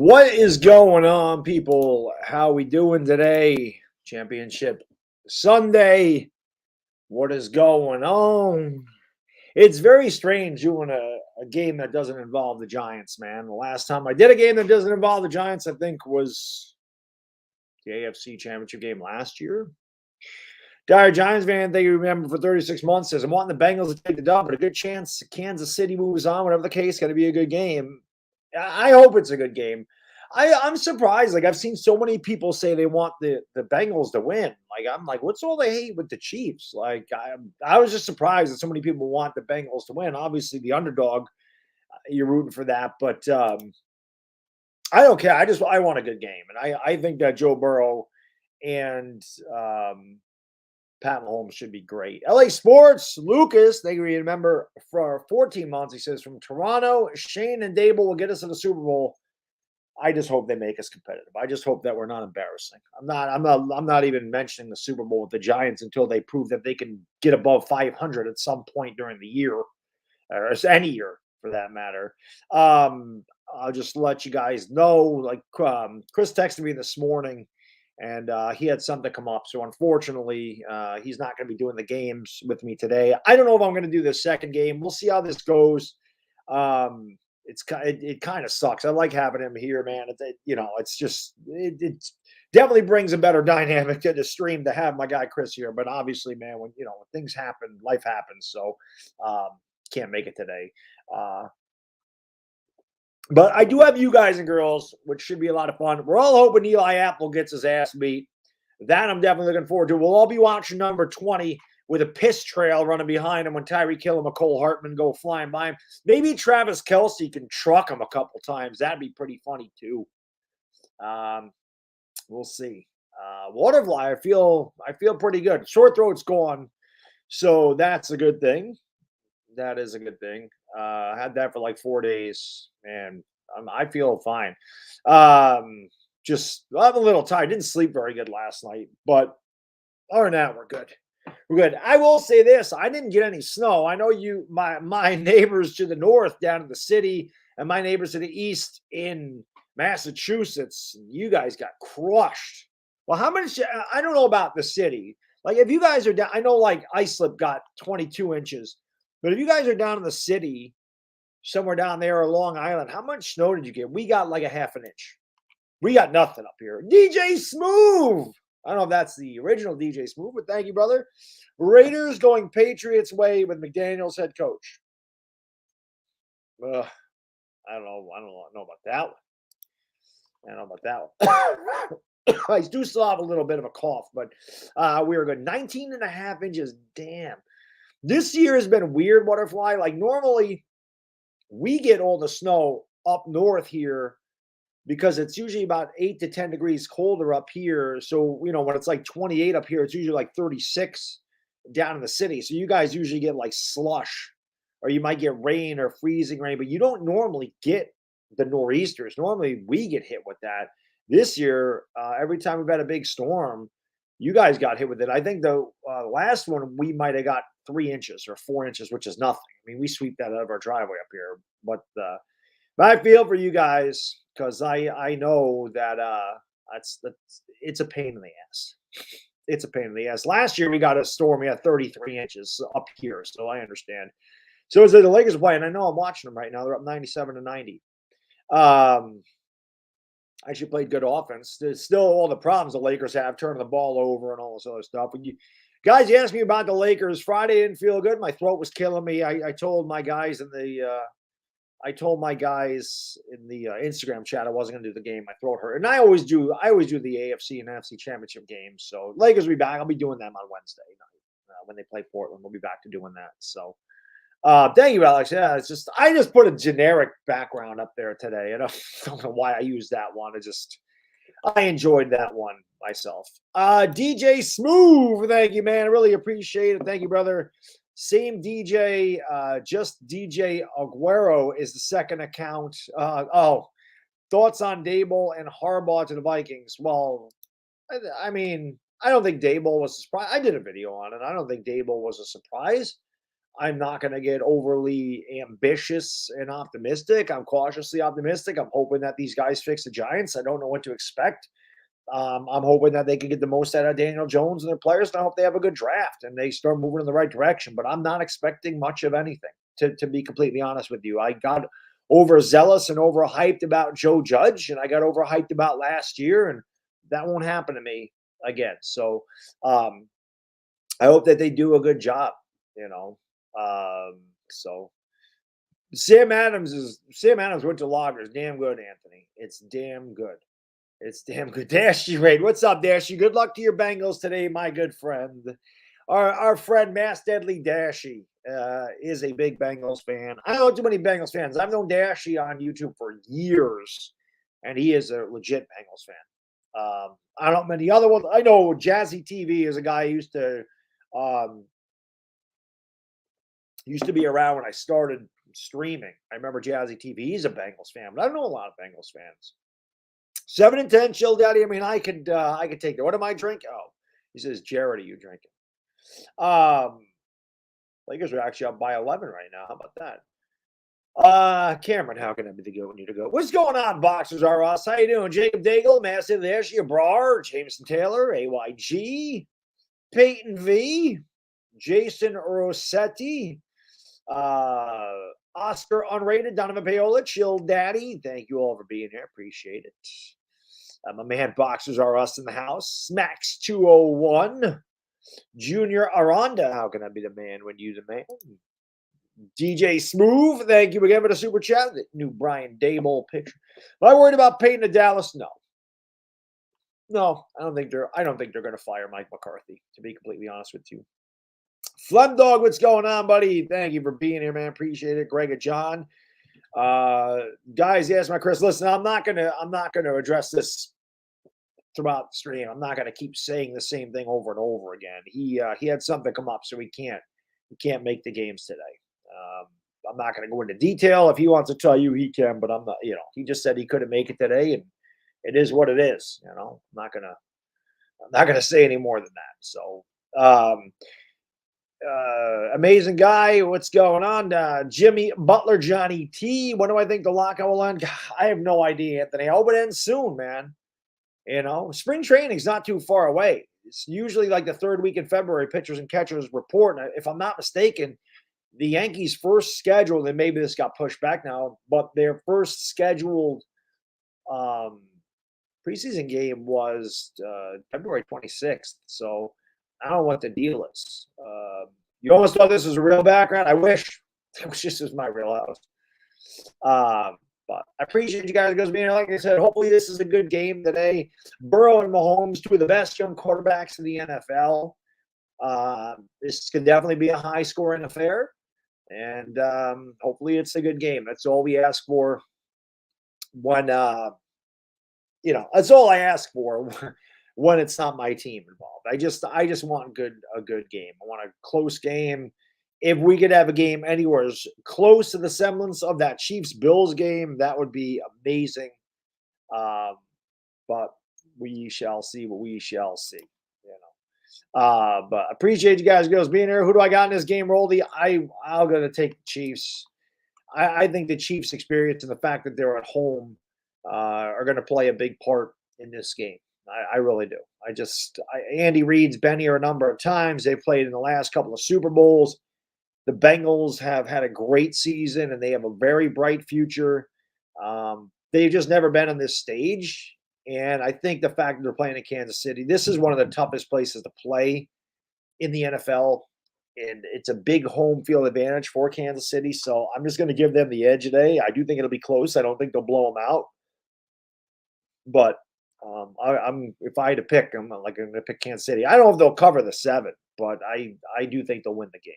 What is going on, people? How we doing today? Championship Sunday. What is going on? It's very strange doing a game that doesn't involve the Giants, man. The last time I did a game that doesn't involve the Giants, I think, was the AFC Championship game last year. Dire Giants fan, thank you remember for 36 months, says, I'm wanting the Bengals to take the dub, but a good chance Kansas City moves on. Whatever the case, got to be a good game. I hope it's a good game. I'm surprised. Like, I've seen so many people say they want the Bengals to win. Like, I'm like, what's all the hate with the Chiefs? Like, I was just surprised that so many people want the Bengals to win. Obviously, the underdog, you're rooting for that. But I don't care. I want a good game. And I think that Joe Burrow and Pat Mahomes should be great. LA Sports, Lucas, they remember for 14 months, he says, from Toronto, Shane and Dable will get us to the Super Bowl. I just hope they make us competitive. I just hope that we're not embarrassing. I'm not even mentioning the Super Bowl with the Giants until they prove that they can get above 500 at some point during the year, or any year for that matter. I'll just let you guys know, like Chris texted me this morning, and he had something to come up. So unfortunately, he's not going to be doing the games with me today. I don't know if I'm going to do the second game. We'll see how this goes. It kind of sucks. I like having him here, man. It definitely brings a better dynamic to the stream to have my guy Chris here. But obviously, man, when things happen, life happens. So can't make it today. But I do have you guys and girls, which should be a lot of fun. We're all hoping Eli Apple gets his ass beat. That I'm definitely looking forward to. We'll all be watching number 20 with a piss trail running behind him when Tyreek Hill and McCole Hartman go flying by him. Maybe Travis Kelce can truck him a couple times. That'd be pretty funny too. We'll see. Waterfly, I feel pretty good. Short throat's gone, so that's a good thing. That is a good thing. I had that for like 4 days, and I feel fine. I'm a little tired. Didn't sleep very good last night, but other than that, we're good. We're good. I will say this: I didn't get any snow. I know my neighbors to the north down in the city, and my neighbors to the east in Massachusetts. You guys got crushed. Well, how much? I don't know about the city. Like, if you guys are down, I know like Islip got 22 inches. But if you guys are down in the city, somewhere down there or Long Island, how much snow did you get? We got like a half an inch. We got nothing up here. DJ Smooth. I don't know if that's the original DJ Smooth, but thank you, brother. Raiders going Patriots way with McDaniels head coach. I don't know. I don't know about that one. I don't know about that one. I do still have a little bit of a cough, but we were good. 19 and a half inches. Damn. This year has been weird, Butterfly. Like, normally we get all the snow up north here because it's usually about 8 to 10 degrees colder up here. So, when it's like 28 up here, it's usually like 36 down in the city. So you guys usually get like slush, or you might get rain or freezing rain, but you don't normally get the nor'easters. Normally we get hit with that. This year, every time we've had a big storm, you guys got hit with it. I think the last one we might have got 3 inches or 4 inches, which is nothing. I mean, we sweep that out of our driveway up here. But I feel for you guys because I know that it's a pain in the ass. It's a pain in the ass. Last year we got a storm. We had 33 inches up here, so I understand. So as the Lakers play, and I know I'm watching them right now. They're up 97 to 90. Actually played good offense. There's still all the problems the Lakers have, turning the ball over and all this other stuff. When you asked me about the Lakers Friday, didn't feel good. My throat was killing me. I told my guys in the Instagram chat I wasn't going to do the game. My throat hurt, and I always do the AFC and NFC championship games. So Lakers will be back. I'll be doing them on Wednesday night when they play Portland. We'll be back to doing that. So. Thank you, Alex. Yeah, I just put a generic background up there today. I don't know why I used that one. I enjoyed that one myself. DJ Smooth, thank you, man. I really appreciate it. Thank you, brother. Same DJ, just DJ Aguero is the second account. Thoughts on Dable and Harbaugh to the Vikings? Well, I mean, I don't think Dable was a surprise. I did a video on it. I don't think Dable was a surprise. I'm not going to get overly ambitious and optimistic. I'm cautiously optimistic. I'm hoping that these guys fix the Giants. I don't know what to expect. I'm hoping that they can get the most out of Daniel Jones and their players, and I hope they have a good draft and they start moving in the right direction. But I'm not expecting much of anything, to be completely honest with you. I got overzealous and overhyped about Joe Judge, and I got overhyped about last year, and that won't happen to me again. So I hope that they do a good job, you know. So Sam Adams went to Loggers. Damn good, Anthony. It's damn good. It's damn good. Dashy Raid. What's up, Dashy? Good luck to your Bengals today, my good friend. Our friend Mass Deadly Dashy is a big Bengals fan. I don't know too many Bengals fans. I've known Dashy on YouTube for years, and he is a legit Bengals fan. I don't know many other ones. I know Jazzy TV is a guy who used to be around when I started streaming. I remember Jazzy TV. He's a Bengals fan, but I don't know a lot of Bengals fans. 7-10, chill daddy. I mean, I could take that. What am I drinking? Oh, he says, Jared, are you drinking? Lakers are actually up by 11 right now. How about that? Cameron, how can I be the good one you to go? What's going on, Boxers R Us? How you doing? Jacob Daigle, Massive Ashley, Brar, Jameson Taylor, AYG, Peyton V, Jason Rossetti, Oscar Unrated, Donovan Paola, Chill Daddy. Thank you all for being here. Appreciate it. My man Boxers R Us in the house. Smacks 201. Junior Aranda. How can I be the man when you the man? DJ Smooth. Thank you again for the super chat. The new Brian Daboll picture. Am I worried about Peyton to Dallas? No. No, I don't think they're going to fire Mike McCarthy, to be completely honest with you. Flem Dog, what's going on, buddy? Thank you for being here, man. Appreciate it. Greg and John. Guys, yes, my Chris. Listen, I'm not gonna address this throughout the stream. I'm not gonna keep saying the same thing over and over again. He had something come up, so he can't make the games today. I'm not gonna go into detail. If he wants to tell you, he can, but I'm not. You know, he just said he couldn't make it today, and it is what it is. You know, I'm not gonna say any more than that. So. Amazing guy. What's going on? Jimmy Butler, Johnny T. When do I think the lockout will end? I have no idea, Anthony. I hope it ends soon, man. You know, spring training's not too far away. It's usually like the third week in February, pitchers and catchers report. And if I'm not mistaken, the Yankees' first scheduled, and maybe this got pushed back now, but their first scheduled preseason game was February 26th. So I don't know what the deal is. You almost thought this was a real background. I wish this was my real house. But I appreciate you guys being here. Like I said, hopefully this is a good game today. Burrow and Mahomes, two of the best young quarterbacks in the NFL. This can definitely be a high-scoring affair. And hopefully it's a good game. That's all we ask for when, that's all I ask for when it's not my team involved. I just want a good game. I want a close game. If we could have a game anywhere close to the semblance of that Chiefs-Bills game, that would be amazing. But we shall see what we shall see. But appreciate you guys being here. Who do I got in this game, Roldy? I'm going to take the Chiefs. I think the Chiefs' experience and the fact that they're at home are going to play a big part in this game. I really do. Andy Reid's been here a number of times. They've played in the last couple of Super Bowls. The Bengals have had a great season, and they have a very bright future. They've just never been on this stage. And I think the fact that they're playing in Kansas City, this is one of the toughest places to play in the NFL. And it's a big home field advantage for Kansas City. So I'm just going to give them the edge today. I do think it'll be close. I don't think they'll blow them out. But if I had to pick, I'm going to pick Kansas City. I don't know if they'll cover the 7, but I do think they'll win the game.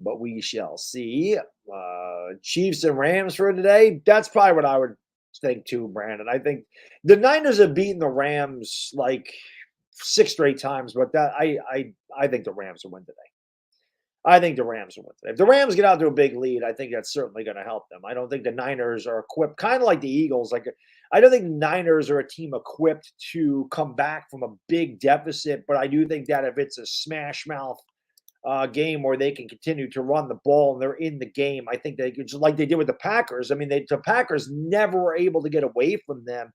But we shall see. Chiefs and Rams for today. That's probably what I would think too, Brandon. I think the Niners have beaten the Rams like 6 straight times, but I think the Rams will win today. I think the Rams will win today. If the Rams get out to a big lead, I think that's certainly going to help them. I don't think the Niners are equipped, kind of like the Eagles. I don't think the Niners are a team equipped to come back from a big deficit, but I do think that if it's a smash mouth game where they can continue to run the ball and they're in the game. I think they could, just like they did with the Packers. I mean, the Packers never were able to get away from them.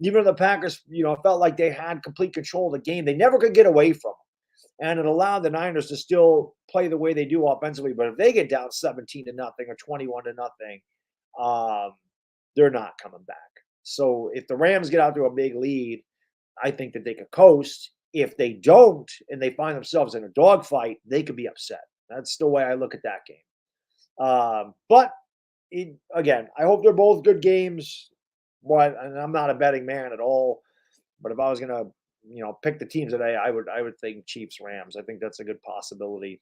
Even though the Packers, felt like they had complete control of the game, they never could get away from them. And it allowed the Niners to still play the way they do offensively. But if they get down 17-0 or 21-0, they're not coming back. So if the Rams get out to a big lead, I think that they could coast. If they don't and they find themselves in a dogfight, they could be upset. That's the way I look at that game. But again, I hope they're both good games. And I'm not a betting man at all. But if I was gonna, pick the teams today, I would think Chiefs Rams. I think that's a good possibility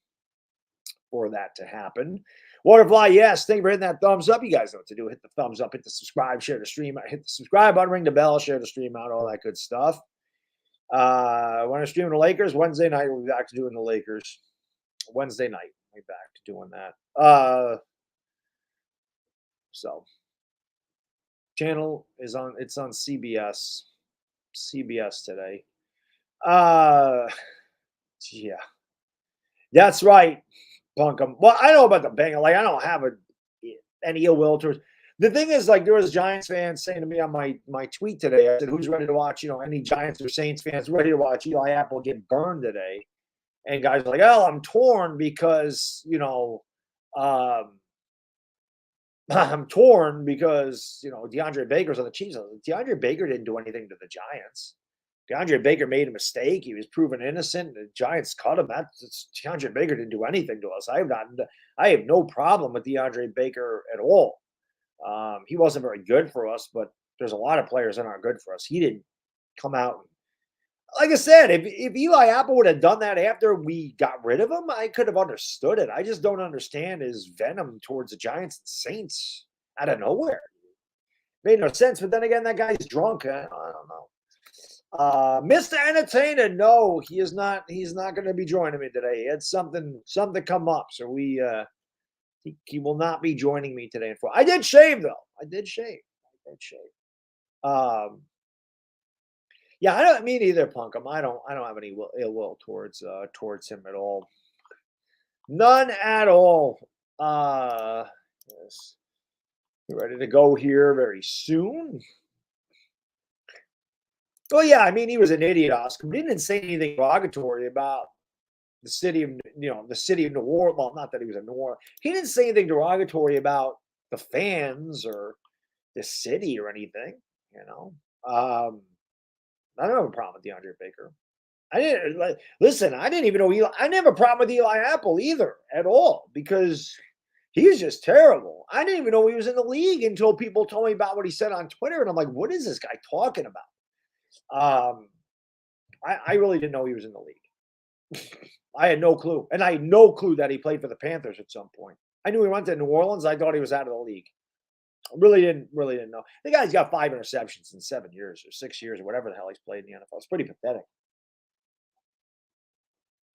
for that to happen. Waterfly, yes. Thank you for hitting that thumbs up. You guys know what to do. Hit the thumbs up, hit the subscribe, share the stream, hit the subscribe button, ring the bell, share the stream out, all that good stuff. When I'm streaming the Lakers, Wednesday night, we'll be back to doing the Lakers. Wednesday night, we'll be back to doing that. So, channel is on, it's on CBS today. Yeah. That's right, Punkum. Well, I know about the Bengals. Like, I don't have any ill will towards. The thing is, like, there was Giants fans saying to me on my tweet today, I said, who's ready to watch, any Giants or Saints fans ready to watch Eli Apple get burned today? And guys are like, oh, I'm torn because, I'm torn because, DeAndre Baker's on the Chiefs. DeAndre Baker didn't do anything to the Giants. DeAndre Baker made a mistake. He was proven innocent. The Giants cut him. DeAndre Baker didn't do anything to us. I have no problem with DeAndre Baker at all. He wasn't very good for us, but there's a lot of players that aren't good for us. He didn't come out. Like I said, if Eli Apple would have done that after we got rid of him, I could have understood it. I just don't understand his venom towards the Giants and Saints out of nowhere. Made no sense. But then again, that guy's drunk. I don't know. Mr. Entertainer, no, he is not. He's not going to be joining me today. He had something come up, so he will not be joining me today. I did shave though. I did shave. Yeah, I don't mean either, Punkum. I don't have any ill will towards him at all. None at all. Yes. You ready to go here very soon? Well, yeah, I mean, he was an idiot, Oscar. He didn't say anything derogatory about the city of, the city of New Orleans. Well, not that he was in New Orleans. He didn't say anything derogatory about the fans or the city or anything, I don't have a problem with DeAndre Baker. I didn't even know Eli. I didn't have a problem with Eli Apple either at all because he's just terrible. I didn't even know he was in the league until people told me about what he said on Twitter. And I'm like, what is this guy talking about? I really didn't know he was in the league. I had no clue. And I had no clue that he played for the Panthers at some point. I knew he went to New Orleans. I thought he was out of the league. Really didn't know. The guy's got 5 interceptions in 7 years or 6 years or whatever the hell he's played in the NFL. It's pretty pathetic.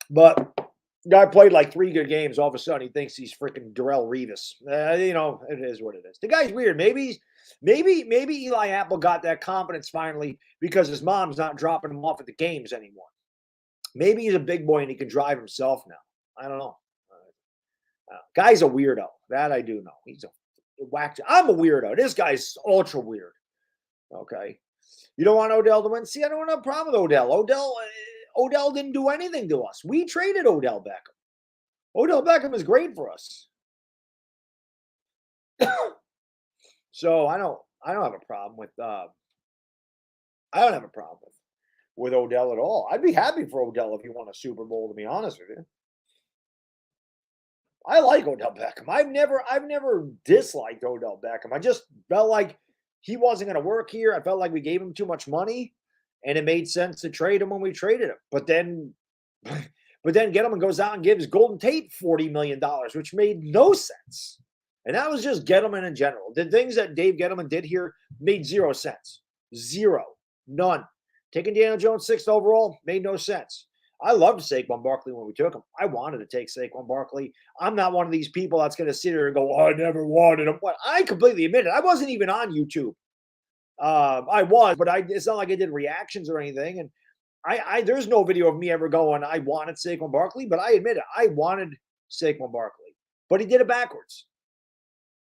But guy played like 3 good games. All of a sudden, he thinks he's freaking Darrelle Revis. It is what it is. The guy's weird. Maybe Eli Apple got that confidence finally because his mom's not dropping him off at the games anymore. Maybe he's a big boy and he can drive himself now. I don't know. Guy's a weirdo. That I do know. He's a whack. I'm a weirdo. This guy's ultra weird. Okay. You don't want Odell to win? See, I don't have a problem with Odell. Odell didn't do anything to us. We traded Odell Beckham. Odell Beckham is great for us. So I don't have a problem with with Odell at all. I'd be happy for Odell if he won a Super Bowl, to be honest with you. I like Odell Beckham. I've never disliked Odell Beckham. I just felt like he wasn't going to work here. I felt like we gave him too much money, and it made sense to trade him when we traded him. But then Gettleman goes out and gives Golden Tate $40 million, which made no sense. And that was just Gettleman in general. The things that Dave Gettleman did here made 0 sense. Zero. None. Taking Daniel Jones 6th overall made no sense. I loved Saquon Barkley when we took him. I wanted to take Saquon Barkley. I'm not one of these people that's going to sit here and go, I never wanted him. But I completely admit it. I wasn't even on YouTube. I was, but it's not like I did reactions or anything. And There's no video of me ever going, I wanted Saquon Barkley, but I admit it, I wanted Saquon Barkley, but he did it backwards.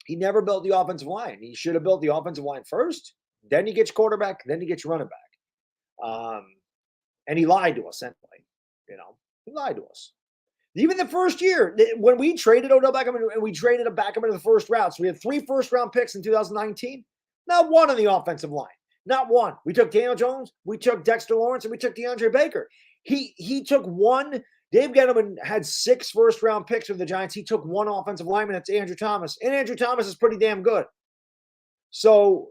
He never built the offensive line. He should have built the offensive line first. Then you get your quarterback. Then you get your running back. And he lied to us anyway. He lied to us. Even the first year, when we traded Odell Beckham and we traded him back into the first round, so we had 3 first-round picks in 2019. Not one on the offensive line. Not one. We took Daniel Jones, we took Dexter Lawrence, and we took DeAndre Baker. He took one. Dave Gettleman had 6 first-round picks with the Giants. He took one offensive lineman. That's Andrew Thomas. And Andrew Thomas is pretty damn good. So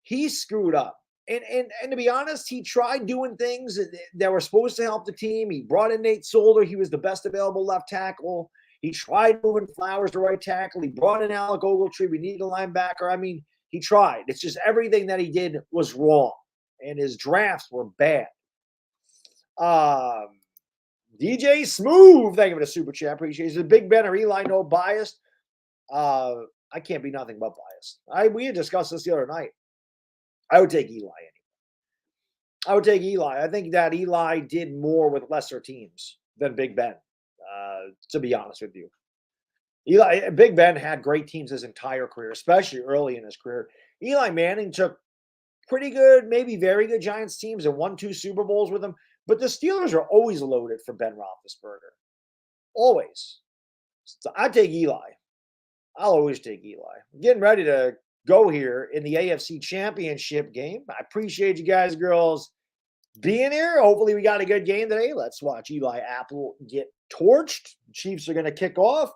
he screwed up. And to be honest, he tried doing things that were supposed to help the team. He brought in Nate Solder. He was the best available left tackle. He tried moving Flowers to right tackle. He brought in Alec Ogletree. We needed a linebacker. I mean, he tried. It's just everything that he did was wrong. And his drafts were bad. DJ Smooth, thank you for the super chat. Appreciate it. He's a Big Ben or Eli, no bias. I can't be nothing but biased. We had discussed this the other night. I would take Eli anyway. I would take Eli. I think that Eli did more with lesser teams than Big Ben, to be honest with you. Big Ben had great teams his entire career, especially early in his career. Eli Manning took pretty good, maybe very good Giants teams and won 2 Super Bowls with them. But the Steelers are always loaded for Ben Roethlisberger. Always. So I'd take Eli. I'll always take Eli. I'm getting ready to go here in the AFC Championship game. I appreciate you guys, girls, being here. Hopefully we got a good game today. Let's watch Eli Apple get torched. Chiefs are going to kick off.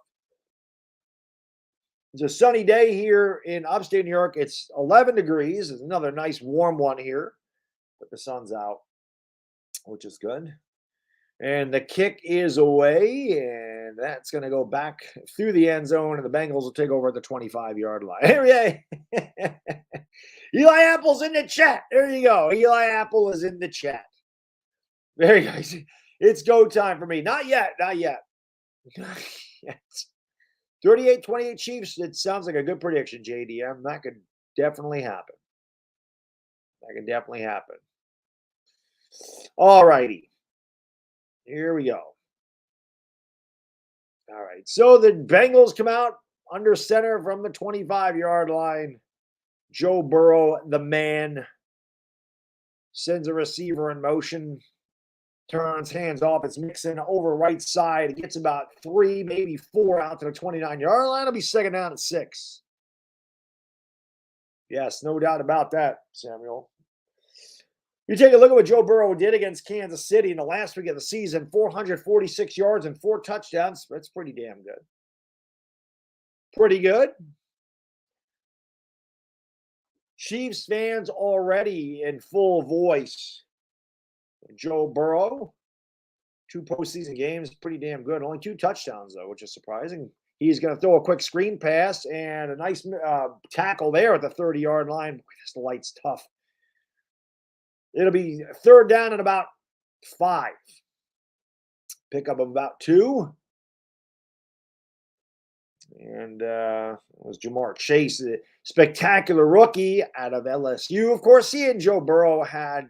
It's a sunny day here in upstate New York. It's 11 degrees. It's another nice warm one here, but the sun's out, which is good. And the kick is away, and that's going to go back through the end zone, and the Bengals will take over at the 25-yard line. Here we go. Eli Apple's in the chat. There you go. Eli Apple is in the chat. There you go. It's go time for me. Not yet. Not yet. Not yet. 38-28 Chiefs. It sounds like a good prediction, JDM. That could definitely happen. That could definitely happen. All righty. Here we go. All right. So the Bengals come out under center from the 25-yard line. Joe Burrow, the man, sends a receiver in motion, turns hands off. It's Mixon over right side. It gets about 3, maybe 4 out to the 29-yard line. It'll be second down at 6. Yes, no doubt about that, Samuel. You take a look at what Joe Burrow did against Kansas City in the last week of the season, 446 yards and 4 touchdowns. That's pretty damn good. Pretty good. Chiefs fans already in full voice. Joe Burrow, 2 postseason games, pretty damn good. Only 2 touchdowns, though, which is surprising. He's going to throw a quick screen pass and a nice tackle there at the 30-yard line. Boy, this light's tough. It'll be third down and about 5. Pick up about 2. And it was Jamar Chase, a spectacular rookie out of LSU. Of course, he and Joe Burrow had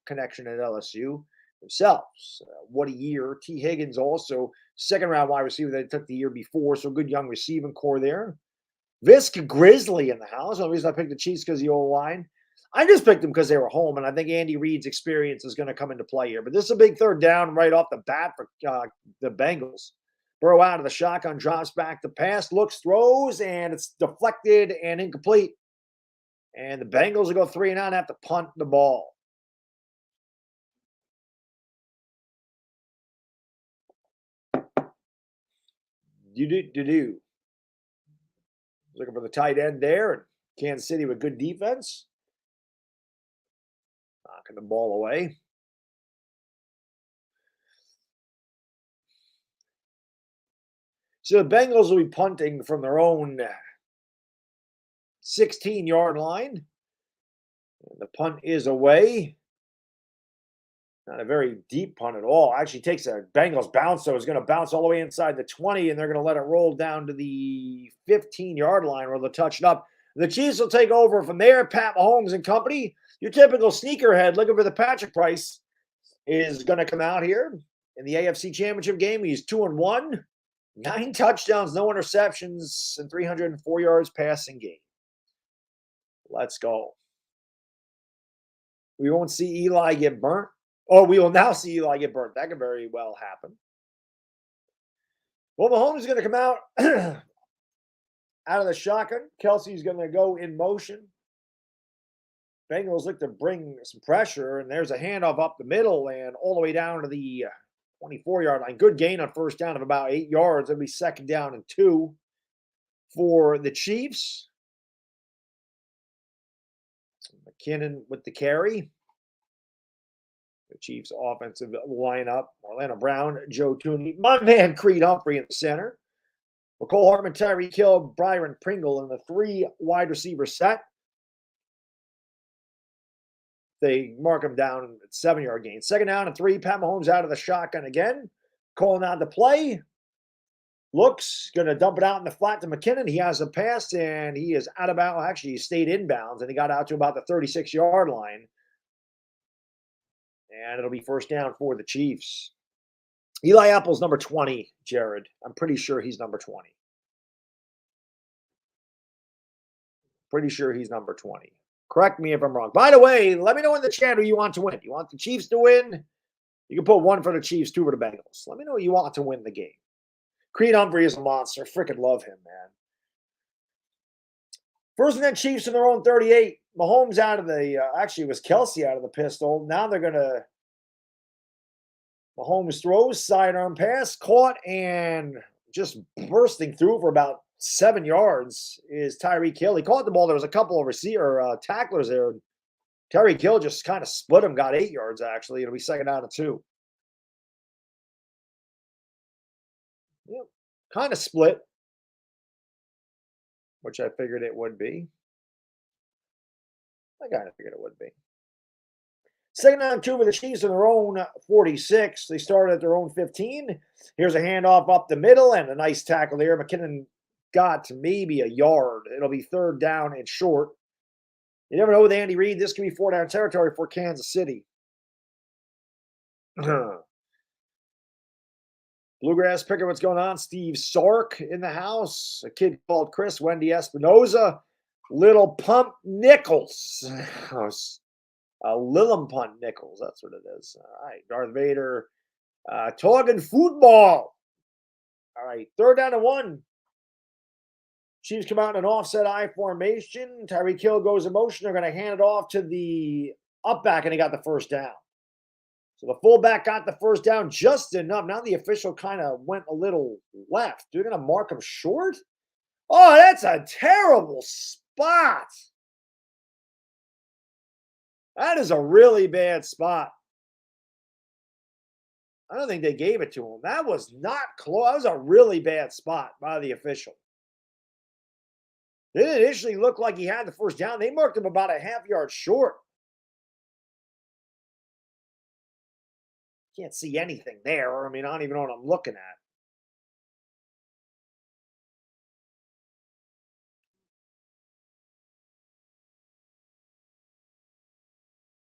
connection at LSU themselves. What a year. T. Higgins also, second-round wide receiver that took the year before, so good young receiving core there. Visk Grizzly in the house. The only reason I picked the Chiefs because of the O-line. I just picked them because they were home, and I think Andy Reid's experience is going to come into play here. But this is a big third down right off the bat for the Bengals. Burrow out of the shotgun, drops back. The pass, looks, throws, and it's deflected and incomplete. And the Bengals will go 3 and out and have to punt the ball. Do. Looking for the tight end there. And Kansas City with good defense. Knocking the ball away. So the Bengals will be punting from their own 16-yard line. And the punt is away. Not a very deep punt at all. Actually takes a Bengals bounce, so it's going to bounce all the way inside the 20, and they're going to let it roll down to the 15-yard line where they'll touch it up. The Chiefs will take over from there. Pat Mahomes and company. Your typical sneakerhead looking for the Patrick Price. is going to come out here in the AFC Championship game. He's 2-1, 9 touchdowns, no interceptions, and 304 yards passing game. Let's go. We won't see Eli get burnt. Or we will now see Eli get burnt. That could very well happen. Well, Mahomes is going to come out out of the shotgun. Kelsey's going to go in motion. Bengals look to bring some pressure, and there's a handoff up the middle and all the way down to the 24-yard line. Good gain on first down of about 8 yards. It'll be 2nd down and 2 for the Chiefs. McKinnon with the carry. The Chiefs' offensive lineup: Orlando Brown, Joe Tooney, my man Creed Humphrey in the center. McCole Hartman, Tyreek Hill, Byron Pringle in the 3 wide receiver set. They mark him down at 7-yard gain. 2nd down and 3. Pat Mahomes out of the shotgun again. Calling out the play. Looks, going to dump it out in the flat to McKinnon. He has a pass, and he is out of bounds. Actually, he stayed inbounds, and he got out to about the 36-yard line. And it'll be 1st down for the Chiefs. Eli Apple's number 20, Jared. I'm pretty sure he's number 20. Pretty sure he's number 20. Correct me if I'm wrong. By the way, let me know in the chat who you want to win. You want the Chiefs to win? You can put 1 for the Chiefs, 2 for the Bengals. Let me know who you want to win the game. Creed Humphrey is a monster. Freaking love him, man. 1st and 10 Chiefs in their own 38. Mahomes out of the, actually it was Kelsey out of the pistol. Now they're going to, Mahomes throws, sidearm pass, caught, and just bursting through for about 7 yards is Tyreek Hill. He caught the ball. There was a couple of tacklers there. Tyreek Hill just kind of split him, got 8 yards actually. It'll be 2nd down and 2. Yeah, kind of split, which I figured it would be. I kind of figured it would be. 2nd down and 2 for the Chiefs in their own 46. They started at their own 15. Here's a handoff up the middle and a nice tackle there. McKinnon got to maybe a yard. It'll be 3rd down and short. You never know with Andy Reid. This could be 4-down territory for Kansas City. Bluegrass Picker, what's going on? Steve Sark in the house. A kid called Chris, Wendy Espinoza, Little Pump Nichols. Lilliput Nichols, that's what it is. All right, Darth Vader. Talking football. All right, 3rd down and 1. Chiefs come out in an offset I formation. Tyreek Hill goes in motion. They're going to hand it off to the up back, and he got the 1st down. So the fullback got the 1st down just enough. Now the official kind of went a little left. They're going to mark him short? Oh, that's a terrible spot. That is a really bad spot. I don't think they gave it to him. That was not close. That was a really bad spot by the official. It didn't initially look like he had the 1st down. They marked him about a half yard short. Can't see anything there. I mean, I don't even know what I'm looking at.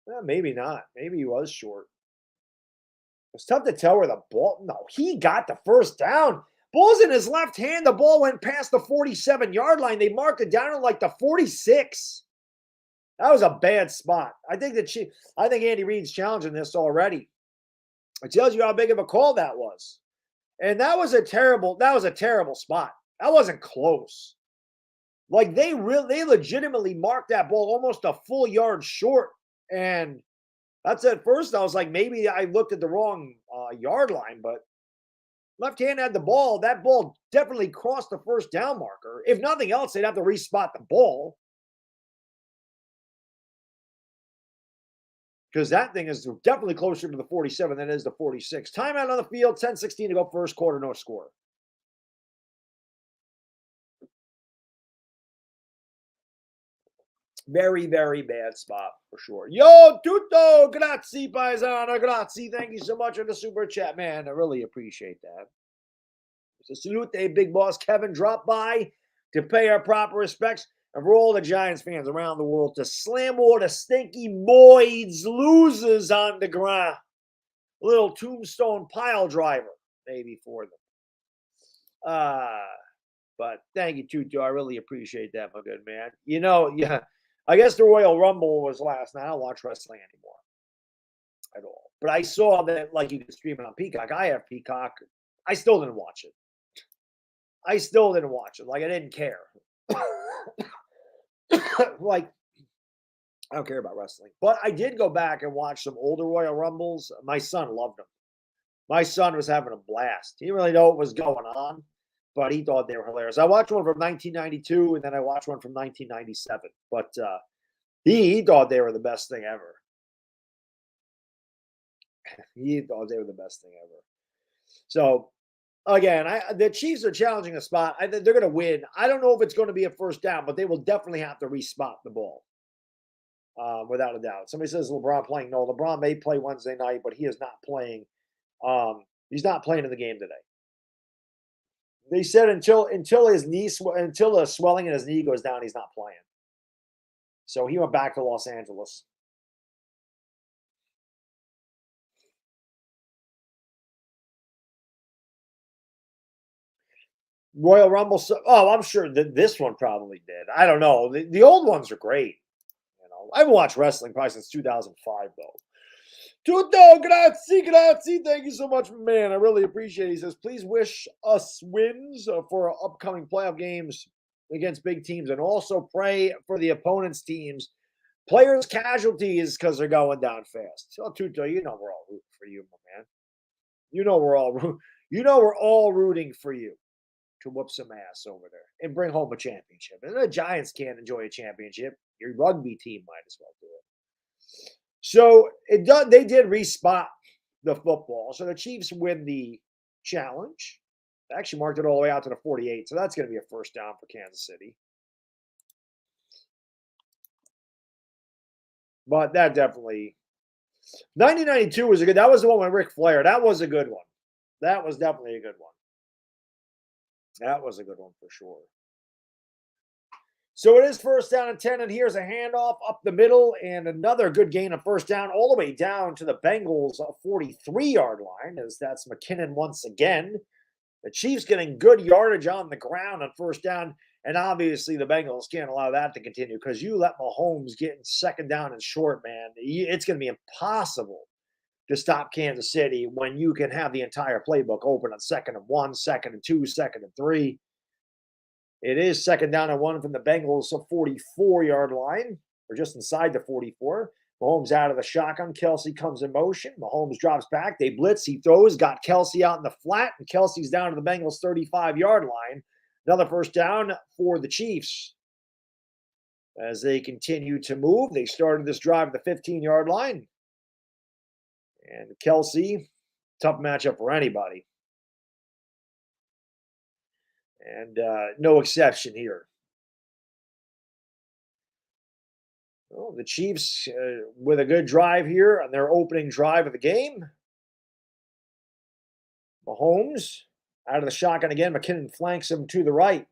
Well, maybe not. Maybe he was short. It's tough to tell where the ball. No, he got the 1st down. Ball's in his left hand. The ball went past the 47-yard line. They marked it down at like the 46. That was a bad spot. I think Andy Reid's challenging this already. It tells you how big of a call that was. And that was a terrible spot. That wasn't close. Like they legitimately marked that ball almost a full yard short. And that's at first I was like, maybe I looked at the wrong yard line, but left hand had the ball. That ball definitely crossed the 1st down marker. If nothing else, they'd have to respot the ball. Because that thing is definitely closer to the 47 than it is the 46. Timeout on the field, 10-16 to go 1st quarter, no score. Very, very bad spot for sure. Yo, tutto, grazie, paisano, grazie. Thank you so much for the super chat, man. I really appreciate that. So salute, big boss Kevin dropped by to pay our proper respects. And for all the Giants fans around the world to slam all the stinky Moids losers on the ground. a little tombstone pile driver maybe for them. But thank you, Tutu. I really appreciate that, my good man. Yeah, I guess the Royal Rumble was last night. I don't watch wrestling anymore at all. But I saw that, like, you could stream it on Peacock. I have Peacock. I still didn't watch it. Like, I didn't care. Like, I don't care about wrestling. But I did go back and watch some older Royal Rumbles. My son loved them. My son was having a blast. He didn't really know what was going on, but he thought they were hilarious. I watched one from 1992, and then I watched one from 1997. But he thought they were the best thing ever. He thought they were the best thing ever. So, again, the Chiefs are challenging a spot. They're going to win. I don't know if it's going to be a first down, but they will definitely have to respot the ball, without a doubt. Somebody says LeBron playing. No, LeBron may play Wednesday night, but he is not playing. He's not playing in the game today. They said until the swelling in his knee goes down, he's not playing. So he went back to Los Angeles. Royal Rumble. I'm sure that this one probably did. I don't know. The old ones are great. I haven't watched wrestling probably since 2005, though. Tutto, grazie. Thank you so much, man. I really appreciate it. He says, please wish us wins for our upcoming playoff games against big teams, and also pray for the opponent's teams. Players' casualties because they're going down fast. So, Tutto, we're all rooting for you, my man. We're all rooting for you to whoop some ass over there and bring home a championship. And the Giants can't enjoy a championship. Your rugby team might as well do it. So they did respot the football. So the Chiefs win the challenge. They actually marked it all the way out to the 48. So that's going to be a first down for Kansas City. But that definitely 1992 was that was the one with Ric Flair. That was a good one. That was definitely a good one. That was a good one for sure. So it is first down and 10, and here's a handoff up the middle, and another good gain of first down all the way down to the Bengals' 43-yard line, as that's McKinnon once again. The Chiefs getting good yardage on the ground on first down, and obviously the Bengals can't allow that to continue because you let Mahomes get in second down and short, man. It's going to be impossible to stop Kansas City when you can have the entire playbook open on 2nd and 1, 2nd and 2, 2nd and 3. It is 2nd down and 1 from the Bengals' 44-yard line, or just inside the 44. Mahomes out of the shotgun. Kelsey comes in motion. Mahomes drops back. They blitz. He throws. Got Kelsey out in the flat, and Kelsey's down to the Bengals' 35-yard line. Another first down for the Chiefs. As they continue to move, they started this drive at the 15-yard line. And Kelsey, tough matchup for anybody. And no exception here. Well, the Chiefs with a good drive here on their opening drive of the game. Mahomes out of the shotgun again. McKinnon flanks him to the right.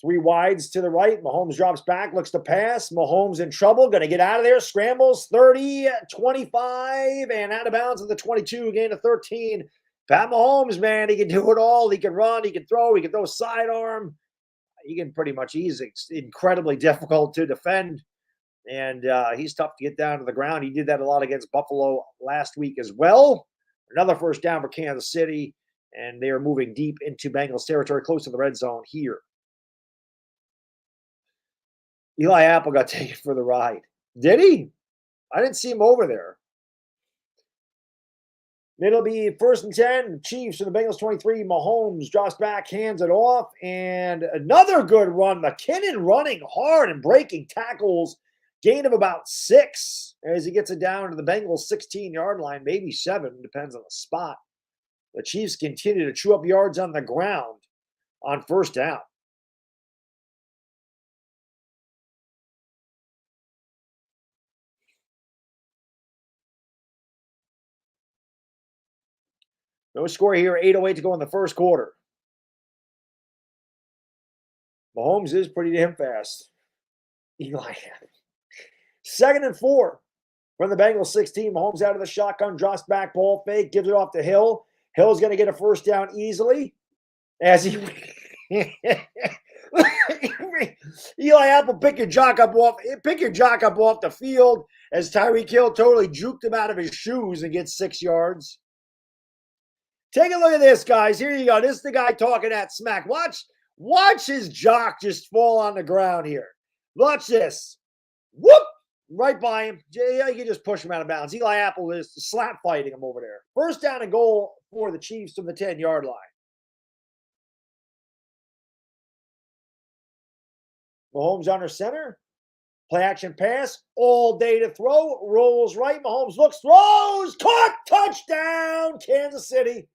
3 wides to the right. Mahomes drops back, looks to pass. Mahomes in trouble, going to get out of there. Scrambles 30, 25, and out of bounds at the 22, gain of 13. Pat Mahomes, man, he can do it all. He can run, he can throw sidearm. He's incredibly difficult to defend. And he's tough to get down to the ground. He did that a lot against Buffalo last week as well. Another first down for Kansas City. And they are moving deep into Bengals territory, close to the red zone here. Eli Apple got taken for the ride. Did he? I didn't see him over there. It'll be 1st and 10. Chiefs to the Bengals 23. Mahomes drops back, hands it off, and another good run. McKinnon running hard and breaking tackles. Gain of about 6 as he gets it down to the Bengals 16-yard line, maybe 7, depends on the spot. The Chiefs continue to chew up yards on the ground on first down. No score here, 8:08 to go in the first quarter. Mahomes is pretty damn fast. Eli. 2nd and 4 from the Bengals 16. Mahomes out of the shotgun, drops back, ball fake, gives it off to Hill. Hill's going to get a first down easily as he Eli Apple pick your jock up off the field as Tyreek Hill totally juked him out of his shoes and gets 6 yards. Take a look at this, guys. Here you go. This is the guy talking that smack. Watch his jock just fall on the ground here. Watch this. Whoop! Right by him. Yeah, you can just push him out of bounds. Eli Apple is slap fighting him over there. First down and goal for the Chiefs from the 10-yard line. Mahomes under center. Play action pass. All day to throw. Rolls right. Mahomes looks, throws. Caught. Touchdown. Kansas City.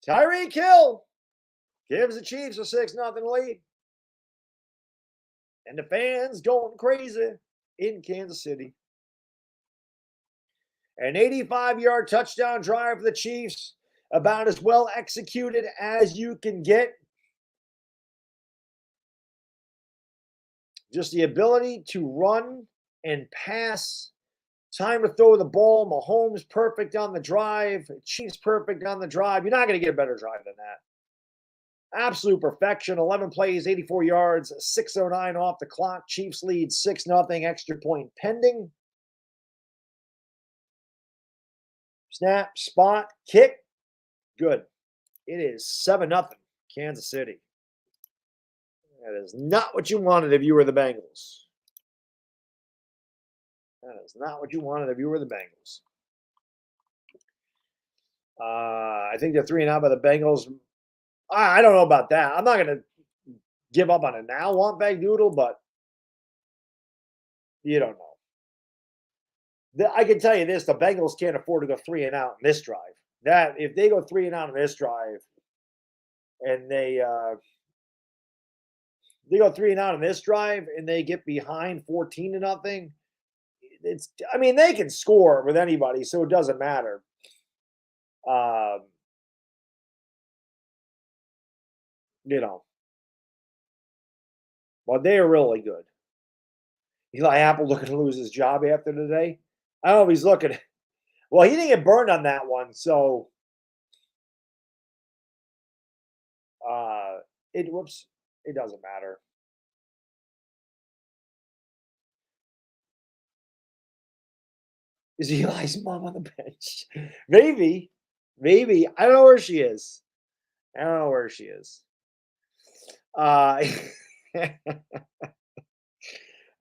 Tyreek Hill gives the Chiefs a 6-0 lead. And the fans going crazy in Kansas City. An 85-yard touchdown drive for the Chiefs. About as well executed as you can get. Just the ability to run and pass. Time to throw the ball. Mahomes perfect on the drive. Chiefs perfect on the drive. You're not going to get a better drive than that. Absolute perfection. 11 plays, 84 yards, 6:09 off the clock. Chiefs lead 6-0. Extra point pending. Snap, spot, kick. Good. It is 7-0 Kansas City. That is not what you wanted if you were the Bengals. That is not what you wanted if you were the Bengals. I think they're 3-0 by the Bengals. I don't know about that. I'm not going to give up on it now, Wantbag Doodle, but you don't know. I can tell you this, the Bengals can't afford to go 3-out in this drive. That if they go 3-out in this drive and they go 3-out in this drive and they get behind 14-0, they can score with anybody, so it doesn't matter. But they are really good. Eli Apple looking to lose his job after today. I don't know if he's looking. Well, he didn't get burned on that one, so it doesn't matter. Is Eli's mom on the bench? Maybe. I don't know where she is.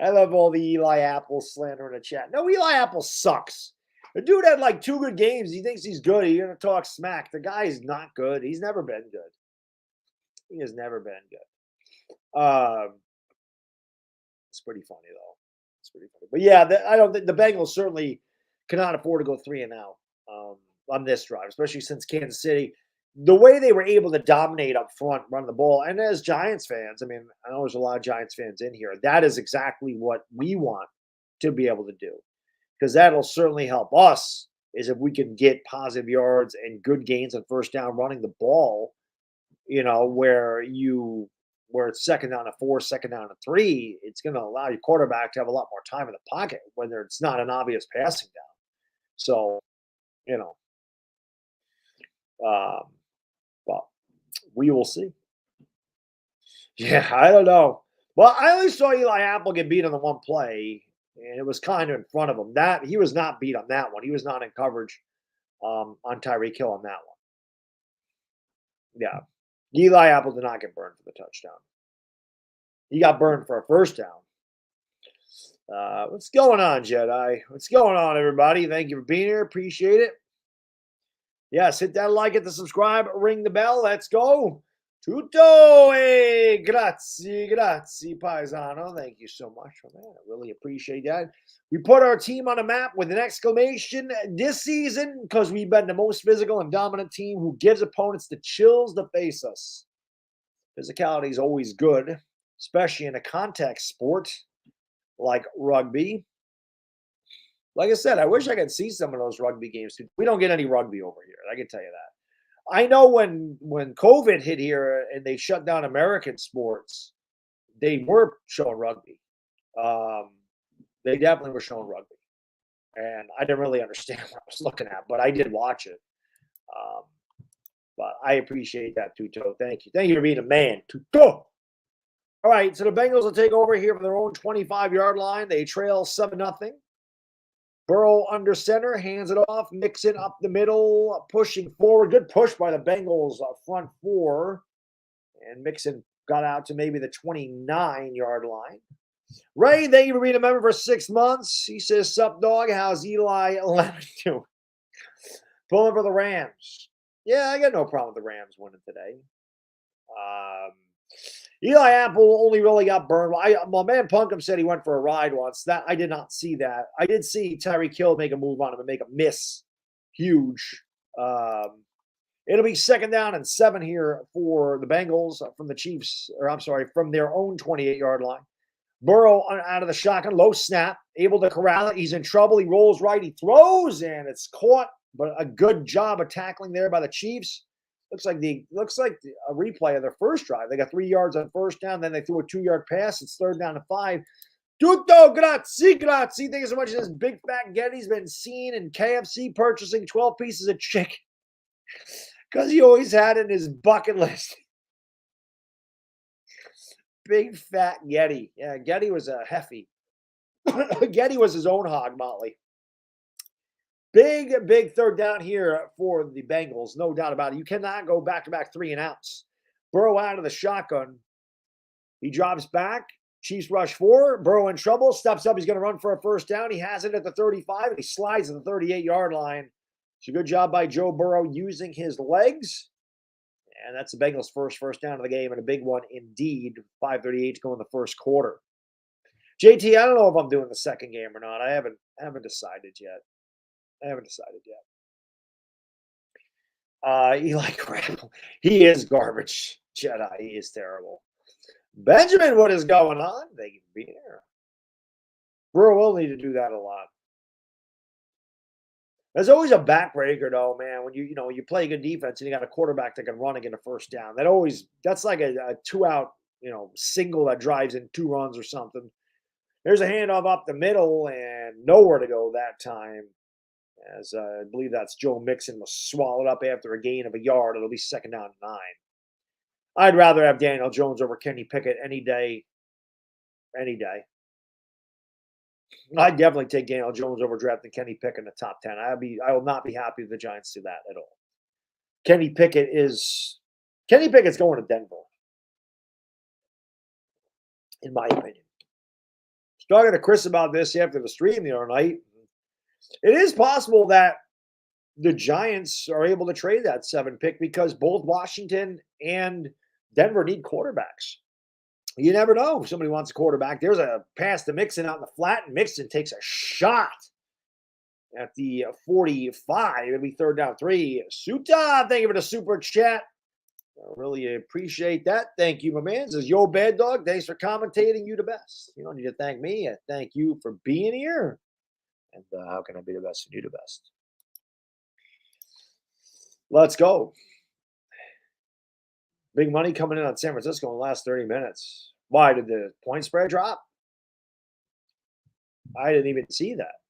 I love all the Eli Apple slander in the chat. No, Eli Apple sucks. The dude had like 2 good games. He thinks he's good. He's going to talk smack. The guy is not good. He's never been good. He has never been good. It's pretty funny, though. It's pretty funny. But yeah, I don't think the Bengals certainly cannot afford to go 3-out on this drive, especially since Kansas City, the way they were able to dominate up front, running the ball. And as Giants fans, I know there's a lot of Giants fans in here. That is exactly what we want to be able to do, because that'll certainly help us is if we can get positive yards and good gains on first down running the ball, where it's 2nd down to 4, 2nd down to 3, it's going to allow your quarterback to have a lot more time in the pocket when it's not an obvious passing down. So, but we will see. Yeah, I don't know. Well, I only saw Eli Apple get beat on the one play, and it was kind of in front of him. That he was not beat on that one. He was not in coverage on Tyreek Hill on that one. Yeah. Eli Apple did not get burned for the touchdown. He got burned for a first down. What's going on, Jedi? What's going on, everybody? Thank you for being here. Appreciate it. Yes, hit that like, hit the subscribe, ring the bell. Let's go. Tutto e grazie, paisano. Thank you so much for that. I really appreciate that. We put our team on a map with an exclamation this season because we've been the most physical and dominant team who gives opponents the chills to face us. Physicality is always good, especially in a contact sport like rugby. Like I said, I wish I could see some of those rugby games. We don't get any rugby over here. I can tell you that. I know when COVID hit here and they shut down American sports, they were showing rugby. They definitely were showing rugby. And I didn't really understand what I was looking at, but I did watch it. Um, but I appreciate that, Tuto. Thank you. Thank you for being a man, Tuto. All right, so the Bengals will take over here from their own 25-yard line. They trail 7-0. Burrow under center, hands it off, Mixon up the middle, pushing forward. Good push by the Bengals front four. And Mixon got out to maybe the 29-yard line. Ray, thank you for being a member for 6 months. He says, sup, dog? How's Eli Lemon doing? Pulling for the Rams. Yeah, I got no problem with the Rams winning today. Eli Apple only really got burned. My man Punkham said he went for a ride once. That I did not see that. I did see Tyreek Hill make a move on him and make a miss. Huge. It'll be 2nd down and 7 here for the Bengals from the Chiefs, or I'm sorry, from their own 28-yard line. Burrow out of the shotgun, low snap, able to corral it. He's in trouble. He rolls right. He throws, and it's caught. But a good job of tackling there by the Chiefs. Looks like a replay of their first drive. They got 3 yards on first down. Then they threw a 2-yard pass. It's 3rd down and 5. Tutto, grazie. Thank you so much. This big fat Getty's been seen in KFC purchasing 12 pieces of chicken because he always had it in his bucket list. Big fat Getty. Yeah, Getty was a heffy. Getty was his own hog, Motley. Big 3rd down here for the Bengals. No doubt about it. You cannot go back-to-back 3-and-outs. Burrow out of the shotgun. He drops back. Chiefs rush 4. Burrow in trouble. Steps up. He's going to run for a 1st down. He has it at the 35, and he slides at the 38-yard line. It's a good job by Joe Burrow using his legs. And that's the Bengals' first down of the game, and a big one indeed. 5:38 to go in the first quarter. JT, I don't know if I'm doing the second game or not. I haven't decided yet. Eli Crap. He is garbage. Jedi. He is terrible. Benjamin, what is going on? Thank you for being here. Burrow will need to do that a lot. There's always a backbreaker, though, man. When you play good defense and you got a quarterback that can run and get a 1st down. That's like a 2-out, single that drives in 2 runs or something. There's a handoff up the middle and nowhere to go that time. As I believe that's Joe Mixon was swallowed up after a gain of a yard. It'll be 2nd down and 9. I'd rather have Daniel Jones over Kenny Pickett any day. Any day. I'd definitely take Daniel Jones over drafting Kenny Pickett in the top 10. I will not be happy if the Giants do that at all. Kenny Pickett's going to Denver, in my opinion. I was talking to Chris about this after the stream the other night. It is possible that the Giants are able to trade that 7 pick because both Washington and Denver need quarterbacks. You never know if somebody wants a quarterback. There's a pass to Mixon out in the flat, and Mixon takes a shot at the 45. It'll be 3rd down 3. Suta, thank you for the super chat. I really appreciate that. Thank you, my man. This is Yo Baddog. Thanks for commentating. You the best. You don't need to thank me. I thank you for being here. And how can I be the best and you the best? Let's go. Big money coming in on San Francisco in the last 30 minutes. Why did the point spread drop? I didn't even see that.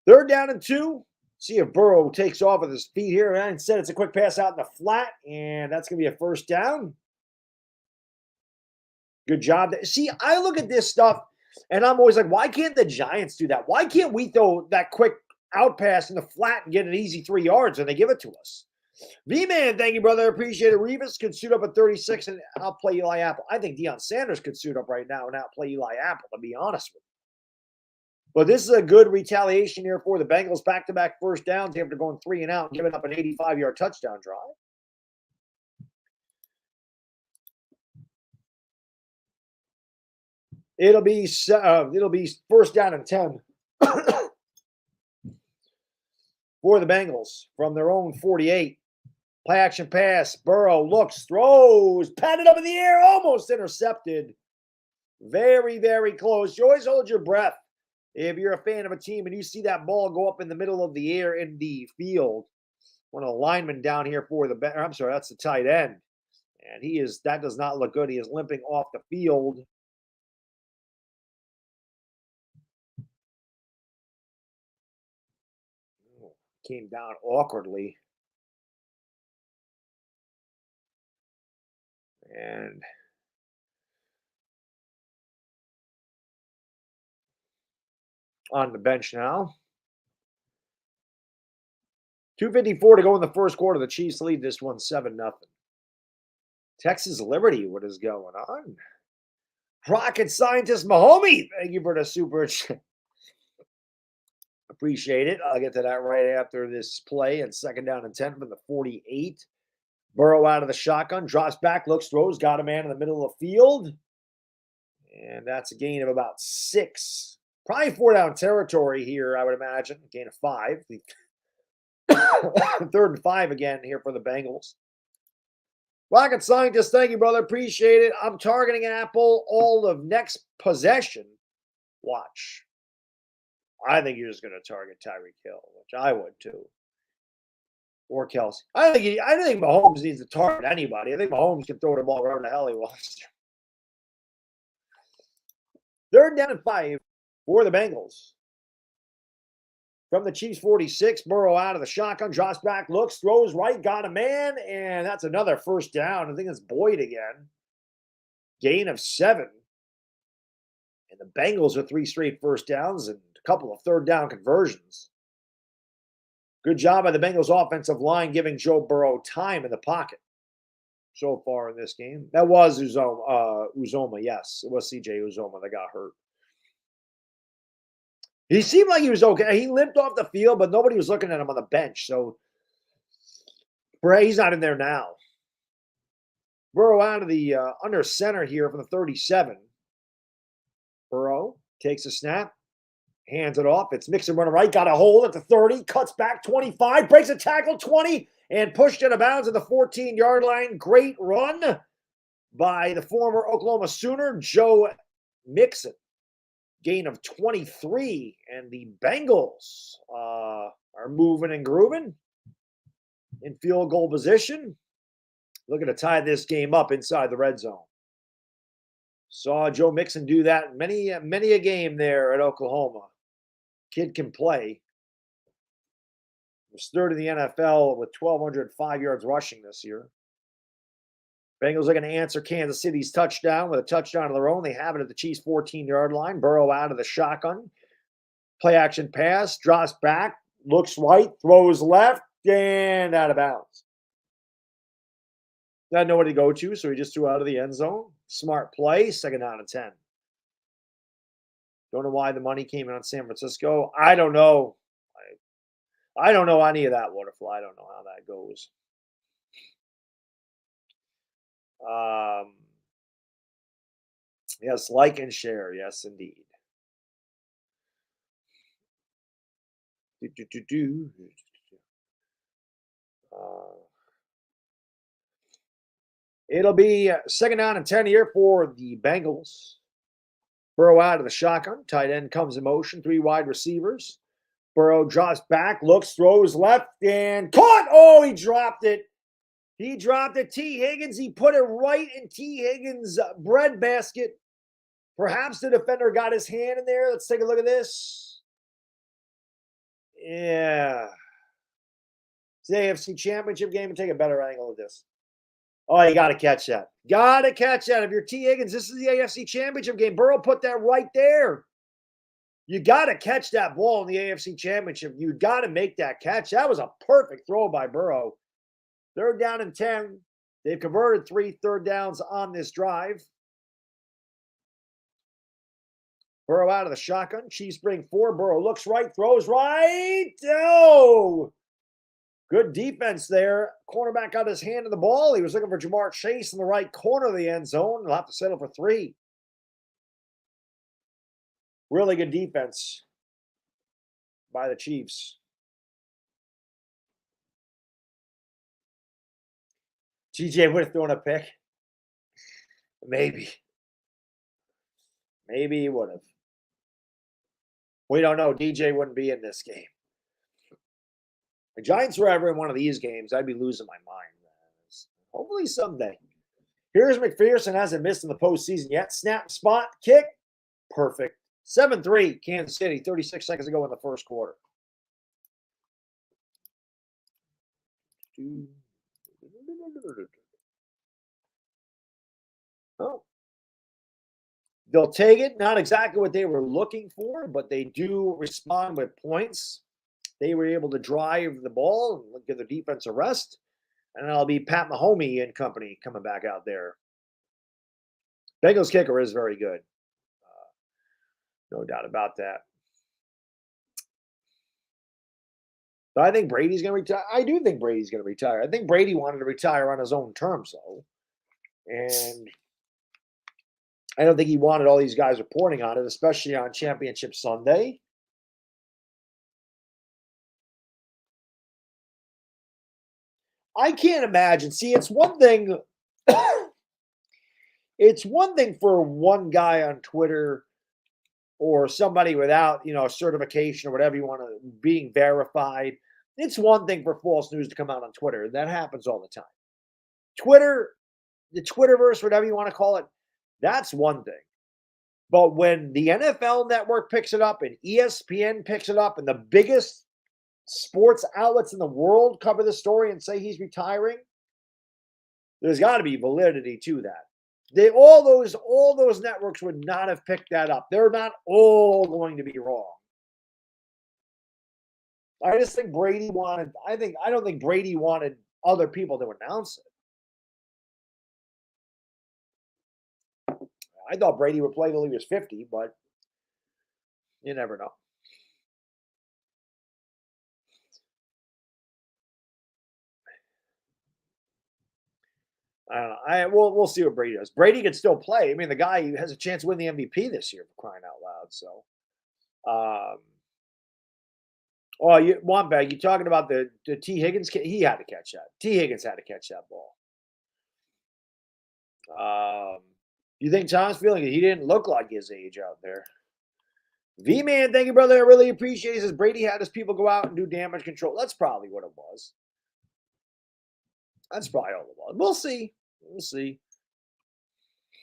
3rd down and 2. See if Burrow takes off with his feet here. Instead, it's a quick pass out in the flat, and that's going to be a 1st down. Good job. See, I look at this stuff, and I'm always like, why can't the Giants do that? Why can't we throw that quick out pass in the flat and get an easy 3 yards and they give it to us? V-Man, thank you, brother. Appreciate it. Revis could suit up at 36 and outplay Eli Apple. I think Deion Sanders could suit up right now and outplay Eli Apple, to be honest with you. But this is a good retaliation here for the Bengals. Back-to-back 1st downs after going 3 and out and giving up an 85-yard touchdown drive. It'll be 1st down and 10 for the Bengals from their own 48. Play action pass. Burrow looks, throws, patted up in the air, almost intercepted. Very, very close. You always hold your breath if you're a fan of a team and you see that ball go up in the middle of the air in the field. One of the linemen down here for that's the tight end. And that does not look good. He is limping off the field. Came down awkwardly. And on the bench now. 2:54 to go in the first quarter. The Chiefs lead this one 7-0. Texas Liberty, what is going on? Rocket scientist Mahomie, thank you for the super chat. Appreciate it. I'll get to that right after this play. And 2nd down and 10 from the 48. Burrow out of the shotgun, drops back, looks, throws, got a man in the middle of the field. And that's a gain of about 6. Probably 4-down territory here, I would imagine. Gain of 5. 3rd and 5 again here for the Bengals. Rocket Scientist, thank you, brother. Appreciate it. I'm targeting Apple all of next possession. Watch. I think you're just going to target Tyreek Hill, which I would too. Or Kelsey. I think Mahomes needs to target anybody. I think Mahomes can throw the ball wherever the hell he wants to. 3rd down and 5 for the Bengals. From the Chiefs 46, Burrow out of the shotgun, drops back, looks, throws right, got a man, and that's another 1st down. I think it's Boyd again. Gain of 7. And the Bengals with 3 straight 1st downs and a couple of 3rd down conversions. Good job by the Bengals offensive line giving Joe Burrow time in the pocket so far in this game. That was Uzoma, yes. It was CJ Uzoma that got hurt. He seemed like he was okay. He limped off the field, but nobody was looking at him on the bench. So he's not in there now. Burrow out of the under center here from the 37. Burrow takes a snap, hands it off. It's Mixon running right, got a hole at the 30, cuts back 25, breaks a tackle 20, and pushed out of bounds at the 14-yard line. Great run by the former Oklahoma Sooner, Joe Mixon. Gain of 23, and the Bengals are moving and grooving in field goal position. Looking to tie this game up inside the red zone. Saw Joe Mixon do that many a game there at Oklahoma. Kid can play. Was 3rd in the NFL with 1,205 yards rushing this year. Bengals are going to answer Kansas City's touchdown with a touchdown of their own. They have it at the Chiefs' 14-yard line. Burrow out of the shotgun. Play action pass. Drops back. Looks right. Throws left. And out of bounds. Doesn't know where to go to, so he just threw out of the end zone. Smart play. 2nd down and 10. Don't know why the money came in on San Francisco. I don't know. I don't know any of that, Waterfly. I don't know how that goes. Yes, like and share. Yes, indeed. It'll be 2nd down and 10 here for the Bengals. Burrow out of the shotgun. Tight end comes in motion. 3 wide receivers. Burrow drops back, looks, throws left, and caught. Oh, he dropped it. He dropped it. T. Higgins, he put it right in T. Higgins' breadbasket. Perhaps the defender got his hand in there. Let's take a look at this. Yeah. It's the AFC Championship game, and take a better angle of this. Oh, you got to catch that. Got to catch that. If you're T. Higgins, this is the AFC Championship game. Burrow put that right there. You got to catch that ball in the AFC Championship. You got to make that catch. That was a perfect throw by Burrow. 3rd down and 10. They've converted 3 3rd downs on this drive. Burrow out of the shotgun. Chiefs bring 4. Burrow looks right, throws right. Oh! Good defense there. Cornerback got his hand on the ball. He was looking for Jamar Chase in the right corner of the end zone. He'll have to settle for 3. Really good defense by the Chiefs. TJ would have thrown a pick. Maybe. Maybe he would have. We don't know. DJ wouldn't be in this game. The Giants were ever in one of these games, I'd be losing my mind. Hopefully someday. Here's McPherson. Hasn't missed in the postseason yet. Snap, spot, kick. Perfect. 7-3, Kansas City, 36 seconds to go in the first quarter. Oh, they'll take it. Not exactly what they were looking for, but they do respond with points. They were able to drive the ball and give the defense a rest. And it'll be Pat Mahomey and company coming back out there. Bengals kicker is very good. No doubt about that. But I think Brady's going to retire. I do think Brady's going to retire. I think Brady wanted to retire on his own terms, though. And I don't think he wanted all these guys reporting on it, especially on Championship Sunday. I can't imagine. See, it's one thing. It's one thing for one guy on Twitter or somebody without, certification or whatever you want to being verified. It's one thing for false news to come out on Twitter. That happens all the time. Twitter, the Twitterverse, whatever you want to call it, that's one thing. But when the NFL network picks it up and ESPN picks it up and the biggest sports outlets in the world cover the story and say he's retiring, there's got to be validity to that. All those networks would not have picked that up. They're not all going to be wrong. I just think Brady wanted. I don't think Brady wanted other people to announce it. I thought Brady would play till he was 50, but you never know. I don't know. We'll see what Brady does. Brady can still play. I mean, the guy has a chance to win the MVP this year, for crying out loud. So, Wambag, you talking about the T. Higgins? He had to catch that. T. Higgins had to catch that ball. You think Tom's feeling it? He didn't look like his age out there. V-Man, thank you, brother. I really appreciate it. He says Brady had his people go out and do damage control. That's probably what it was. That's probably all it was. We'll see. We'll see.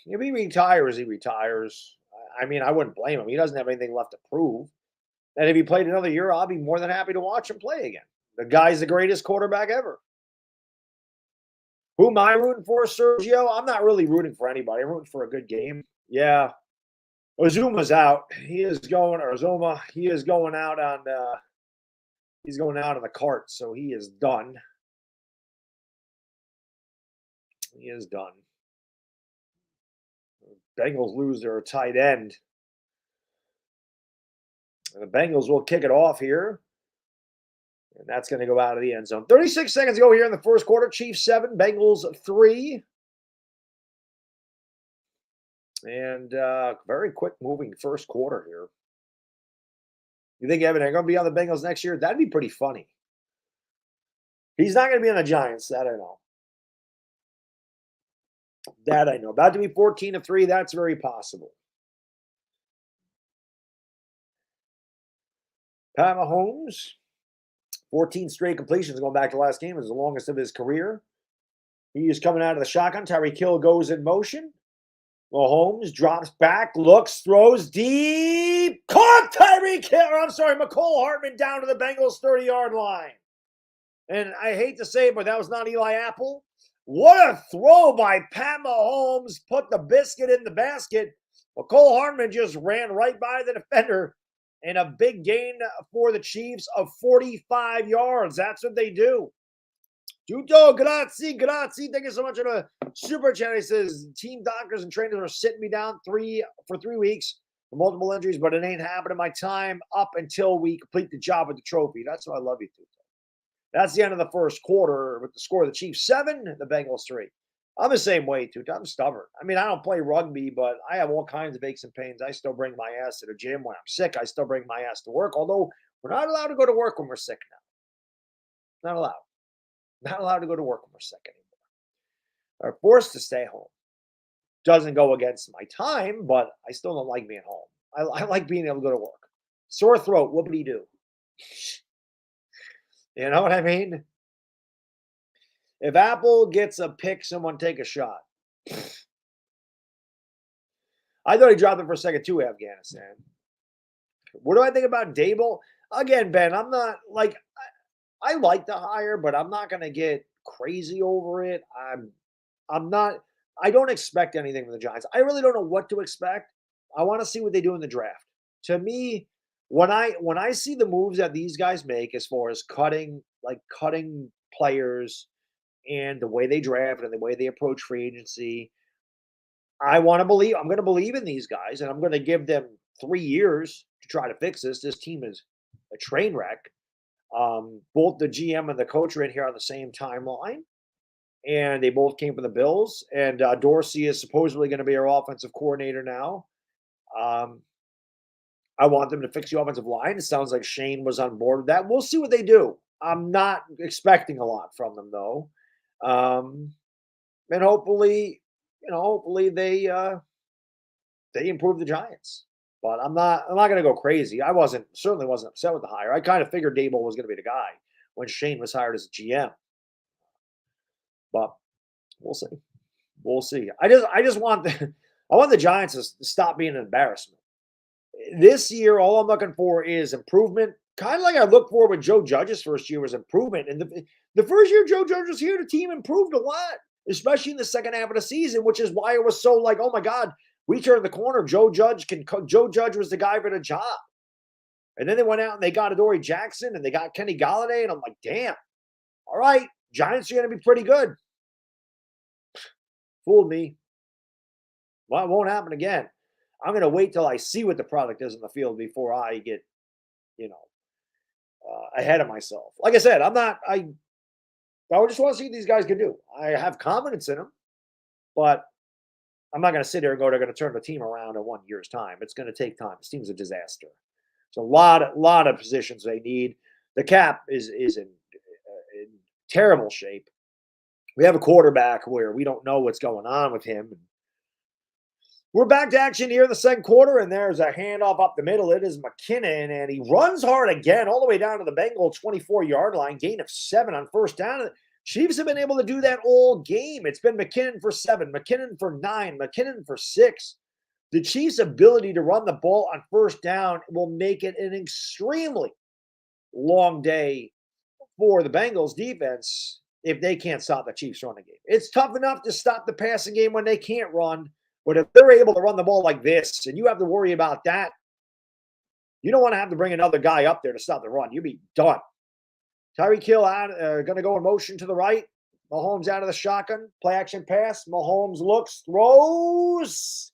If he retires, he retires. I mean, I wouldn't blame him. He doesn't have anything left to prove. And if he played another year, I'll be more than happy to watch him play again. The guy's the greatest quarterback ever. Who am I rooting for, Sergio? I'm not really rooting for anybody. I'm rooting for a good game. Yeah. Ozuma's out. He is going out on he's going out on the cart, so he is done. He is done. Bengals lose their tight end. And the Bengals will kick it off here. And that's going to go out of the end zone. 36 seconds to go here in the first quarter. Chiefs 7, Bengals 3. And very quick moving first quarter here. You think Evan are going to be on the Bengals next year? That'd be pretty funny. He's not going to be on the Giants. That I know. That I know. About to be 14-3. That's very possible. Pat Mahomes, 14 straight completions going back to last game. Is the longest of his career. He is coming out of the shotgun. Tyreek Hill goes in motion. Mahomes drops back, looks, throws deep. Caught Tyreek Hill. I'm sorry, McCole Hartman down to the Bengals 30-yard line. And I hate to say it, but that was not Eli Apple. What a throw by Pat Mahomes. Put the biscuit in the basket. McCole Hartman just ran right by the defender. And a big gain for the Chiefs of 45 yards. That's what they do. Tuto, grazie. Thank you so much for the super chat. He says, team doctors and trainers are sitting me down for 3 weeks for multiple injuries, but it ain't happening. My time up until we complete the job with the trophy. That's why I love you, Tuto. That's the end of the first quarter with the score of the Chiefs 7, the Bengals 3. I'm the same way, Tuto. I'm stubborn. I mean, I don't play rugby, but I have all kinds of aches and pains. I still bring my ass to the gym. When I'm sick, I still bring my ass to work, although we're not allowed to go to work when we're sick now. Not allowed. Not allowed to go to work when we're sick anymore. Are forced to stay home. Doesn't go against my time, but I still don't like being home. I like being able to go to work. Sore throat, what would he do? You know what I mean? If Apple gets a pick, someone take a shot. I thought he dropped it for a second too, Afghanistan. What do I think about Dable? Again, Ben, I'm not like I like the hire, but I'm not going to get crazy over it. I'm not. I don't expect anything from the Giants. I really don't know what to expect. I want to see what they do in the draft. To me, when I see the moves that these guys make as far as cutting players and the way they draft and the way they approach free agency, I want to believe. I'm going to believe in these guys, and I'm going to give them 3 years to try to fix this. This team is a train wreck. Both the GM and the coach are in here on the same timeline, and they both came from the Bills. And Dorsey is supposedly going to be our offensive coordinator now. Um, I want them to fix the offensive line. It sounds like Shane was on board with that. We'll see what they do. I'm not expecting a lot from them though, and hopefully they improve the Giants. But I'm not going to go crazy. Certainly wasn't upset with the hire. I kind of figured Dable was going to be the guy when Shane was hired as GM. But we'll see. We'll see. I just want I want the Giants to stop being an embarrassment. This year, all I'm looking for is improvement. Kind of like I looked for with Joe Judge's first year was improvement. And the first year Joe Judge was here, the team improved a lot, especially in the second half of the season, which is why it was so like, oh my God, we turned the corner. Joe Judge was the guy for the job. And then they went out and they got Adoree Jackson and they got Kenny Galladay. And I'm like, damn, all right, Giants are going to be pretty good. Fooled me. Well, it won't happen again. I'm going to wait till I see what the product is in the field before I get, ahead of myself. Like I said, I just want to see what these guys can do. I have confidence in them, but I'm not going to sit here and go, they're going to turn the team around in 1 year's time. It's going to take time. This team's a disaster. It's a lot of positions they need. The cap is in terrible shape. We have a quarterback where we don't know what's going on with him. We're back to action here in the second quarter, and there's a handoff up the middle. It is McKinnon, and he runs hard again all the way down to the Bengal 24-yard line, gain of 7 on first down. Chiefs have been able to do that all game. It's been McKinnon for 7, McKinnon for 9, McKinnon for 6. The Chiefs' ability to run the ball on first down will make it an extremely long day for the Bengals defense if they can't stop the Chiefs running game. It's tough enough to stop the passing game when they can't run. But if they're able to run the ball like this and you have to worry about that, you don't want to have to bring another guy up there to stop the run. You'll be done. Tyreek Hill going to go in motion to the right. Mahomes out of the shotgun. Play action pass. Mahomes looks, throws.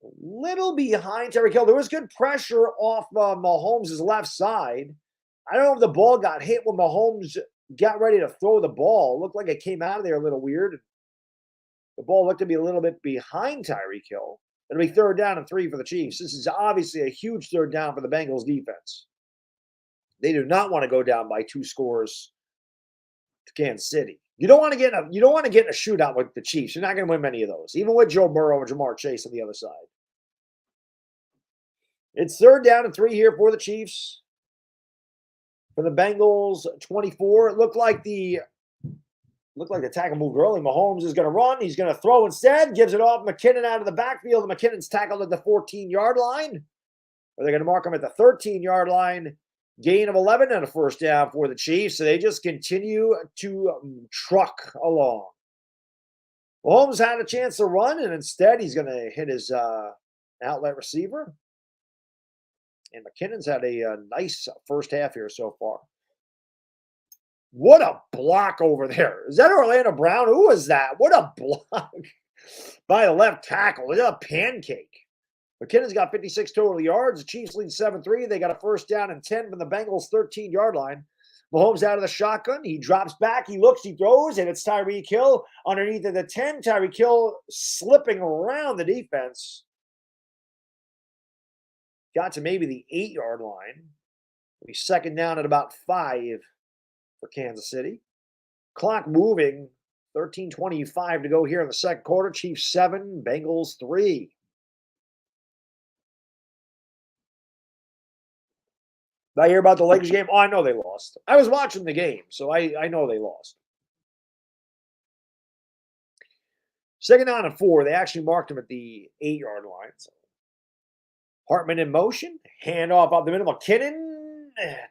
A little behind Tyreek Hill. There was good pressure off Mahomes' left side. I don't know if the ball got hit when Mahomes got ready to throw the ball. It looked like it came out of there a little weird. The ball looked to be a little bit behind Tyreek Hill. It'll be 3rd down and 3 for the Chiefs. This is obviously a huge 3rd down for the Bengals defense. They do not want to go down by 2 scores to Kansas City. You don't want to get in a shootout with the Chiefs. You're not going to win many of those, even with Joe Burrow and Jamar Chase on the other side. It's 3rd down and 3 here for the Chiefs. For the Bengals, 24. It looked like the tackle moved early. Mahomes is going to run. He's going to throw instead. Gives it off McKinnon out of the backfield. McKinnon's tackled at the 14-yard line. Or they're going to mark him at the 13-yard line. Gain of 11 and a first down for the Chiefs. So they just continue to truck along. Mahomes had a chance to run, and instead he's going to hit his outlet receiver. And McKinnon's had a nice first half here so far. What a block over there. Is that Orlando Brown? Who was that? What a block by the left tackle. Look at a pancake. McKinnon's got 56 total yards. The Chiefs lead 7-3. They got a first down and 10 from the Bengals' 13-yard line. Mahomes out of the shotgun. He drops back. He looks. He throws. And it's Tyreek Hill underneath of the 10. Tyreek Hill slipping around the defense. Got to maybe the 8-yard line. It'll be 2nd down at about 5 for Kansas City. Clock moving. 13:25 to go here in the second quarter. Chiefs 7, Bengals 3. Did I hear about the Lakers game? Oh, I know they lost. I was watching the game, so I know they lost. 2nd down and 4. They actually marked him at the 8-yard line. So Hartman in motion. Handoff up the middle. McKinnon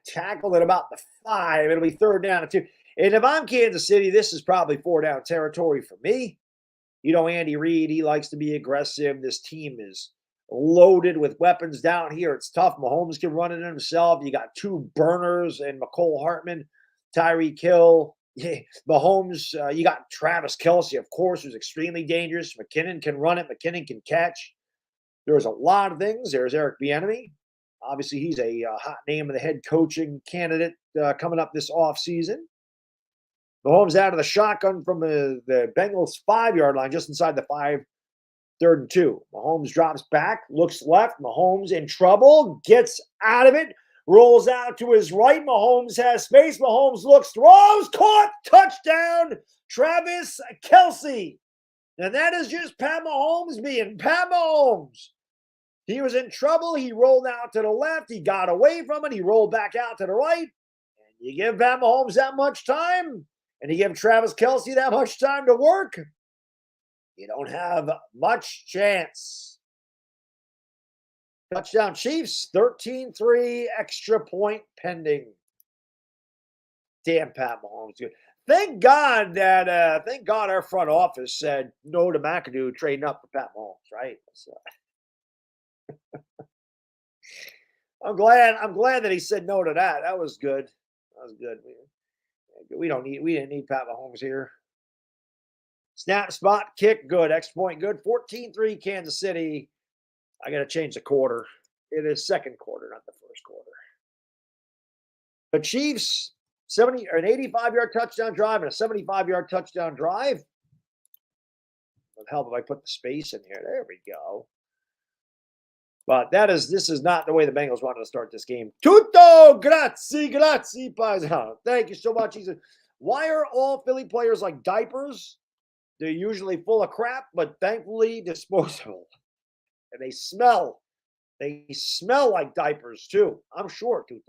tackled at about the 5. It'll be 3rd down and 2. And if I'm Kansas City, this is probably 4 down territory for me. You know, Andy Reid, he likes to be aggressive. This team is loaded with weapons down here. It's tough. Mahomes can run it himself. You got 2 burners and McCole Hartman, Tyreek Hill. Yeah, Mahomes, you got Travis Kelce, of course, who's extremely dangerous. McKinnon can run it. McKinnon can catch. There's a lot of things. There's Eric Bieniemy. Obviously, he's a hot name of the head coaching candidate coming up this offseason. Mahomes out of the shotgun from the Bengals 5-yard line, just inside the 5, 3rd and 2. Mahomes drops back, looks left. Mahomes in trouble, gets out of it, rolls out to his right. Mahomes has space. Mahomes looks, throws, caught, touchdown, Travis Kelce. And that is just Pat Mahomes being Pat Mahomes. He was in trouble. He rolled out to the left. He got away from it. He rolled back out to the right. And you give Pat Mahomes that much time, and you give Travis Kelce that much time to work, you don't have much chance. Touchdown Chiefs, 13-3, extra point pending. Damn, Pat Mahomes. Thank God our front office said no to McAdoo trading up for Pat Mahomes, right? So, I'm glad that he said no to that. That was good. That was good. We didn't need Pat Mahomes here. Snap, spot, kick, good. Extra point, good. 14-3 Kansas City. I got to change the quarter. It is second quarter, not the first quarter. The Chiefs, an 85-yard touchdown drive and a 75-yard touchdown drive. It would help if I put the space in here. There we go. But this is not the way the Bengals wanted to start this game. Tutto, grazie, paisano. Thank you so much. He said, why are all Philly players like diapers? They're usually full of crap, but thankfully disposable. And they smell like diapers too. I'm sure, Tutto.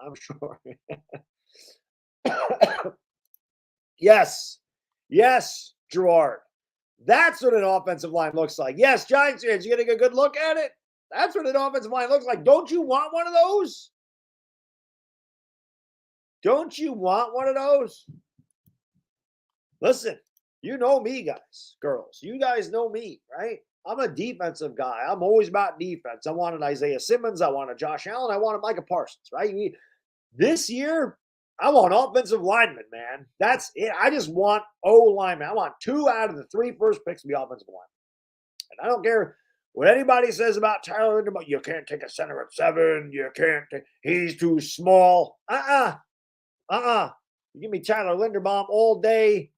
I'm sure. Yes, Gerard. That's what an offensive line looks like. Yes, Giants fans, you getting a good look at it? That's what an offensive line looks like. Don't you want one of those? Don't you want one of those? Listen, you know me, guys, girls. You guys know me, right? I'm a defensive guy. I'm always about defense. I wanted Isaiah Simmons. I wanted Josh Allen. I wanted Micah Parsons, right? This year, I want offensive linemen, man. That's it. I just want O-linemen. I want 2 out of the 3 first picks to be offensive linemen. And I don't care what anybody says about Tyler Linderbaum. You can't take a center at 7. You can't he's too small. You give me Tyler Linderbaum all day,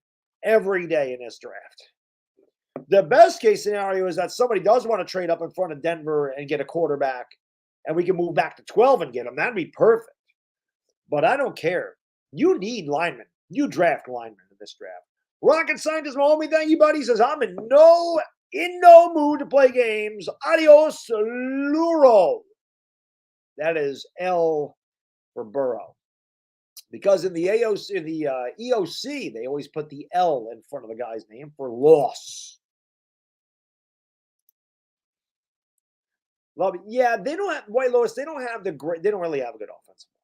every day in this draft. The best case scenario is that somebody does want to trade up in front of Denver and get a quarterback, and we can move back to 12 and get him. That'd be perfect. But I don't care. You need linemen. You draft linemen in this draft. Rocket Scientist Mahomie, thank you, buddy. He says, I'm in no mood to play games. Adios, Luro. That is L for Burrow. Because in the EOC, they always put the L in front of the guy's name for loss. Love it. Yeah, they don't have White Lotus. They don't really have a good offensive line.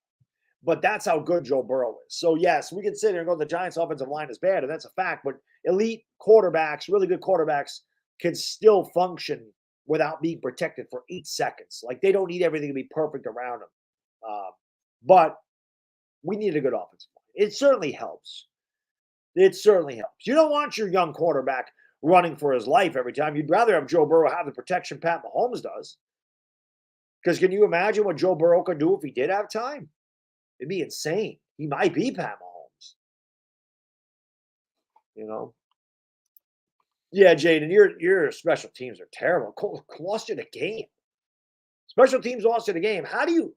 But that's how good Joe Burrow is. So yes, we can sit here and go, the Giants' offensive line is bad, and that's a fact. But elite quarterbacks, really good quarterbacks, can still function without being protected for 8 seconds. Like, they don't need everything to be perfect around them. But we need a good offensive line. It certainly helps. You don't want your young quarterback running for his life every time. You'd rather have Joe Burrow have the protection Pat Mahomes does. Because can you imagine what Joe Burrow could do if he did have time? It'd be insane. He might be Pat Mahomes. You know? Yeah, Jaden, your special teams are terrible. Lost you the game. Special teams lost you the game. How do you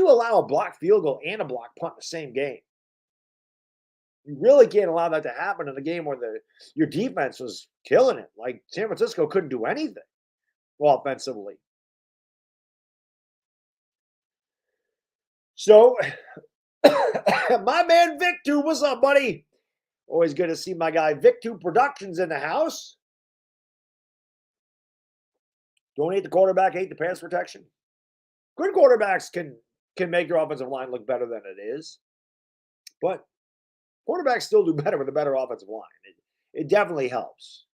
allow a blocked field goal and a blocked punt in the same game? You really can't allow that to happen in a game where your defense was killing it. Like, San Francisco couldn't do anything offensively. So, my man Victu, what's up, buddy? Always good to see my guy Victu Productions in the house. Don't hate the quarterback, hate the pass protection. Good quarterbacks can can make your offensive line look better than it is. But quarterbacks still do better with a better offensive line. It definitely helps.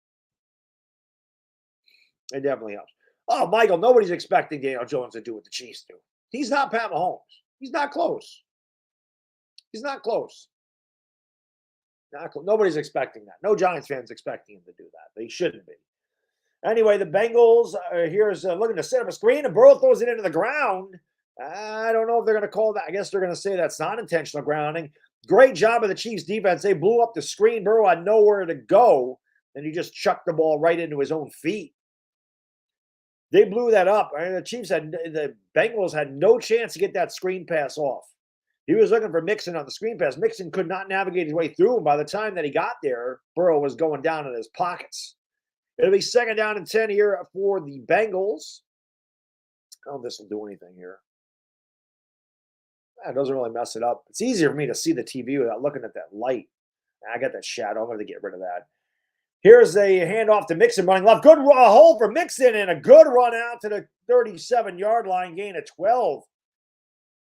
It definitely helps. Oh, Michael, nobody's expecting Daniel Jones to do what the Chiefs do. He's not Pat Mahomes. He's not close. He's not close. Nobody's expecting that. No Giants fans expecting him to do that. They shouldn't be. Anyway, the Bengals here's looking to set up a screen, and Burrow throws it into the ground. I don't know if they're going to call that. I guess they're going to say that's not intentional grounding. Great job of the Chiefs defense. They blew up the screen. Burrow had nowhere to go, and he just chucked the ball right into his own feet. They blew that up. The Bengals had no chance to get that screen pass off. He was looking for Mixon on the screen pass. Mixon could not navigate his way through, and by the time that he got there, Burrow was going down in his pockets. It'll be 2nd down and 10 here for the Bengals. I don't know if this will do anything here. It doesn't really mess it up. It's easier for me to see the TV without looking at that light. I got that shadow. I'm going to get rid of that. Here's a handoff to Mixon running left. Good hole for Mixon and a good run out to the 37-yard line, gain of 12.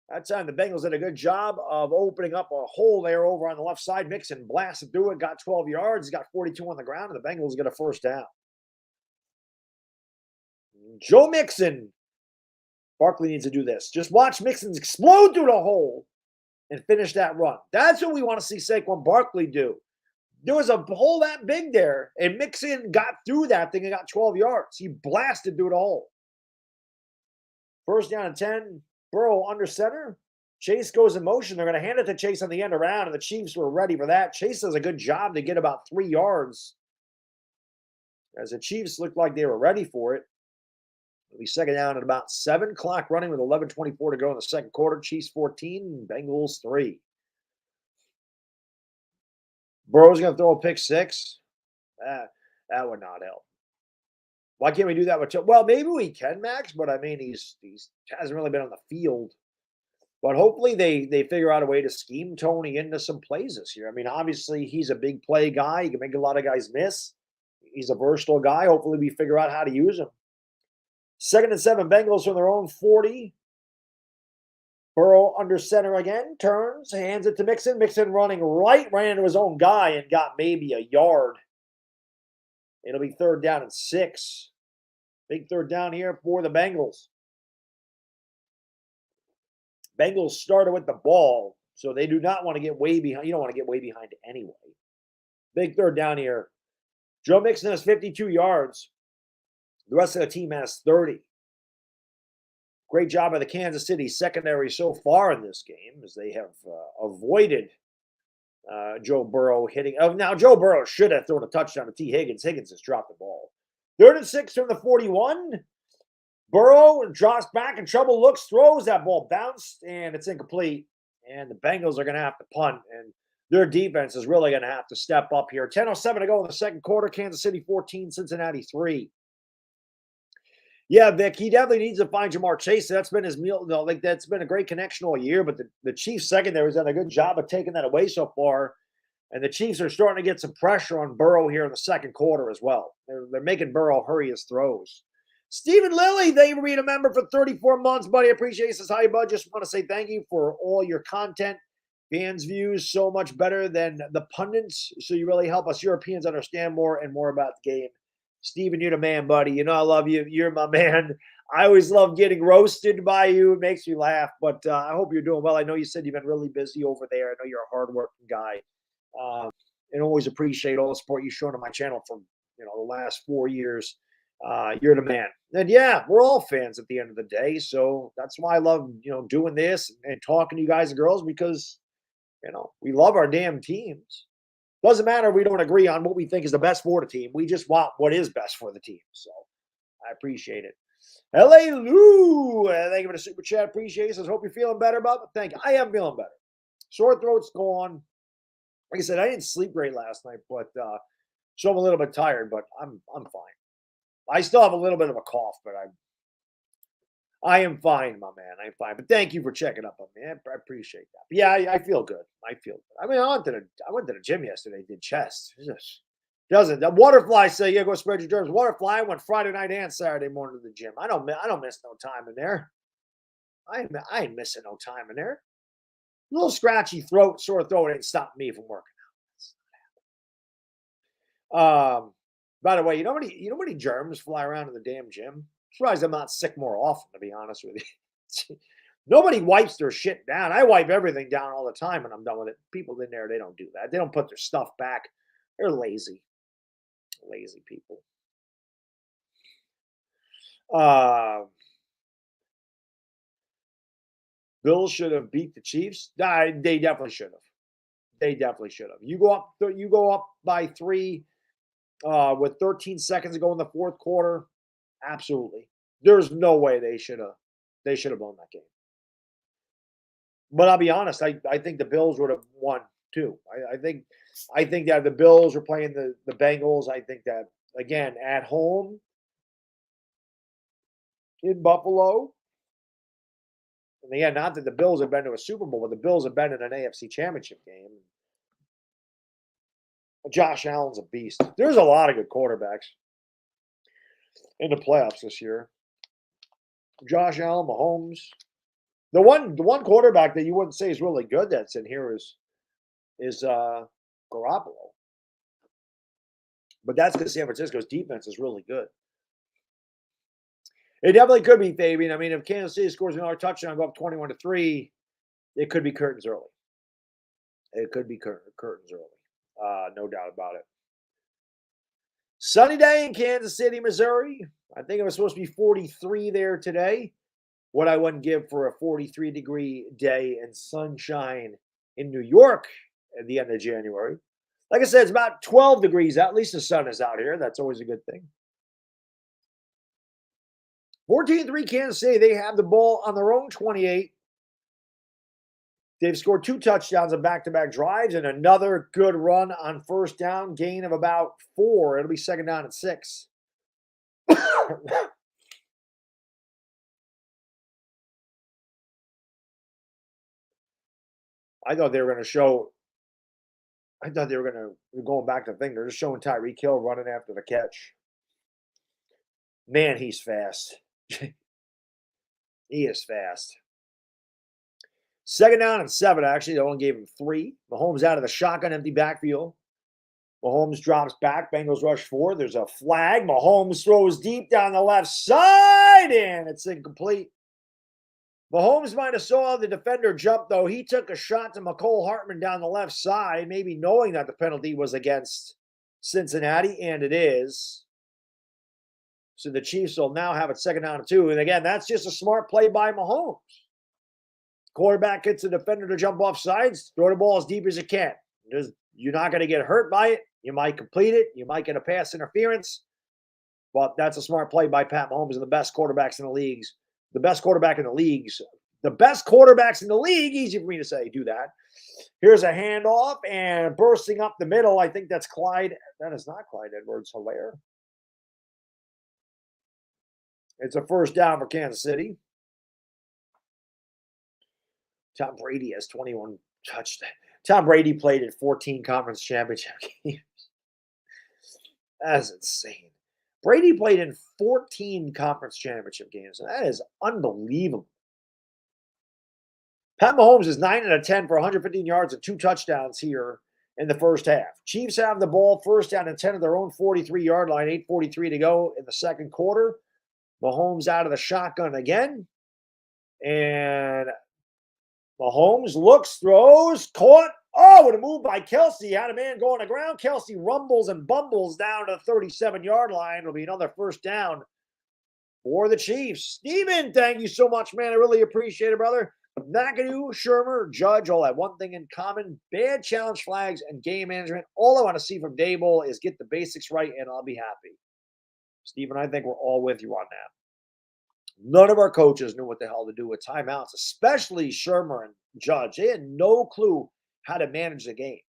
That time the Bengals did a good job of opening up a hole there over on the left side. Mixon blasted through it, got 12 yards. He's got 42 on the ground, and the Bengals get a 1st down. Joe Mixon. Barkley needs to do this. Just watch Mixon explode through the hole and finish that run. That's what we want to see Saquon Barkley do. There was a hole that big there, and Mixon got through that thing and got 12 yards. He blasted through the hole. 1st down and 10. Burrow under center. Chase goes in motion. They're going to hand it to Chase on the end around, and the Chiefs were ready for that. Chase does a good job to get about 3 yards, as the Chiefs looked like they were ready for it. It'll be 2nd down at about 7 clock running with 11:24 to go in the 2nd quarter. Chiefs 14, Bengals 3. Burrow's going to throw a pick 6. That would not help. Why can't we do that with? Well, maybe we can, Max, but I mean, he's hasn't really been on the field. But hopefully they figure out a way to scheme Tony into some plays this year. I mean, obviously he's a big play guy. He can make a lot of guys miss. He's a versatile guy. Hopefully we figure out how to use him. 2nd and 7, Bengals from their own 40. Burrow under center again, turns, hands it to Mixon. Mixon running right, ran into his own guy and got maybe a yard. It'll be 3rd down and 6. Big 3rd down here for the Bengals. Bengals started with the ball, so they do not want to get way behind. You don't want to get way behind anyway. Big 3rd down here. Joe Mixon has 52 yards. The rest of the team has 30. Great job by the Kansas City secondary so far in this game, as they have avoided Joe Burrow hitting. Now, Joe Burrow should have thrown a touchdown to T. Higgins. Higgins has dropped the ball. 3rd and 6 from the 41. Burrow drops back in trouble, looks, throws. That ball bounced, and it's incomplete. And the Bengals are going to have to punt, and their defense is really going to have to step up here. 10:07 to go in the 2nd quarter. Kansas City 14, Cincinnati 3. Yeah, Vic, he definitely needs to find Jamar Chase. That's been his meal. That's been a great connection all year, but the Chiefs secondary has done a good job of taking that away so far. And the Chiefs are starting to get some pressure on Burrow here in the 2nd quarter as well. They're making Burrow hurry his throws. Stephen Lilly, they read a member for 34 months, buddy. Appreciate it. Says, hi, bud. Just want to say thank you for all your content. Fans' views so much better than the pundits. So you really help us Europeans understand more and more about the game. Steven, you're the man, buddy. You know I love you. You're my man. I always love getting roasted by you. It makes me laugh. But I hope you're doing well. I know you said you've been really busy over there. I know you're a hardworking guy. And always appreciate all the support you've shown on my channel for the last 4 years. You're the man. And yeah, we're all fans at the end of the day. So that's why I love doing this and talking to you guys and girls, because we love our damn teams. Doesn't matter if we don't agree on what we think is the best for the team. We just want what is best for the team. So I appreciate it. L.A. Lou, thank you for the super chat. Appreciate it. Says, hope you're feeling better about it. Thank you. I am feeling better. Sore throat's gone. Like I said, I didn't sleep great last night, but so I'm a little bit tired, but I'm fine. I still have a little bit of a cough, but I am fine, my man. I'm fine. But thank you for checking up on me. I appreciate that. But yeah, I feel good. I feel good. I mean, I went to the gym yesterday, did chest. It just doesn't. The Waterfly say, yeah, go spread your germs. Waterfly, I went Friday night and Saturday morning to the gym. I don't miss no time in there. I ain't missing no time in there. A little scratchy throat, sore throat ain't stopping me from working out. By the way, you know how many germs fly around in the damn gym? Surprised I'm not sick more often, to be honest with you. Nobody wipes their shit down. I wipe everything down all the time when I'm done with it. People in there, they don't do that. They don't put their stuff back. They're lazy. Lazy people. Bills should have beat the Chiefs. They definitely should have. They definitely should have. You go up by 3 with 13 seconds to go in the fourth quarter. Absolutely. There's no way they should have won that game. But I'll be honest, I think the Bills would have won too. I think that the Bills were playing the Bengals. I think that again at home in Buffalo. And again, not that the Bills have been to a Super Bowl, but the Bills have been in an AFC championship game. Josh Allen's a beast. There's a lot of good quarterbacks in the playoffs this year. Josh Allen, Mahomes. The one quarterback that you wouldn't say is really good that's in here is Garoppolo. But that's because San Francisco's defense is really good. It definitely could be, Fabian. I mean, if Kansas City scores another touchdown and go up 21-3, it could be curtains early. It could be curtains early. No doubt about it. Sunny day in Kansas City, Missouri. I think it was supposed to be 43 there today. What I wouldn't give for a 43-degree day and sunshine in New York at the end of January. Like I said, it's about 12 degrees out. At least the sun is out here. That's always a good thing. 14-3 Kansas City. They have the ball on their own 28. They've scored 2 touchdowns on back-to-back drives and another good run on first down, gain of about 4. It'll be second down and 6. I thought they were going to show. I thought they were going to going back to the thing. They're just showing Tyreek Hill running after the catch. Man, he's fast. He is fast. Second down and 7. Actually, they only gave him 3. Mahomes out of the shotgun, empty backfield. Mahomes drops back. Bengals rush 4. There's a flag. Mahomes throws deep down the left side, and it's incomplete. Mahomes might have saw the defender jump, though. He took a shot to McCole Hartman down the left side, maybe knowing that the penalty was against Cincinnati, and it is. So the Chiefs will now have it second down and 2. And again, that's just a smart play by Mahomes. Quarterback gets the defender to jump off sides, throw the ball as deep as you can. You're not going to get hurt by it. You might complete it. You might get a pass interference. But that's a smart play by Pat Mahomes and the best quarterbacks in the leagues. The best quarterbacks in the league, easy for me to say, do that. Here's a handoff and bursting up the middle. I think that's Clyde. That is not Clyde Edwards-Helaire. It's a first down for Kansas City. Tom Brady has 21 touchdowns. Tom Brady played in 14 conference championship games. That's insane. Brady played in 14 conference championship games. That is unbelievable. Pat Mahomes is 9 out of 10 for 115 yards and 2 touchdowns here in the first half. Chiefs have the ball first down and 10 of their own 43-yard line, 8:43 to go in the second quarter. Mahomes out of the shotgun again. And Mahomes looks, throws, caught. Oh, what a move by Kelsey. Had a man go on the ground. Kelsey rumbles and bumbles down to the 37-yard line. It'll be another first down for the Chiefs. Steven, thank you so much, man. I really appreciate it, brother. McAdoo, Shermer, Judge all have one thing in common. Bad challenge flags and game management. All I want to see from Dable is get the basics right, and I'll be happy. Steven, I think we're all with you on that. None of our coaches knew what the hell to do with timeouts, especially Shermer and Judge. They had no clue how to manage the game.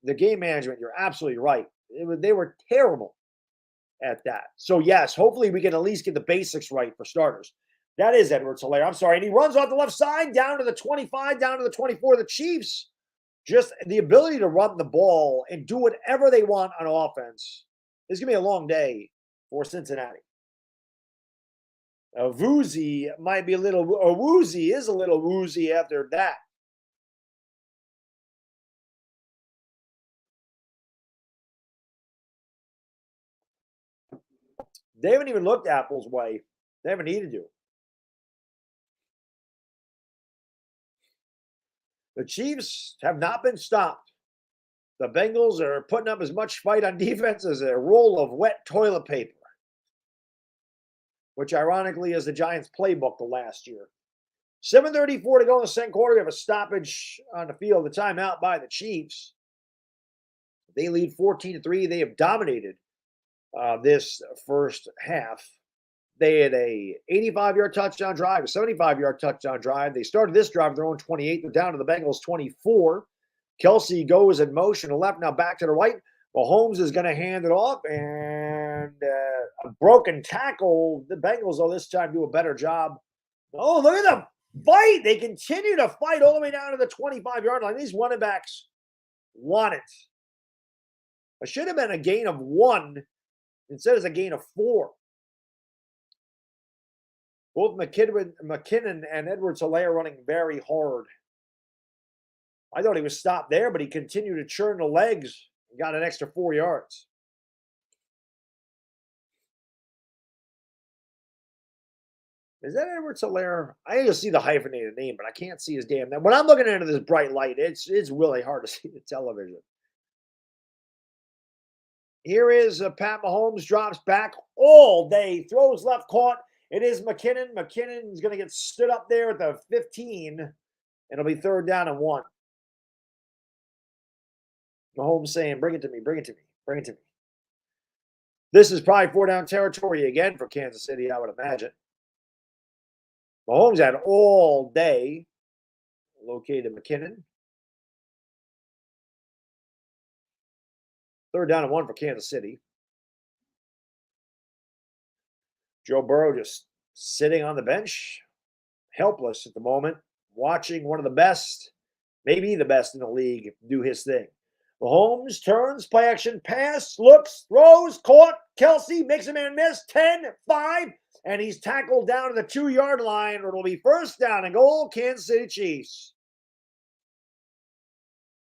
The game management, you're absolutely right. They were terrible at that. So, yes, hopefully we can at least get the basics right for starters. That is Edwards-Helaire. I'm sorry. And he runs off the left side down to the 25, down to the 24. The Chiefs, just the ability to run the ball and do whatever they want on offense. It's going to be a long day for Cincinnati. Woozy might be a little, Woozy is a little woozy after that. They haven't even looked Apple's way. They haven't needed to. The Chiefs have not been stopped. The Bengals are putting up as much fight on defense as a roll of wet toilet paper, which ironically is the Giants' playbook the last year. 7:34 to go in the second quarter. We have a stoppage on the field, the timeout by the Chiefs. They lead 14-3. They have dominated this first half. They had a 85-yard touchdown drive, a 75-yard touchdown drive. They started this drive with their own 28. They're down to the Bengals 24. Kelsey goes in motion to left, now back to the right. Mahomes is going to hand it off, and a broken tackle. The Bengals, though, this time do a better job. Oh, look at them fight. They continue to fight all the way down to the 25-yard line. These running backs want it. It should have been a gain of 1. Instead, it's a gain of 4. Both McKinnon and Edwards-Helaire running very hard. I thought he was stopped there, but he continued to churn the legs and got an extra 4 yards. Is that Edwards-Helaire? I just see the hyphenated name, but I can't see his damn name. When I'm looking into this bright light, it's really hard to see the television. Here is Pat Mahomes, drops back all day, throws left, caught. It is McKinnon. McKinnon is going to get stood up there at the 15. It'll be 3rd down and 1. Mahomes saying, bring it to me, bring it to me, bring it to me. This is probably 4-down territory again for Kansas City, I would imagine. Mahomes had all day. Located McKinnon. 3rd down and 1 for Kansas City. Joe Burrow just sitting on the bench, helpless at the moment, watching one of the best, maybe the best in the league, do his thing. Mahomes turns, play action, pass, looks, throws, caught. Kelsey makes a man miss. 10-5, and he's tackled down to the 2-yard line. It'll be 1st down and goal, Kansas City Chiefs.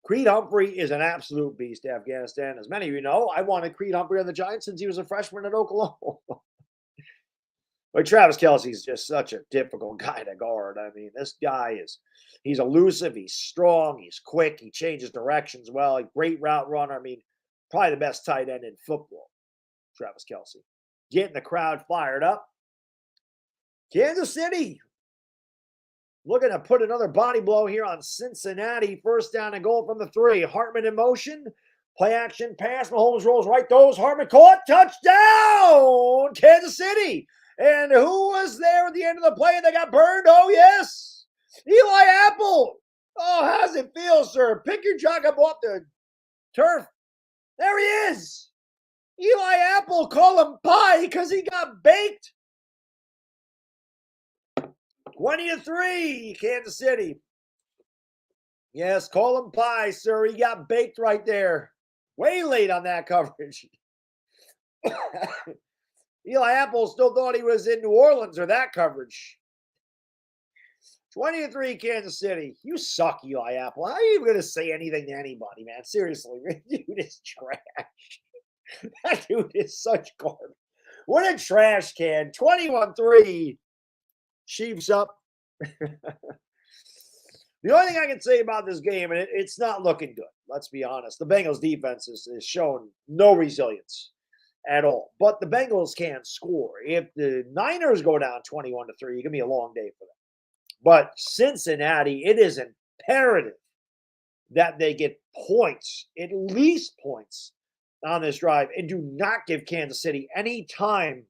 Creed Humphrey is an absolute beast, Afghanistan. As many of you know, I wanted Creed Humphrey on the Giants since he was a freshman at Oklahoma. But Travis Kelce's just such a difficult guy to guard. I mean, this guy he's elusive, he's strong, he's quick, he changes directions well, a great route runner. I mean, probably the best tight end in football, Travis Kelce. Getting the crowd fired up. Kansas City looking to put another body blow here on Cincinnati. 1st down and goal from the 3. Hartman in motion. Play action pass. Mahomes rolls right, throws. Hartman caught. Touchdown, Kansas City. And who was there at the end of the play that got burned? Oh, yes. Eli Apple. Oh, how's it feel, sir? Pick your jock up off the turf. There he is. Eli Apple, call him pie because he got baked. 20-3, Kansas City. Yes, call him pie, sir. He got baked right there. Way late on that coverage. Eli Apple still thought he was in New Orleans or that coverage. 20-3, Kansas City. You suck, Eli Apple. How are you going to say anything to anybody, man? Seriously, dude is trash. That dude is such garbage. What a trash can. 21-3. Chiefs up. The only thing I can say about this game, and it's not looking good, let's be honest. The Bengals defense is showing no resilience at all. But the Bengals can score. If the Niners go down 21-3, it's going to be a long day for them. But Cincinnati, it is imperative that they get points, at least points, on this drive, and do not give Kansas City any time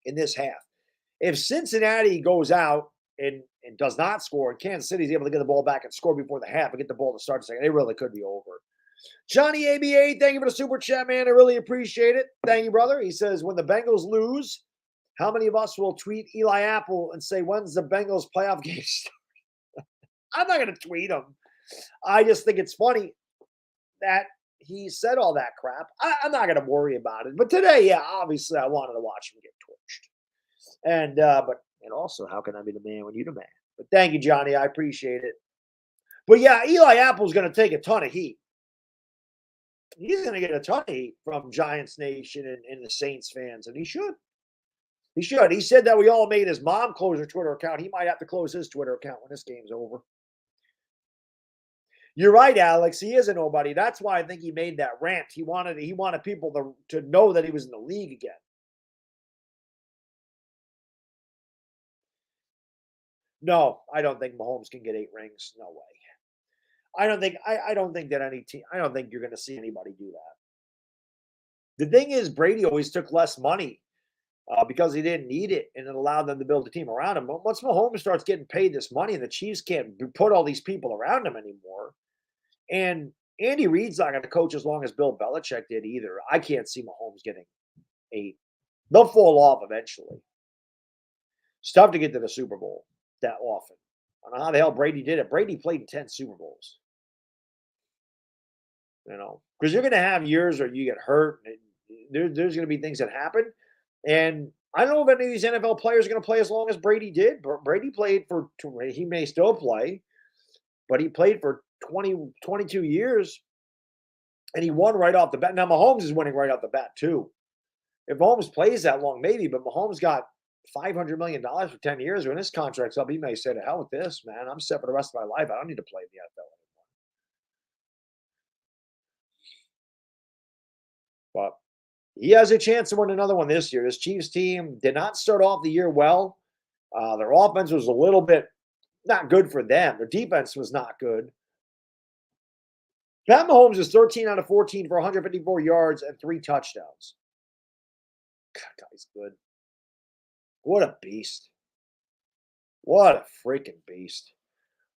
in this half. If Cincinnati goes out and does not score, and Kansas City is able to get the ball back and score before the half and get the ball to start the second, it really could be over. Johnny ABA, thank you for the super chat, man. I really appreciate it. Thank you, brother. He says, when the Bengals lose, how many of us will tweet Eli Apple and say, when's the Bengals playoff game start? I'm not going to tweet him. I just think it's funny that he said all that crap. I'm not going to worry about it. But today, yeah, obviously I wanted to watch him get torched. And also, how can I be the man when you're the man? But thank you, Johnny. I appreciate it. But yeah, Eli Apple's going to take a ton of heat. He's going to get a ton of heat from Giants Nation and the Saints fans, and he should. He should. He said that we all made his mom close her Twitter account. He might have to close his Twitter account when this game's over. You're right, Alex. He is a nobody. That's why I think he made that rant. He wanted people to know that he was in the league again. No, I don't think Mahomes can get 8 rings. No way. I don't think that any team. I don't think you're going to see anybody do that. The thing is, Brady always took less money because he didn't need it, and it allowed them to build a team around him. But once Mahomes starts getting paid this money, and the Chiefs can't put all these people around him anymore, and Andy Reid's not going to coach as long as Bill Belichick did either. I can't see Mahomes getting 8. They'll fall off eventually. It's tough to get to the Super Bowl that often. I don't know how the hell Brady did it. Brady played in 10 Super Bowls. Because you're going to have years where you get hurt. There's going to be things that happen. And I don't know if any of these NFL players are going to play as long as Brady did. Brady played he may still play, but he played for 22 years, and he won right off the bat. Now, Mahomes is winning right off the bat, too. If Mahomes plays that long, maybe, but Mahomes got $500 million for 10 years. When his contract's up, he may say, to hell with this, man. I'm set for the rest of my life. I don't need to play in the NFL anymore. But he has a chance to win another one this year. This Chiefs team did not start off the year well. Their offense was a little bit not good for them. Their defense was not good. Pat Mahomes is 13 out of 14 for 154 yards and 3 touchdowns. God, he's good. What a beast. What a freaking beast.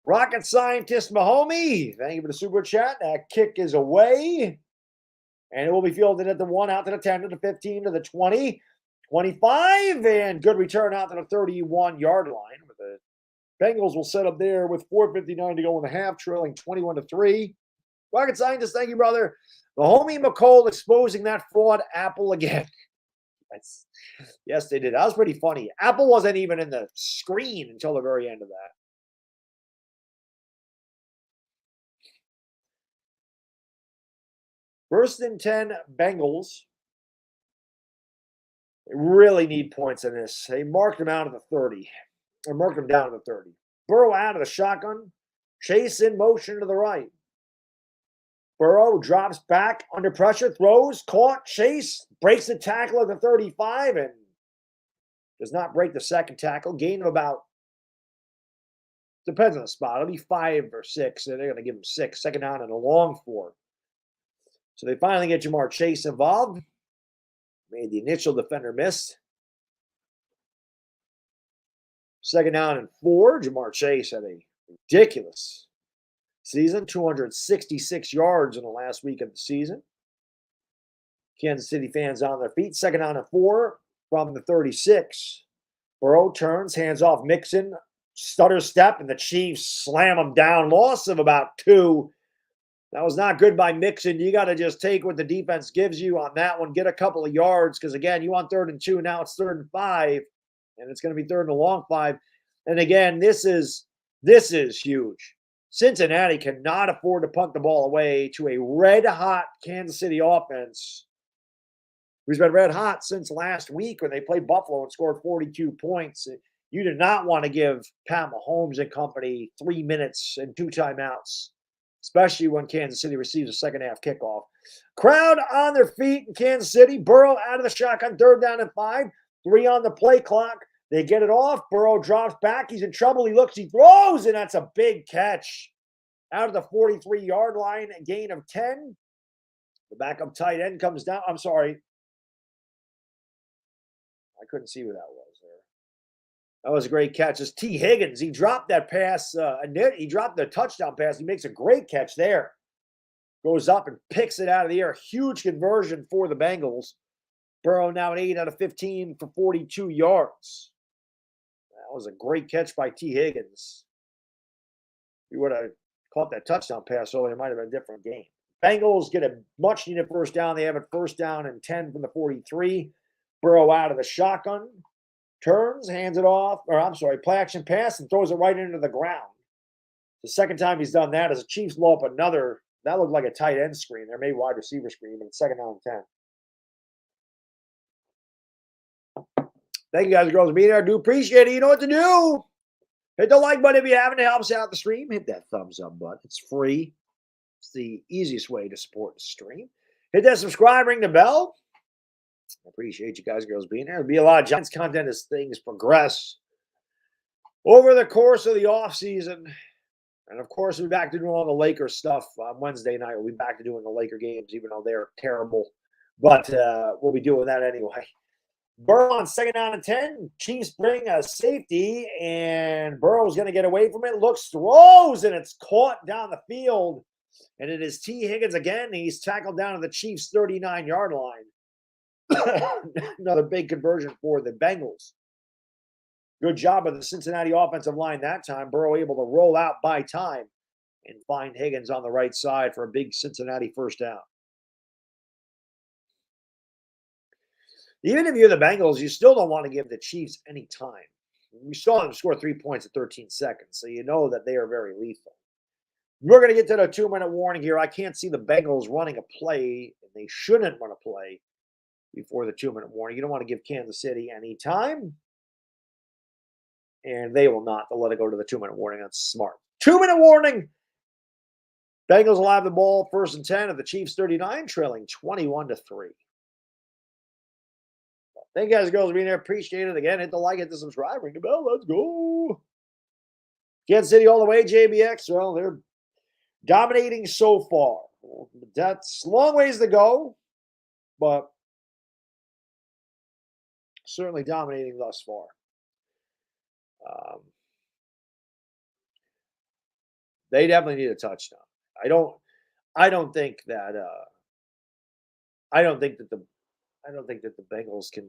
Rocket scientist Mahomie, thank you for the super chat. That kick is away. And it will be fielded at the 1, out to the 10, to the 15, to the 20, 25, and good return out to the 31-yard line. The Bengals will set up there with 4:59 to go in the half, trailing 21-3. Rocket scientist, thank you, brother. Mahomie McCole exposing that fraud Apple again. Yes, they did. That was pretty funny. Apple wasn't even in the screen until the very end of that. First and 10 Bengals. They really need points in this. They marked them out of the 30. Or marked them down to the 30. Burrow out of the shotgun. Chase in motion to the right. Burrow drops back under pressure, throws, caught, Chase, breaks the tackle at the 35 and does not break the second tackle. Gain of about, depends on the spot. It'll be 5 or 6. And they're going to give him 6. Second down and a long 4. So they finally get Jamar Chase involved. Made the initial defender miss. Second down and 4. Jamar Chase had a ridiculous season, 266 yards in the last week of the season. Kansas City fans on their feet. Second down and 4 from the 36. Burrow turns, hands off Mixon, stutter step, and the Chiefs slam him down. Loss of about 2. That was not good by Mixon. You got to just take what the defense gives you on that one. Get a couple of yards because, again, you want 3rd and 2. Now it's 3rd and 5, and it's going to be 3rd and a long 5. And, again, this is huge. Cincinnati cannot afford to punt the ball away to a red-hot Kansas City offense who's been red hot since last week when they played Buffalo and scored 42 points. You do not want to give Pat Mahomes and company 3 minutes and 2 timeouts, especially when Kansas City receives a second-half kickoff. Crowd on their feet in Kansas City. Burrow out of the shotgun, 3rd down and 5. 3 on the play clock. They get it off. Burrow drops back. He's in trouble. He looks. He throws, and that's a big catch. Out of the 43-yard line, a gain of 10. The backup tight end comes down. I'm sorry. I couldn't see who that was there. That was a great catch. It's T. Higgins. He dropped that pass. He dropped the touchdown pass. He makes a great catch there. Goes up and picks it out of the air. Huge conversion for the Bengals. Burrow now at 8 out of 15 for 42 yards. That was a great catch by T. Higgins. He would have caught that touchdown pass earlier. It might have been a different game. Bengals get a much-needed first down. They have a 1st down and 10 from the 43. Burrow out of the shotgun. turns, hands it off, or I'm sorry, play action pass, and throws it right into the ground. The second time he's done that is the Chiefs blow up another. That looked like a tight end screen. They're made wide receiver screen, but it's second down and 10. Thank you guys and girls for being here. I do appreciate it. You know what to do. Hit the like button if you haven't. It helps out the stream. Hit that thumbs up button. It's free. It's the easiest way to support the stream. Hit that subscribe, ring the bell. I appreciate you guys and girls being here. There'll be a lot of Giants content as things progress over the course of the offseason. And, of course, we'll be back to doing all the Lakers stuff on Wednesday night. We'll be back to doing the Laker games, even though they're terrible. But we'll be doing that anyway. Burrow on second down and 10. Chiefs bring a safety, and Burrow's going to get away from it. Looks, throws, and it's caught down the field. And it is T. Higgins again. He's tackled down to the Chiefs' 39-yard line. Another big conversion for the Bengals. Good job of the Cincinnati offensive line that time. Burrow able to roll out by time and find Higgins on the right side for a big Cincinnati first down. Even if you're the Bengals, you still don't want to give the Chiefs any time. We saw them score 3 points at 13 seconds, so you know that they are very lethal. We're going to get to the 2-minute warning here. I can't see the Bengals running a play, and they shouldn't run a play before the 2-minute warning. You don't want to give Kansas City any time, and they will not. They'll let it go to the 2-minute warning. That's smart. 2-minute warning. Bengals will have the ball first and 10 at the Chiefs 39, trailing 21-3. Thank you guys and girls for being there. Appreciate it. Again, hit the like, hit the subscribe, ring the bell. Let's go. Kansas City all the way, JBX. Well, they're dominating so far. That's a long ways to go, but certainly dominating thus far. They definitely need a touchdown. I don't think that the Bengals can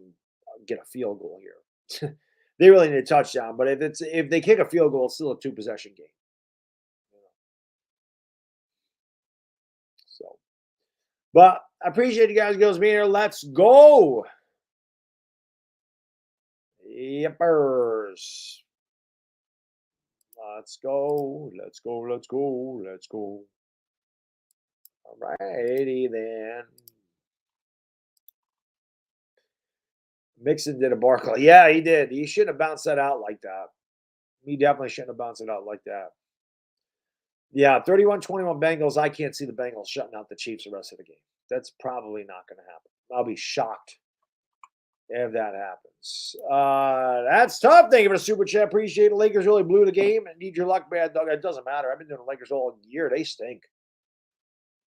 get a field goal here. They really need a touchdown, but if they kick a field goal, it's still a 2-possession game. So, but I appreciate you guys being here. Let's go. Yippers. Let's go. Let's go. Let's go. Let's go. All righty then. Mixon did a Barkley. Yeah, he did. He shouldn't have bounced that out like that. He definitely shouldn't have bounced it out like that. Yeah, 31-21 Bengals. I can't see the Bengals shutting out the Chiefs the rest of the game. That's probably not going to happen. I'll be shocked if that happens. That's tough. Thank you for the super chat. Appreciate it. Lakers really blew the game and need your luck, Baddog. It doesn't matter. I've been doing the Lakers all year. They stink.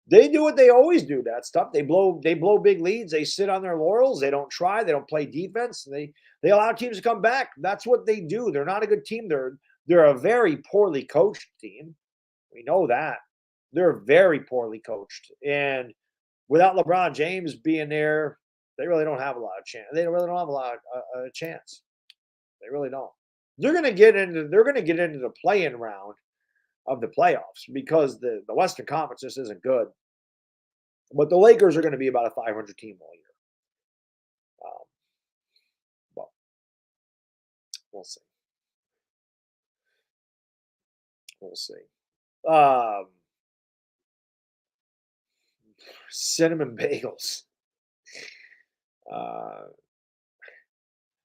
They do what they always do. That's tough. They blow big leads. They sit on their laurels. They don't try. They don't play defense. They allow teams to come back. That's what they do. They're not a good team. They're a very poorly coached team. We know that. They're very poorly coached. And without LeBron James being there, they really don't have a lot of chance. They really don't have a lot of chance. They really don't. They're going to get into the play-in round of the playoffs because the Western Conference just isn't good. But the Lakers are going to be about a 500 team all year. But we'll see. We'll see. Cinnamon bagels.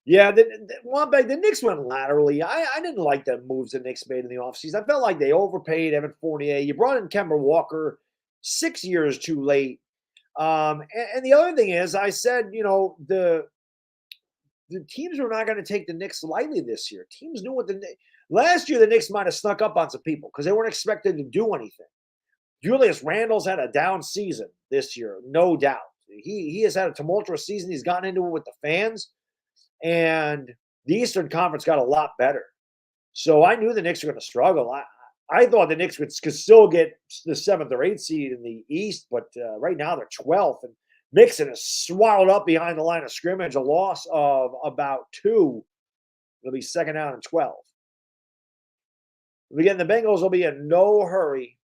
Yeah, the Knicks went laterally. I didn't like the moves the Knicks made in the offseason. I felt like they overpaid Evan Fournier. You brought in Kemba Walker 6 years too late. And the other thing is, I said, the teams were not going to take the Knicks lightly this year. Teams knew what last year the Knicks might have snuck up on some people because they weren't expected to do anything. Julius Randle's had a down season this year, no doubt. He has had a tumultuous season. He's gotten into it with the fans. And the Eastern Conference got a lot better. So I knew the Knicks were going to struggle. I thought the Knicks could still get the 7th or 8th seed in the East, but right now they're 12th. And Mixon is swallowed up behind the line of scrimmage, a loss of about 2. It'll be second down and 12. Again, the Bengals will be in no hurry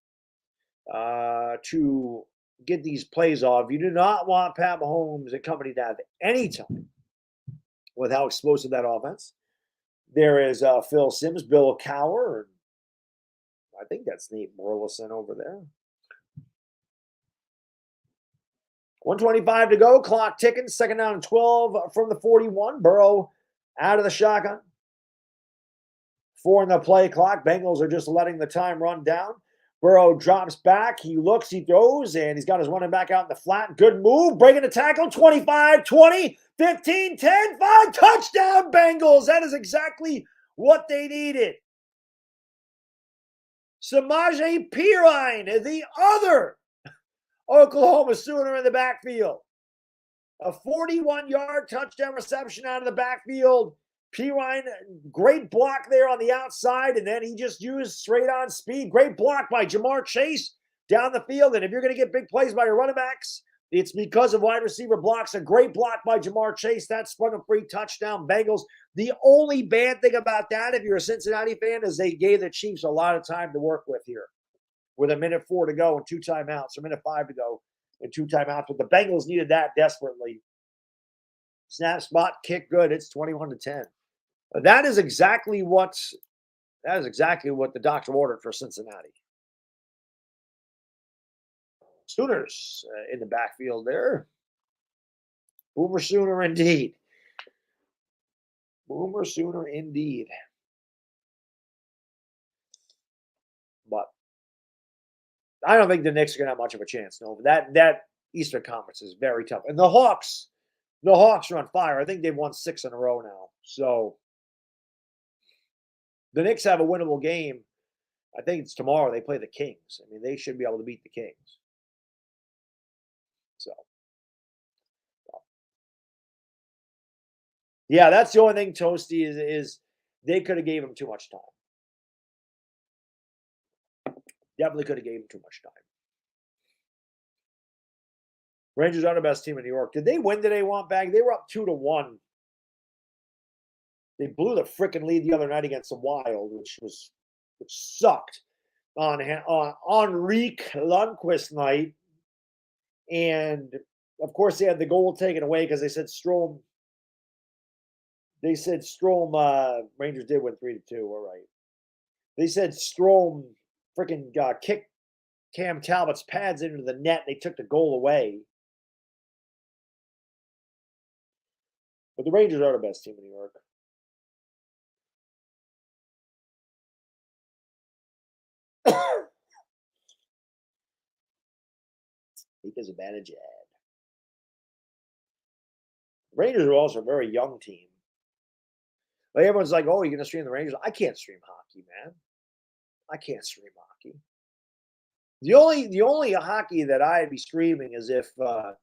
to get these plays off. You do not want Pat Mahomes and company to have any time with how explosive that offense. There is Phil Simms, Bill Cowher, and I think that's Nate Burleson over there. 1:25 to go. Clock ticking. Second down and 12 from the 41. Burrow out of the shotgun. 4 in the play clock. Bengals are just letting the time run down. Burrow drops back. He looks, he throws, and he's got his running back out in the flat. Good move. Breaking the tackle. 25, 20, 15, 10, 5. Touchdown, Bengals. That is exactly what they needed. Samaje Perine, the other Oklahoma Sooner in the backfield. A 41-yard touchdown reception out of the backfield. Perine, great block there on the outside, and then he just used straight-on speed. Great block by Jamar Chase down the field. And if you're going to get big plays by your running backs, it's because of wide receiver blocks. A great block by Jamar Chase. That spun a free touchdown, Bengals. The only bad thing about that, if you're a Cincinnati fan, is they gave the Chiefs a lot of time to work with here. With 1:04 to go and 2 timeouts, or 1:05 to go and 2 timeouts. But the Bengals needed that desperately. Snap, spot, kick, good. It's 21-10. That is exactly what the doctor ordered for Cincinnati. Sooners in the backfield there. Boomer Sooner indeed. Boomer Sooner indeed. But I don't think the Knicks are going to have much of a chance. No, that Eastern Conference is very tough. And the Hawks are on fire. I think they've won 6 in a row now. So the Knicks have a winnable game. I think it's tomorrow. They play the Kings. I mean, they should be able to beat the Kings. So, yeah, that's the only thing, Toasty, is they could have gave him too much time. Definitely could have gave him too much time. Rangers are the best team in New York. Did they win today, Wampbag? They were up 2-1. They blew the freaking lead the other night against the Wild, which sucked on Henrik Lundqvist night. And, of course, they had the goal taken away because they said Strome. Rangers did win 3-2. All right. They said Strome freaking kicked Cam Talbot's pads into the net. They took the goal away. But the Rangers are the best team in New York. Because of Baddog. Rangers are also a very young team. Like everyone's like, "Oh, you're going to stream the Rangers?" I can't stream hockey, man. I can't stream hockey. The only hockey that I'd be streaming is if my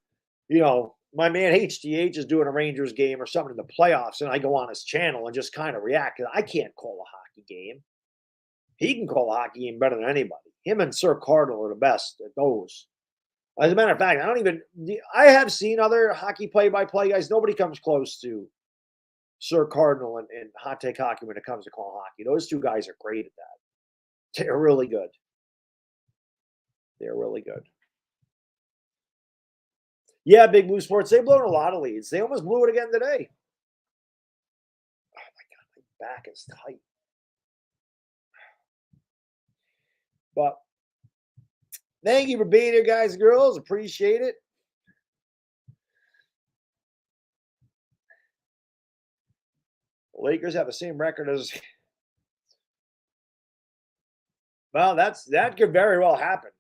man HTH is doing a Rangers game or something in the playoffs, and I go on his channel and just kind of react. I can't call a hockey game. He can call a hockey game better than anybody. Him and Sir Cardinal are the best at those. As a matter of fact, I have seen other hockey play-by-play guys. Nobody comes close to Sir Cardinal and Hot Take Hockey when it comes to calling hockey. Those two guys are great at that. They're really good. They're really good. Yeah, Big Blue Sports, they've blown a lot of leads. They almost blew it again today. Oh, my God, my back is tight. But thank you for being here, guys and girls. Appreciate it. The Lakers have the same record as... Well, that could very well happen.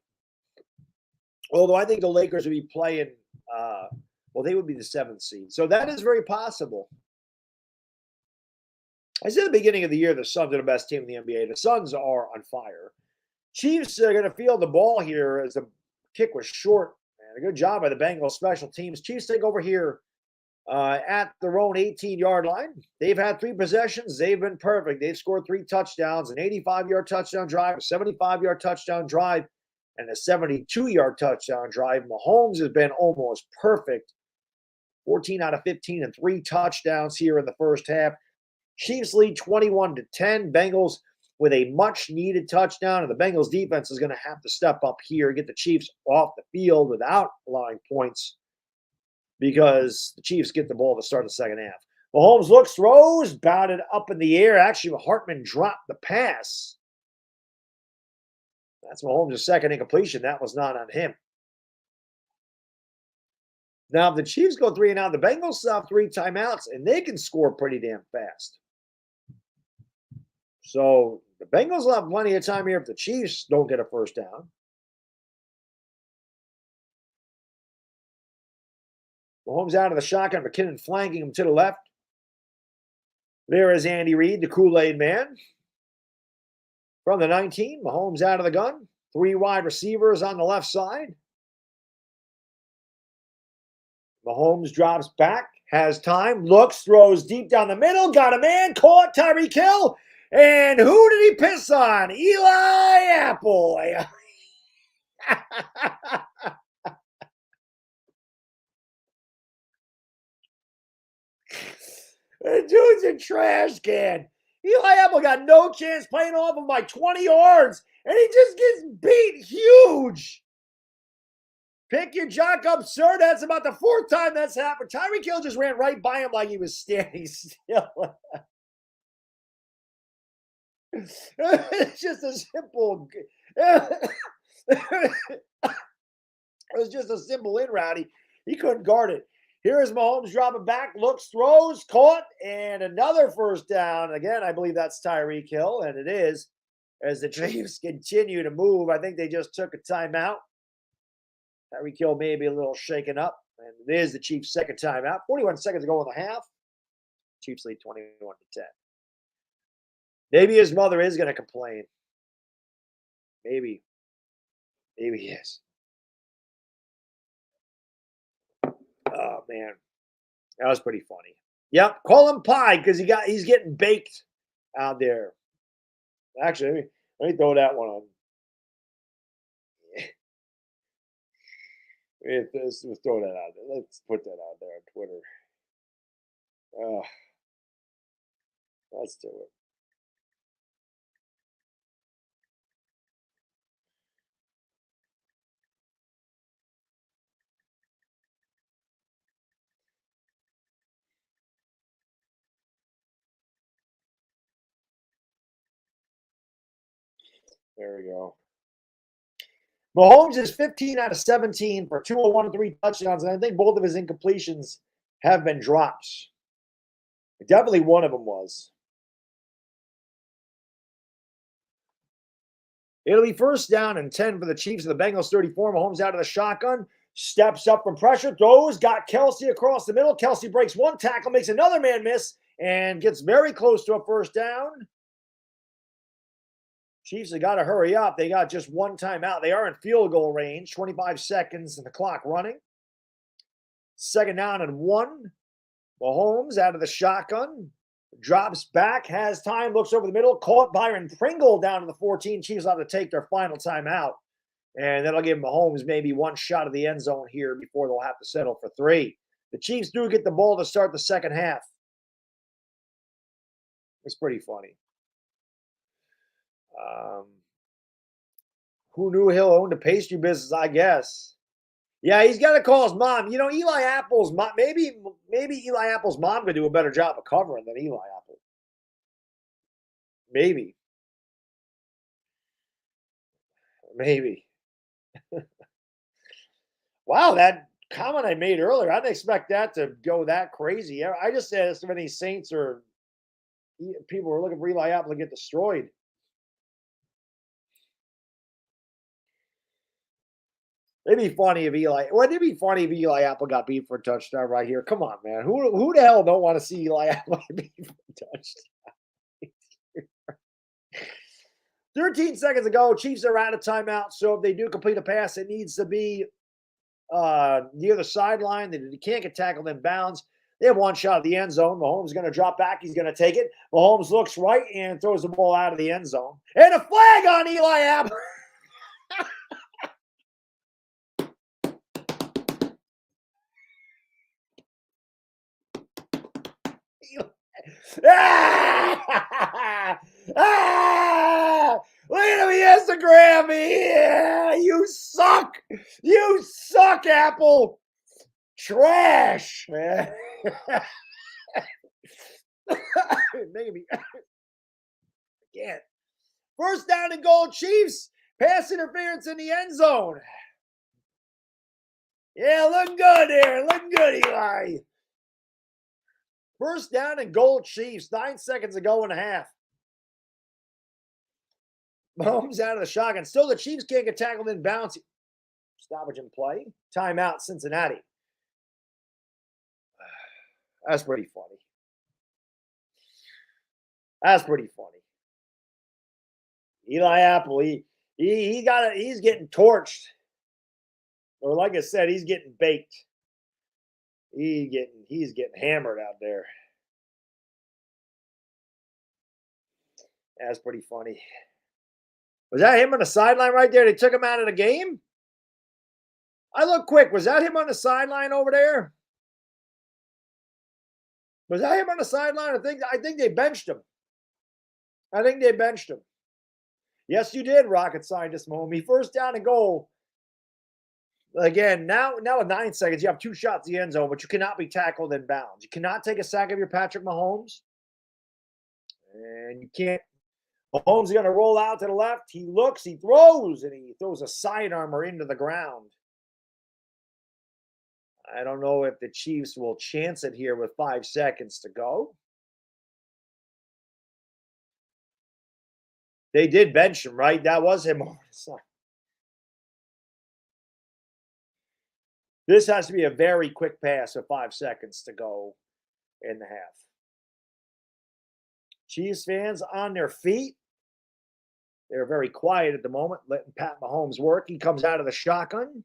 Although I think the Lakers would be playing... they would be the 7th seed. So that is very possible. I said at the beginning of the year, the Suns are the best team in the NBA. The Suns are on fire. Chiefs are going to field the ball here as the kick was short. Man, a good job by the Bengals special teams. Chiefs take over here at their own 18-yard line. They've had 3 possessions. They've been perfect. They've scored 3 touchdowns, an 85-yard touchdown drive, a 75-yard touchdown drive, and a 72-yard touchdown drive. Mahomes has been almost perfect. 14 out of 15 and 3 touchdowns here in the first half. Chiefs lead 21-10. Bengals with a much-needed touchdown, and the Bengals defense is going to have to step up here and get the Chiefs off the field without allowing points because the Chiefs get the ball to start the second half. Mahomes looks, throws, batted up in the air. Actually, Hartman dropped the pass. That's Mahomes' second incompletion. That was not on him. Now, if the Chiefs go 3-and-out, the Bengals still have 3 timeouts, and they can score pretty damn fast. So the Bengals will have plenty of time here if the Chiefs don't get a first down. Mahomes out of the shotgun, McKinnon flanking him to the left. There is Andy Reid, the Kool-Aid man. From the 19, Mahomes out of the gun. 3 wide receivers on the left side. Mahomes drops back, has time, looks, throws deep down the middle, got a man, caught Tyreek Hill. And who did he piss on? Eli Apple. The dude's a trash can. Eli Apple got no chance playing off of my 20 yards, and he just gets beat huge. Pick your jock up, sir. That's about the 4th time that's happened. Tyreek Hill just ran right by him like he was standing still. It's just a simple. It was just a simple in route. He couldn't guard it. Here's Mahomes dropping back, looks, throws, caught, and another first down. Again, I believe that's Tyreek Hill, and it is. As the Chiefs continue to move, I think they just took a timeout. Tyreek Hill may be a little shaken up, and it is the Chiefs' second timeout. 41 seconds to go in the half. Chiefs lead 21-10. Maybe his mother is going to complain. Maybe. Maybe he is. Oh, man. That was pretty funny. Yep. Call him Pie because he's getting baked out there. Actually, let me throw that one on. Let's throw that out there. Let's put that out there on Twitter. Let's do it. There we go. Mahomes is 15 out of 17 for 201 and 3 touchdowns, and I think both of his incompletions have been drops. Definitely one of them was. It'll be first down and 10 for the Chiefs of the Bengals 34. Mahomes out of the shotgun, steps up from pressure, throws, got Kelsey across the middle. Kelsey breaks one tackle, makes another man miss, and gets very close to a first down. Chiefs have got to hurry up. They got just one timeout. They are in field goal range, 25 seconds and the clock running. Second down and 1. Mahomes out of the shotgun, drops back, has time, looks over the middle, caught Byron Pringle down to the 14. Chiefs will have to take their final timeout, and that'll give Mahomes maybe one shot at the end zone here before they'll have to settle for 3. The Chiefs do get the ball to start the second half. It's pretty funny. Who knew Hill owned a pastry business, I guess. Yeah, he's got to call his mom. You know, Eli Apple's mom, maybe Eli Apple's mom could do a better job of covering than Eli Apple. Maybe. Wow, that comment I made earlier, I didn't expect that to go that crazy. I just said so many Saints or people were looking for Eli Apple to get destroyed. It'd be funny if Wouldn't it be funny if Eli Apple got beat for a touchdown right here? Come on, man. Who the hell don't want to see Eli Apple get beat for a touchdown? 13 seconds ago, Chiefs are out of timeout. So if they do complete a pass, it needs to be near the sideline. They can't get tackled in bounds. They have one shot at the end zone. Mahomes is going to drop back. He's going to take it. Mahomes looks right and throws the ball out of the end zone. And a flag on Eli Apple. Look at him, Instagram me. Yeah, you suck. You suck, Apple. Trash, man. Making me can't. First down and goal, Chiefs. Pass interference in the end zone. Yeah, looking good there. Looking good, Eli. First down and goal, Chiefs. 9 seconds to go in a half. Mahomes out of the shotgun. Still, the Chiefs can't get tackled in bounds. Stoppage in play. Timeout, Cincinnati. That's pretty funny. That's pretty funny. Eli Apple, he's getting torched. Or like I said, he's getting baked. He's getting hammered out there. That's pretty funny. Was that him on the sideline right there? They took him out of the game? I look quick. Was that him on the sideline over there? Was that him on the sideline? I think they benched him. I think they benched him. Yes, you did, rocket scientist Mahomie. First down and goal. Again, now with 9 seconds, you have 2 shots in the end zone, but you cannot be tackled in bounds. You cannot take a sack of your Patrick Mahomes. And you can't. Mahomes is going to roll out to the left. He looks, he throws, and he throws a sidearmer into the ground. I don't know if the Chiefs will chance it here with 5 seconds to go. They did bench him, right? That was him on the side. This has to be a very quick pass with 5 seconds to go in the half. Chiefs fans on their feet. They're very quiet at the moment, letting Pat Mahomes work. He comes out of the shotgun.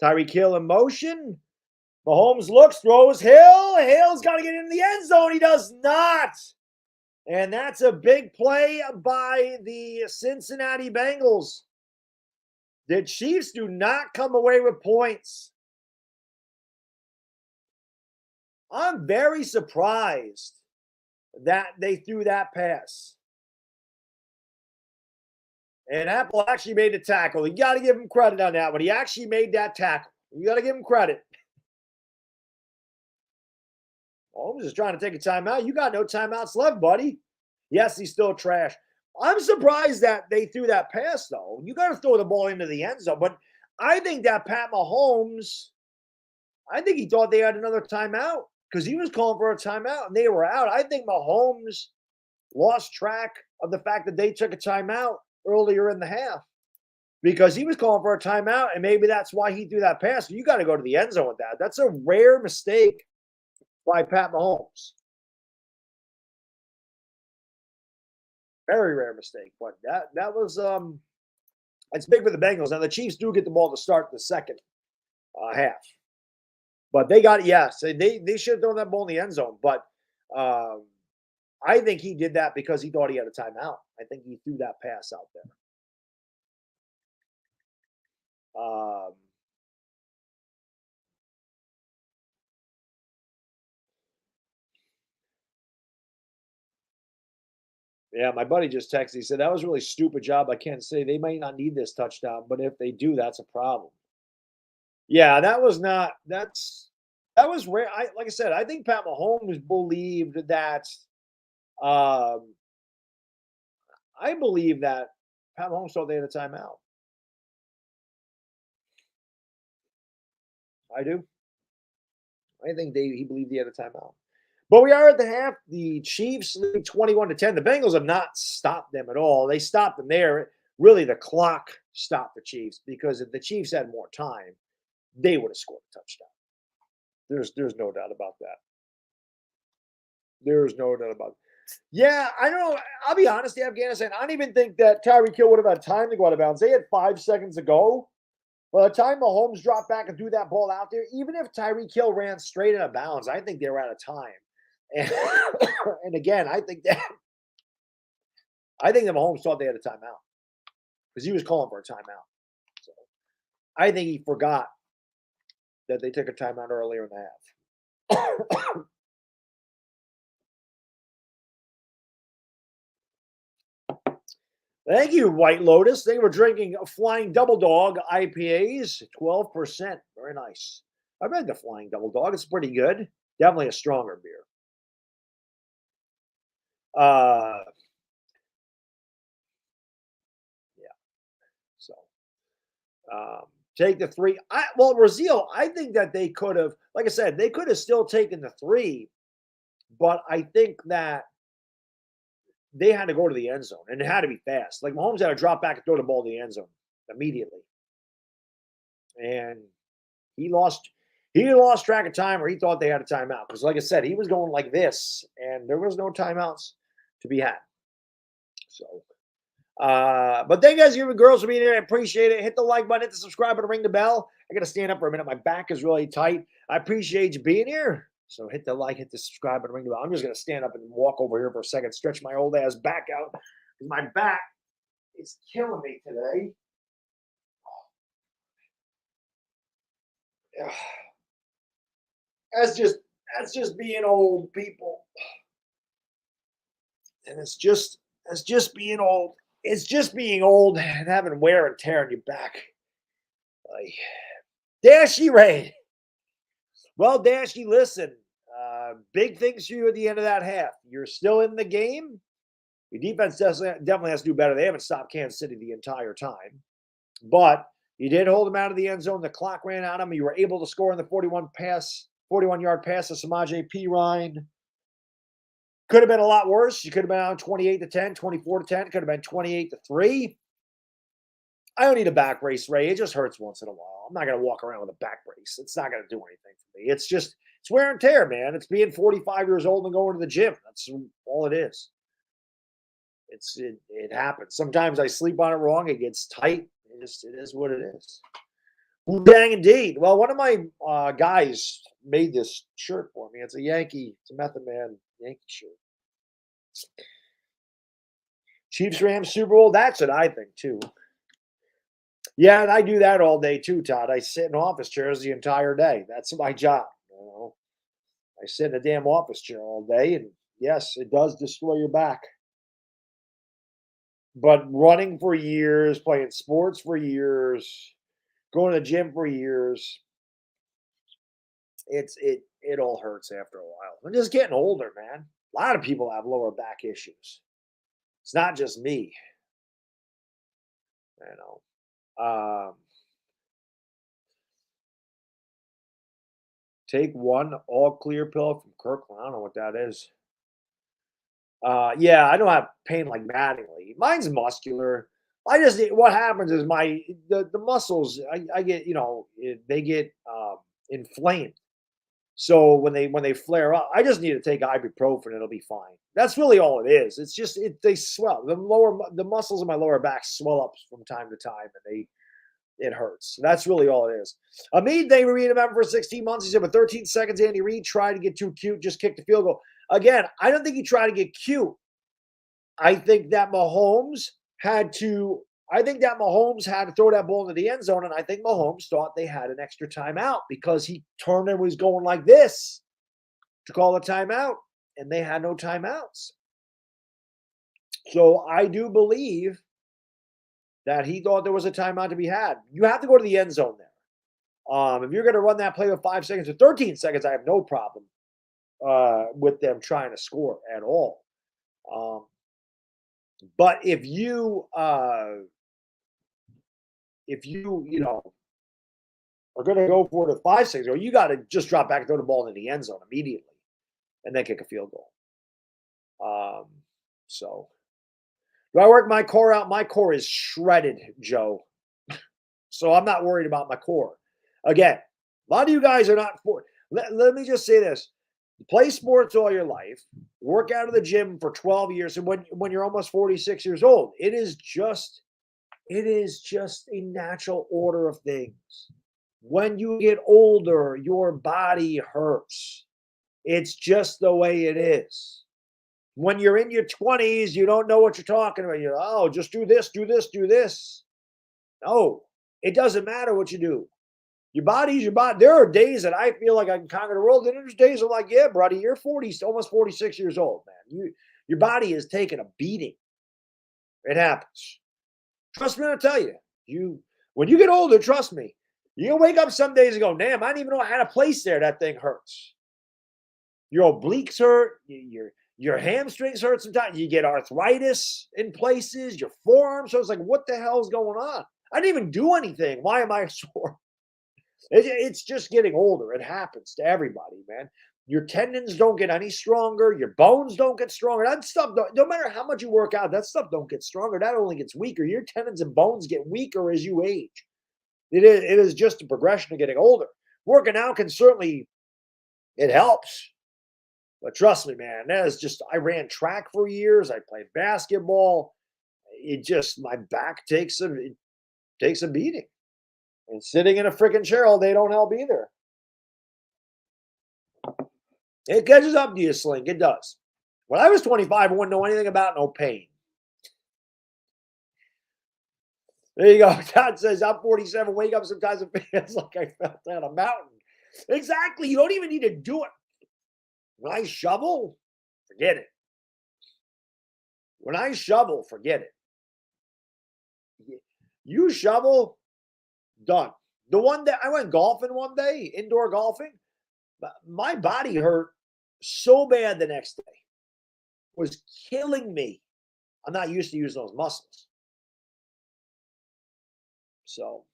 Tyreek Hill in motion. Mahomes looks, throws Hill. Hill's got to get in the end zone. He does not. And that's a big play by the Cincinnati Bengals. The Chiefs do not come away with points. I'm very surprised that they threw that pass. And Apple actually made the tackle. You got to give him credit on that one. He actually made that tackle. You got to give him credit. Holmes is trying to take a timeout. You got no timeouts left, buddy. Yes, he's still trash. I'm surprised that they threw that pass, though. You got to throw the ball into the end zone. But I think that Pat Mahomes, I think he thought they had another timeout because he was calling for a timeout and they were out. I think Mahomes lost track of the fact that they took a timeout earlier in the half because he was calling for a timeout, and maybe that's why he threw that pass. You got to go to the end zone with that. That's a rare mistake by Pat Mahomes. Very rare mistake, but that was it's big for the Bengals. Now the Chiefs do get the ball to start the second half, but they got they should have thrown that ball in the end zone. But I think he did that because he thought he had a timeout. I think he threw that pass out there. Yeah, my buddy just texted. He said, that was a really stupid job. I can't say they might not need this touchdown, but if they do, that's a problem. Yeah, that was rare. Like I said, I think Pat Mahomes believed that. I believe that Pat Mahomes thought they had a timeout. I do. I think he believed he had a timeout. But we are at the half. The Chiefs lead 21-10. The Bengals have not stopped them at all. They stopped them there. Really, the clock stopped the Chiefs because if the Chiefs had more time, they would have scored a touchdown. There's no doubt about that. There's no doubt about it. Yeah, I don't know. I'll be honest, Afghanistan, I don't even think that Tyreek Hill would have had time to go out of bounds. They had 5 seconds to go. By the time Mahomes dropped back and threw that ball out there, even if Tyreek Hill ran straight out of bounds, I think they were out of time. And again, I think that Mahomes thought they had a timeout because he was calling for a timeout. So I think he forgot that they took a timeout earlier in the half. Thank you, White Lotus. They were drinking Flying Double Dog IPAs, 12%. Very nice. I've had the Flying Double Dog. It's pretty good. Definitely a stronger beer. Uh, yeah. So take the 3. Brazil, I think that they could have, like I said, they could have still taken the 3, but I think that they had to go to the end zone and it had to be fast. Like Mahomes had to drop back and throw the ball to the end zone immediately. And he lost track of time, or he thought they had a timeout. Because like I said, he was going like this, and there was no timeouts to be had. So but thank you guys, you and girls, for being here. I appreciate it. Hit the like button, hit the subscribe button, ring the bell. I gotta stand up for a minute. My back is really tight. I appreciate you being here. So hit the like, hit the subscribe button, ring the bell. I'm just gonna stand up and walk over here for a second, stretch my old ass back out. My back is killing me today. That's just being old, people. And it's just being old. It's just being old and having wear and tear on your back. Like, Dashy Ray. Well, Dashy, listen. Big things for you at the end of that half. You're still in the game. Your defense definitely has to do better. They haven't stopped Kansas City the entire time. But you did hold them out of the end zone. The clock ran out of them. You were able to score in the 41-yard pass to Samaje Perine. Could have been a lot worse. You could have been on 28-10, 24-10. Could have been 28-3. I don't need a back brace, Ray. It just hurts once in a while. I'm not going to walk around with a back brace. It's not going to do anything for me. It's wear and tear, man. It's being 45 years old and going to the gym. That's all it is. It happens. Sometimes I sleep on it wrong. It gets tight. It is what it is. Dang indeed. Well, one of my guys made this shirt for me. It's a Method Man Yankee shirt. Chiefs Rams Super Bowl. That's what I think too. Yeah, and I do that all day too, Todd. I sit in office chairs the entire day. That's my job. I sit in a damn office chair all day, and yes, it does destroy your back. But running for years, playing sports for years, going to the gym for years, it all hurts after a while. I'm just getting older, man. A lot of people have lower back issues. It's not just me. Take one all clear pill from Kirkland. I don't know what that is. Yeah, I don't have pain like Mattingly. Mine's muscular. What happens is the muscles I get, they get inflamed. So when they flare up, I just need to take ibuprofen. It'll be fine. That's really all it is. It's just they swell. The muscles in my lower back swell up from time to time, and it hurts. That's really all it is. They Reed him for 16 months. He said, with 13 seconds, Andy Reid tried to get too cute, just kick the field goal. Again, I don't think he tried to get cute. I think that Mahomes had to throw that ball into the end zone, and I think Mahomes thought they had an extra timeout because he turned and was going like this to call a timeout, and they had no timeouts. So I do believe that he thought there was a timeout to be had. You have to go to the end zone there. If you're going to run that play with 5 seconds or 13 seconds, I have no problem with them trying to score at all. But if you are going to go for the 5 seconds, or you got to just drop back and throw the ball in the end zone immediately, and then kick a field goal. So. Do I work my core out? My core is shredded, Joe. So I'm not worried about my core. Again, a lot of you guys are not for. Let me just say this: play sports all your life, work out of the gym for 12 years, and when you're almost 46 years old, it is just a natural order of things. When you get older, your body hurts. It's just the way it is. When you're in your 20s, you don't know what you're talking about. Just do this, do this, do this. No, it doesn't matter what you do. Your body's your body. There are days that I feel like I can conquer the world, and there's days I'm like, yeah, buddy, you're 40, almost 46 years old, man. Your body is taking a beating. It happens. Trust me, I'll tell you. When you get older, trust me, you'll wake up some days and go, damn, I didn't even know I had a place there. That thing hurts. Your obliques hurt. Your hamstrings hurt sometimes. You get arthritis in places, your forearms. So it's like, what the hell's going on? I didn't even do anything. Why am I sore? It's just getting older. It happens to everybody, man. Your tendons don't get any stronger. Your bones don't get stronger. That stuff, no matter how much you work out, that stuff don't get stronger. That only gets weaker. Your tendons and bones get weaker as you age. It is just a progression of getting older. Working out can certainly, it helps. But trust me, man, that is just, I ran track for years. I played basketball. It just, my back takes a beating. And sitting in a freaking chair all day don't help either. It catches up to you, Slink. It does. When I was 25, I wouldn't know anything about no pain. There you go. Todd says, I'm 47. Wake up sometimes it feels like I fell down a mountain. Exactly. You don't even need to do it. When I shovel, forget it. When I shovel, forget it. You shovel, done. The one that I went golfing one day, indoor golfing, my body hurt so bad the next day. It was killing me. I'm not used to using those muscles. So,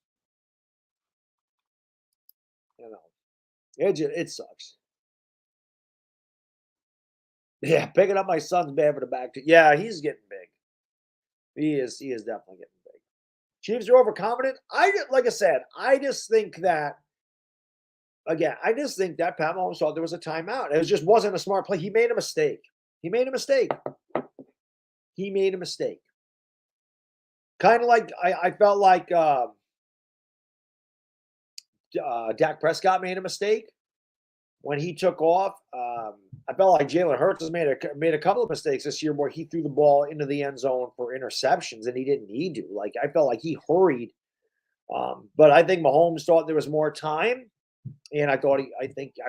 you know, it sucks. Yeah, picking up my son's bad for the back too. Yeah, he's getting big. He is definitely getting big. Chiefs are overconfident. Like I said, I just think that Pat Mahomes thought there was a timeout. It just wasn't a smart play. He made a mistake. Kind of like I felt like Dak Prescott made a mistake when he took off. I felt like Jalen Hurts has made a couple of mistakes this year where he threw the ball into the end zone for interceptions and he didn't need to. Like, I felt like he hurried. But I think Mahomes thought there was more time. And I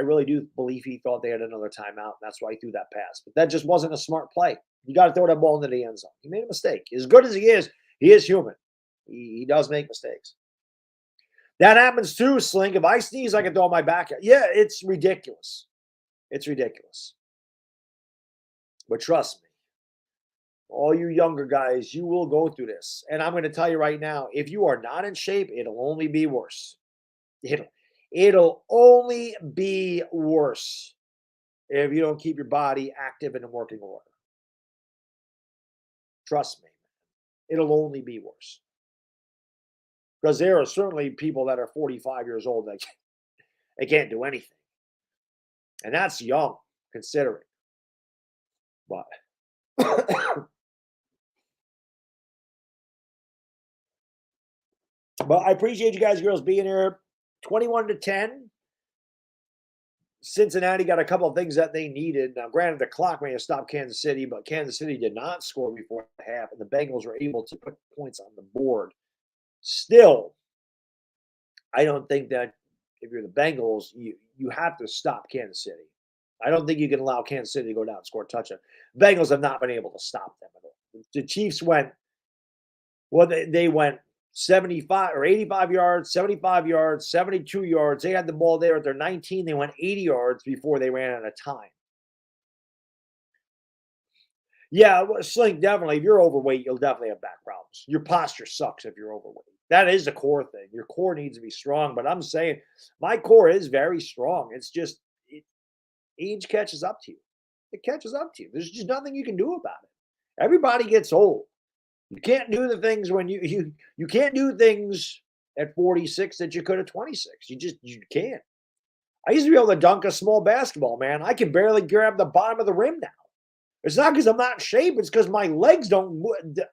really do believe he thought they had another timeout. And that's why he threw that pass. But that just wasn't a smart play. You got to throw that ball into the end zone. He made a mistake. As good as he is human. He does make mistakes. That happens too, Slink. If I sneeze, I can throw my back out. Yeah, it's ridiculous. It's ridiculous. But trust me, all you younger guys, you will go through this. And I'm going to tell you right now, if you are not in shape, it'll only be worse. It'll only be worse if you don't keep your body active and in working order. Trust me, it'll only be worse. Because there are certainly people that are 45 years old that they can't do anything. And that's young, considering. But I appreciate you guys, girls, being here. 21-10. Cincinnati got a couple of things that they needed. Now, granted, the clock may have stopped Kansas City, but Kansas City did not score before the half, and the Bengals were able to put points on the board. Still, I don't think that if you're the Bengals, you have to stop Kansas City. I don't think you can allow Kansas City to go down and score a touchdown. Bengals have not been able to stop them at all. The Chiefs went, they went 75 or 85 yards, 75 yards, 72 yards. They had the ball there at their 19. They went 80 yards before they ran out of time. Yeah, Slink, definitely. If you're overweight, you'll definitely have back problems. Your posture sucks if you're overweight. That is a core thing. Your core needs to be strong. But I'm saying my core is very strong. It's just age catches up to you. It catches up to you. There's just nothing you can do about it. Everybody gets old. You can't do the things when you can't do things at 46 that you could at 26. You can't. I used to be able to dunk a small basketball, man. I can barely grab the bottom of the rim now. It's not because I'm not in shape. It's because my legs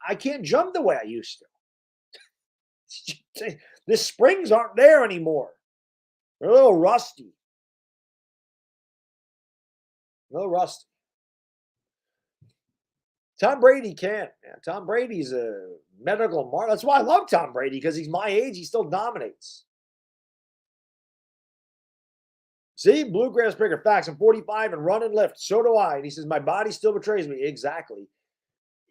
I can't jump the way I used to. The springs aren't there anymore. They're a little rusty. Tom Brady can't. Man. Tom Brady's a medical marvel. That's why I love Tom Brady, because he's my age. He still dominates. See, Bluegrass Breaker facts. I'm 45 and run and lift. So do I. And he says, my body still betrays me. Exactly.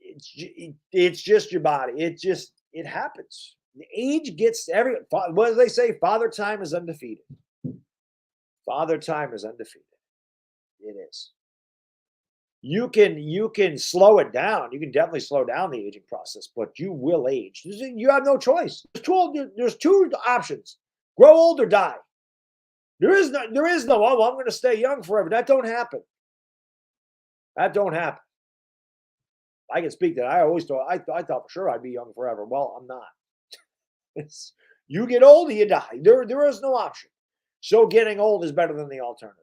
It's just your body. It happens. The age gets what do they say? Father Time is undefeated. Father Time is undefeated. It is. You can slow it down. You can definitely slow down the aging process, but you will age. You have no choice. There's two options: grow old or die. There is no. Oh, I'm going to stay young forever. That don't happen. That don't happen. I can speak that. I always thought I thought for sure I'd be young forever. Well, I'm not. You get old, you die. There is no option. So getting old is better than the alternative.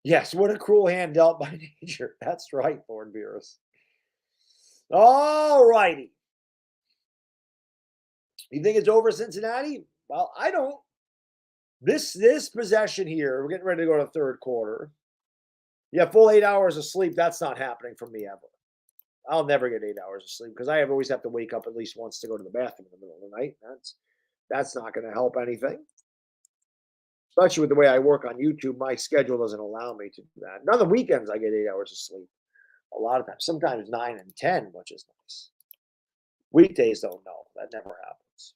Yes, what a cruel hand dealt by nature. That's right, Lord Beerus. All righty. You think it's over Cincinnati? Well, I don't. This possession here, we're getting ready to go to the third quarter. Yeah, full 8 hours of sleep. That's not happening for me ever. I'll never get 8 hours of sleep because I always have to wake up at least once to go to the bathroom in the middle of the night. That's not going to help anything. Especially with the way I work on YouTube, my schedule doesn't allow me to do that. None of the weekends I get 8 hours of sleep. A lot of times, sometimes 9 and 10, which is nice. Weekdays don't know. That never happens.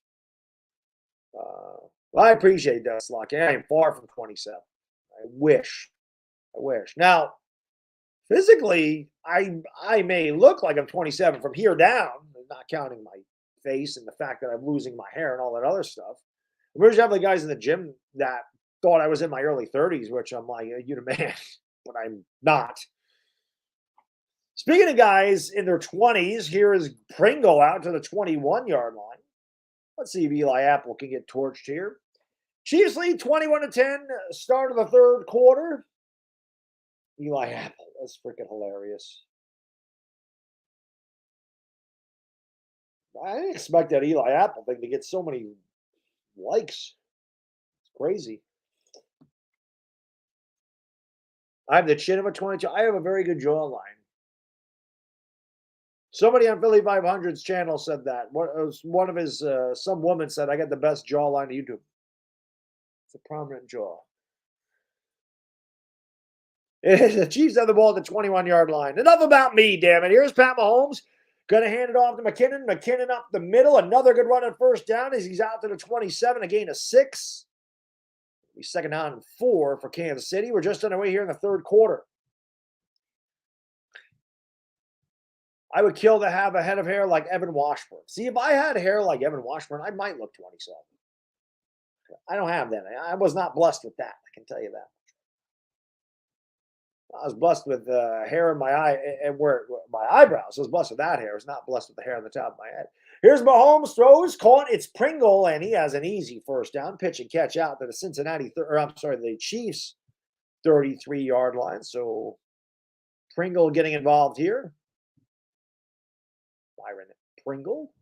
Well, I appreciate that, Slocky. I am far from 27. I wish. Now, physically, I may look like I'm 27 from here down, not counting my face and the fact that I'm losing my hair and all that other stuff. There's definitely guys in the gym that thought I was in my early 30s, which I'm like, you the man, but I'm not. Speaking of guys in their 20s, here is Pringle out to the 21-yard line. Let's see if Eli Apple can get torched here. Chiefs lead 21-10, start of the third quarter. Eli Apple, that's freaking hilarious. I didn't expect that Eli Apple thing to get so many likes. It's crazy. I have the chin of a 22. I have a very good jawline. Somebody on Philly 500's channel said that. One of his, some woman said, I got the best jawline on YouTube. It's a prominent jaw. The Chiefs have the ball at the 21-yard line. Enough about me, damn it. Here's Pat Mahomes. Going to hand it off to McKinnon. McKinnon up the middle. Another good run on first down as he's out to the 27, a gain of 6. It'll be second down and 4 for Kansas City. We're just on our way here in the third quarter. I would kill to have a head of hair like Evan Washburn. See, if I had hair like Evan Washburn, I might look 27. I don't have that. I was not blessed with that. I can tell you that. I was blessed with hair in my eye and where my eyebrows. I was blessed with that hair. I was not blessed with the hair on the top of my head. Here's Mahomes, throws, caught. It's Pringle, and he has an easy first down. Pitch and catch out to the the Chiefs 33-yard line. So Pringle getting involved here. Byron Pringle.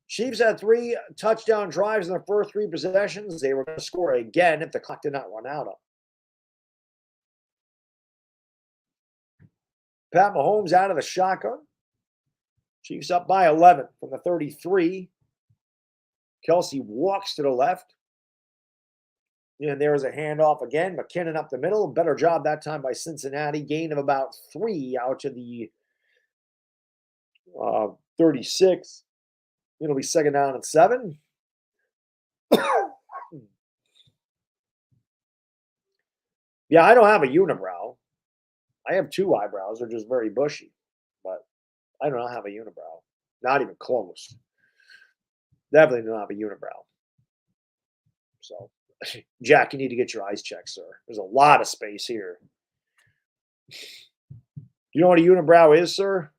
Chiefs had 3 touchdown drives in their first 3 possessions. They were going to score again if the clock did not run out of. Pat Mahomes out of the shotgun. Chiefs up by 11 from the 33. Kelsey walks to the left. And there's a handoff again. McKinnon up the middle. Better job that time by Cincinnati. Gain of about 3 out to the 36. It'll be second down and 7. Yeah, I don't have a unibrow. I have 2 eyebrows. They're just very bushy. But I do not have a unibrow. Not even close. Definitely do not have a unibrow. So, Jack, you need to get your eyes checked, sir. There's a lot of space here. You know what a unibrow is, sir?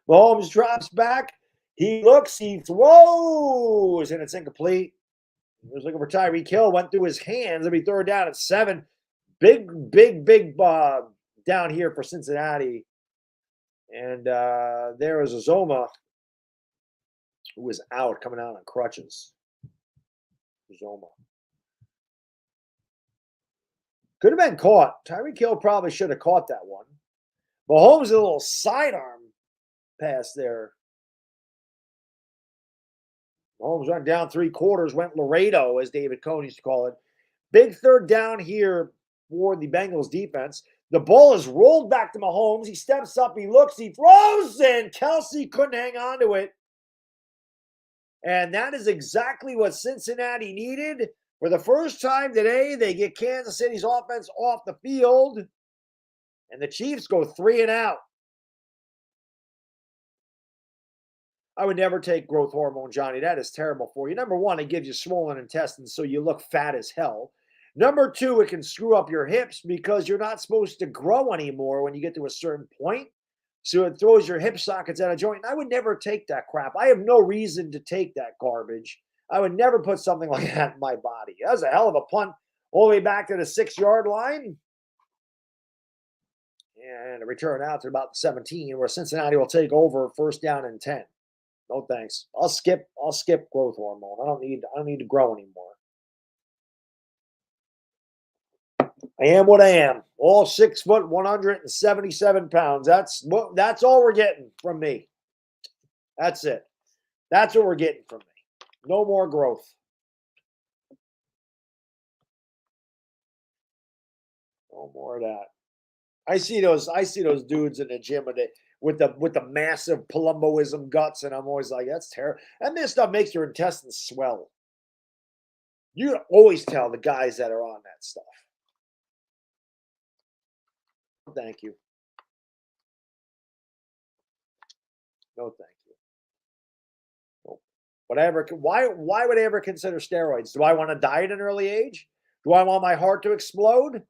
Mahomes drops back. He looks, he throws, and it's incomplete. He was looking for Tyreek Hill, went through his hands. It'll be third down at 7. Big down here for Cincinnati. And there is Uzoma, who was out, coming out on crutches. Uzoma. Could have been caught. Tyreek Hill probably should have caught that one. Mahomes, a little sidearm pass there. Mahomes went down 3 quarters, went Laredo, as David Cohn used to call it. Big third down here for the Bengals defense. The ball is rolled back to Mahomes. He steps up, he looks, he throws, and Kelsey couldn't hang on to it. And that is exactly what Cincinnati needed. For the first time today, they get Kansas City's offense off the field, and the Chiefs go 3 and out. I would never take growth hormone, Johnny. That is terrible for you. Number one, it gives you swollen intestines, so you look fat as hell. Number two, it can screw up your hips because you're not supposed to grow anymore when you get to a certain point. So it throws your hip sockets out of joint. And I would never take that crap. I have no reason to take that garbage. I would never put something like that in my body. That was a hell of a punt all the way back to the 6-yard line. And a return out to about 17, where Cincinnati will take over 1st down and 10. No thanks. I'll skip growth hormone. I don't need to grow anymore. I am what I am. All 6 foot, 177 pounds. That's all we're getting from me. That's it. That's what we're getting from me. No more growth. No more of that. I see those dudes in the gym with the massive Palumboism guts, and I'm always like, that's terrible. And this stuff makes your intestines swell. You always tell the guys that are on that stuff. Thank you. No, thank you. No. Why would I ever consider steroids? Do I want to die at an early age? Do I want my heart to explode?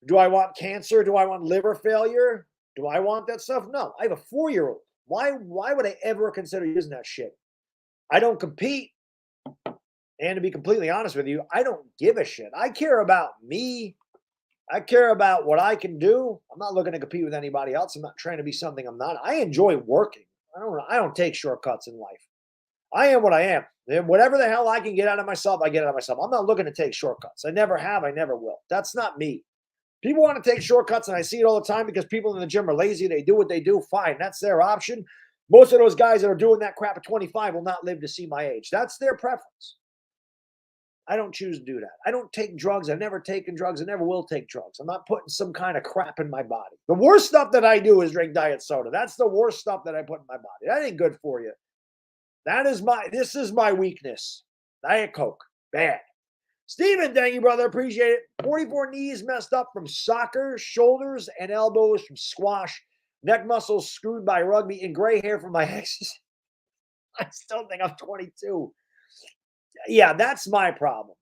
Do I want cancer? Do I want liver failure? Do I want that stuff? No. I have a 4-year-old. Why would I ever consider using that shit? I don't compete. And to be completely honest with you, I don't give a shit. I care about me. I care about what I can do. I'm not looking to compete with anybody else. I'm not trying to be something I'm not. I enjoy working. I don't take shortcuts in life. I am what I am. And whatever the hell I can get out of myself, I get out of myself. I'm not looking to take shortcuts. I never have. I never will. That's not me. People want to take shortcuts, and I see it all the time because people in the gym are lazy. They do what they do. Fine. That's their option. Most of those guys that are doing that crap at 25 will not live to see my age. That's their preference. I don't choose to do that. I don't take drugs. I've never taken drugs. I never will take drugs. I'm not putting some kind of crap in my body. The worst stuff that I do is drink diet soda. That's the worst stuff that I put in my body. That ain't good for you. This is my weakness. Diet Coke. Bad. Steven, thank you, brother. Appreciate it. 44 knees messed up from soccer, shoulders and elbows from squash, neck muscles screwed by rugby, and gray hair from my exes. I still think I'm 22. Yeah, that's my problem,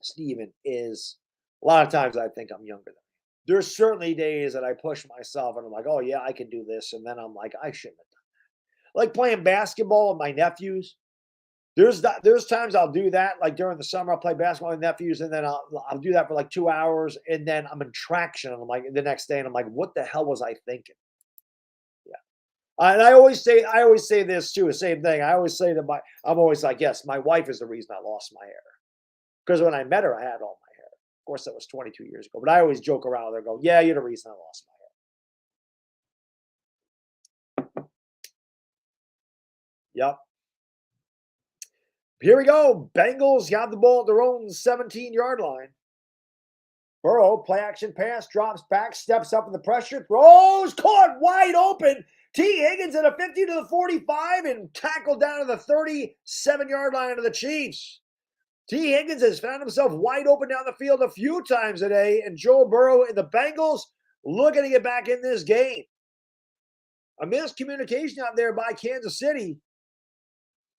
Steven, is a lot of times I think I'm younger than you. There's certainly days that I push myself and I'm like, oh, yeah, I can do this. And then I'm like, I shouldn't have done that. Like playing basketball with my nephews. There's times I'll do that. Like during the summer, I'll play basketball with nephews, and then I'll do that for like 2 hours, and then I'm in traction, and I'm like the next day, and I'm like, what the hell was I thinking? Yeah, and I always say this too, the same thing. I always say that I'm always like, yes, my wife is the reason I lost my hair, because when I met her, I had all my hair. Of course, that was 22 years ago, but I always joke around with her, go, yeah, you're the reason I lost my hair. Yep. Here we go. Bengals got the ball at their own 17-yard line. Burrow, play action pass, drops back, steps up in the pressure, throws, caught wide open. T. Higgins at a 50 to the 45 and tackled down to the 37-yard line of the Chiefs. T. Higgins has found himself wide open down the field a few times today, and Joe Burrow and the Bengals looking to get back in this game. A miscommunication out there by Kansas City.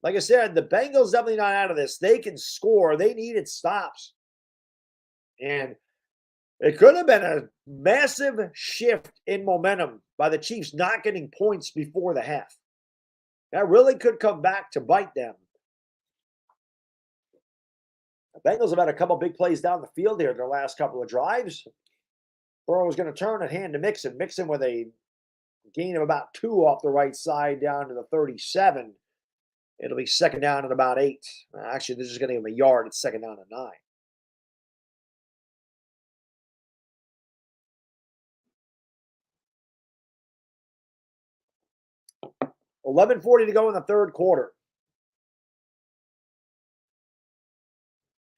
Like I said, the Bengals definitely not out of this. They can score. They needed stops. And it could have been a massive shift in momentum by the Chiefs not getting points before the half. That really could come back to bite them. The Bengals have had a couple big plays down the field here in their last couple of drives. Burrow was going to turn and hand to Mixon. Mixon with a gain of about 2 off the right side down to the 37. It'll be second down at about 8. Actually, this is going to give him a yard. It's second down at 9. $11:40 to go in the third quarter.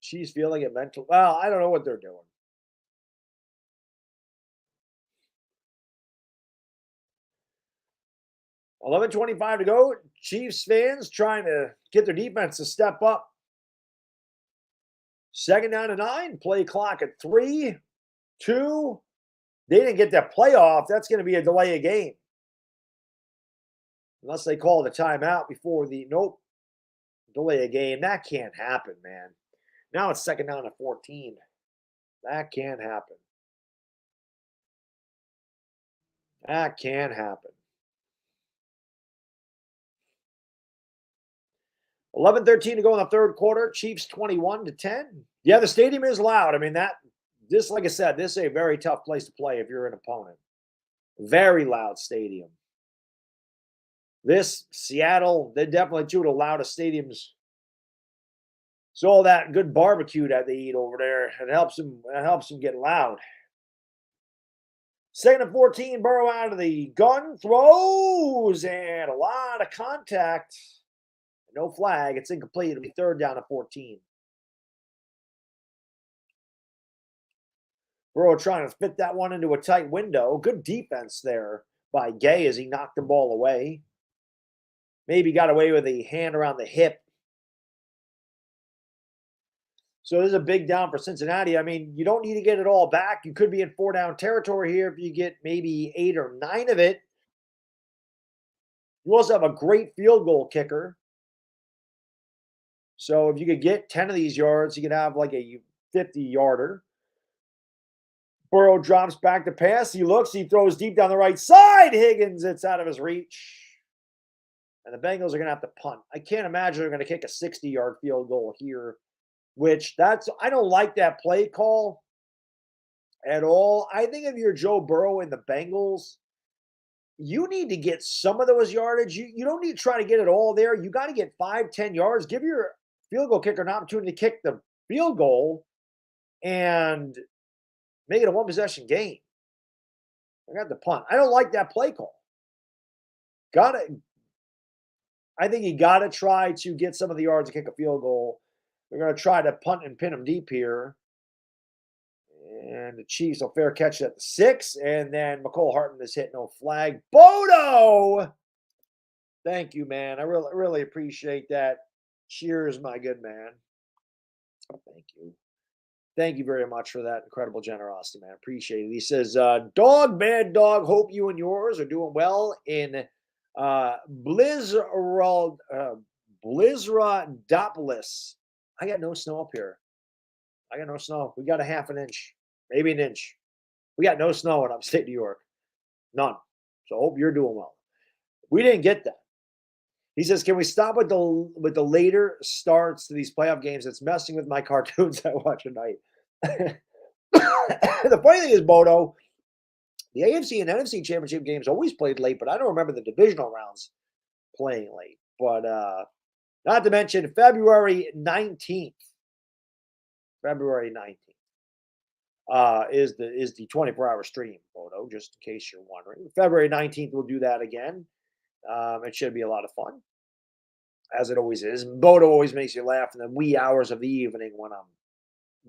She's feeling it mental. Well, I don't know what they're doing. 11:25 to go. Chiefs fans trying to get their defense to step up. 2nd down and 9. Play clock at 3, 2. They didn't get that playoff. That's going to be a delay of game. Unless they call the timeout before the delay of game. That can't happen, man. Now it's 2nd down and 14. That can't happen. That can't happen. 11:13 to go in the 3rd quarter. Chiefs 21-10. Yeah, the stadium is loud. I mean, like I said, this is a very tough place to play if you're an opponent. Very loud stadium. This, Seattle, they're definitely two of the loudest stadiums. So all that good barbecue that they eat over there, it helps them get loud. 2nd and 14, Burrow out of the gun, throws, and a lot of contact. No flag. It's incomplete. It'll be 3rd down and 14. Burrow trying to fit that one into a tight window. Good defense there by Gay as he knocked the ball away. Maybe got away with a hand around the hip. So this is a big down for Cincinnati. I mean, you don't need to get it all back. You could be in 4-down territory here if you get maybe 8 or 9 of it. You also have a great field goal kicker. So if you could get 10 of these yards, you could have like a 50-yarder. Burrow drops back to pass. He looks. He throws deep down the right side. Higgins, it's out of his reach. And the Bengals are going to have to punt. I can't imagine they're going to kick a 60-yard field goal here, which I don't like that play call at all. I think if you're Joe Burrow and the Bengals, you need to get some of those yardage. You don't need to try to get it all there. You got to get 5-10 yards. Give your field goal kicker an opportunity to kick the field goal and make it a one-possession game. I got the punt. I don't like that play call. I think you got to try to get some of the yards to kick a field goal. They're going to try to punt and pin them deep here. And the Chiefs will fair catch it at the 6. And then McCole Hartman is hit, no flag. Bodo! Thank you, man. I really, really appreciate that. Cheers, my good man. Thank you. Thank you very much for that incredible generosity, man. Appreciate it. He says, Dog, Bad Dog, hope you and yours are doing well in Blizzradopolis. I got no snow up here. I got no snow. We got a half an inch, maybe an inch. We got no snow in upstate New York. None. So I hope you're doing well. We didn't get that. He says, can we stop with the later starts to these playoff games? It's messing with my cartoons I watch at night. The funny thing is, Bodo, the AFC and NFC championship games always played late, but I don't remember the divisional rounds playing late. But not to mention February 19th. February 19th is the 24-hour stream, Bodo, just in case you're wondering. February 19th, we'll do that again. It should be a lot of fun, as it always is. Bodo always makes you laugh in the wee hours of the evening when I'm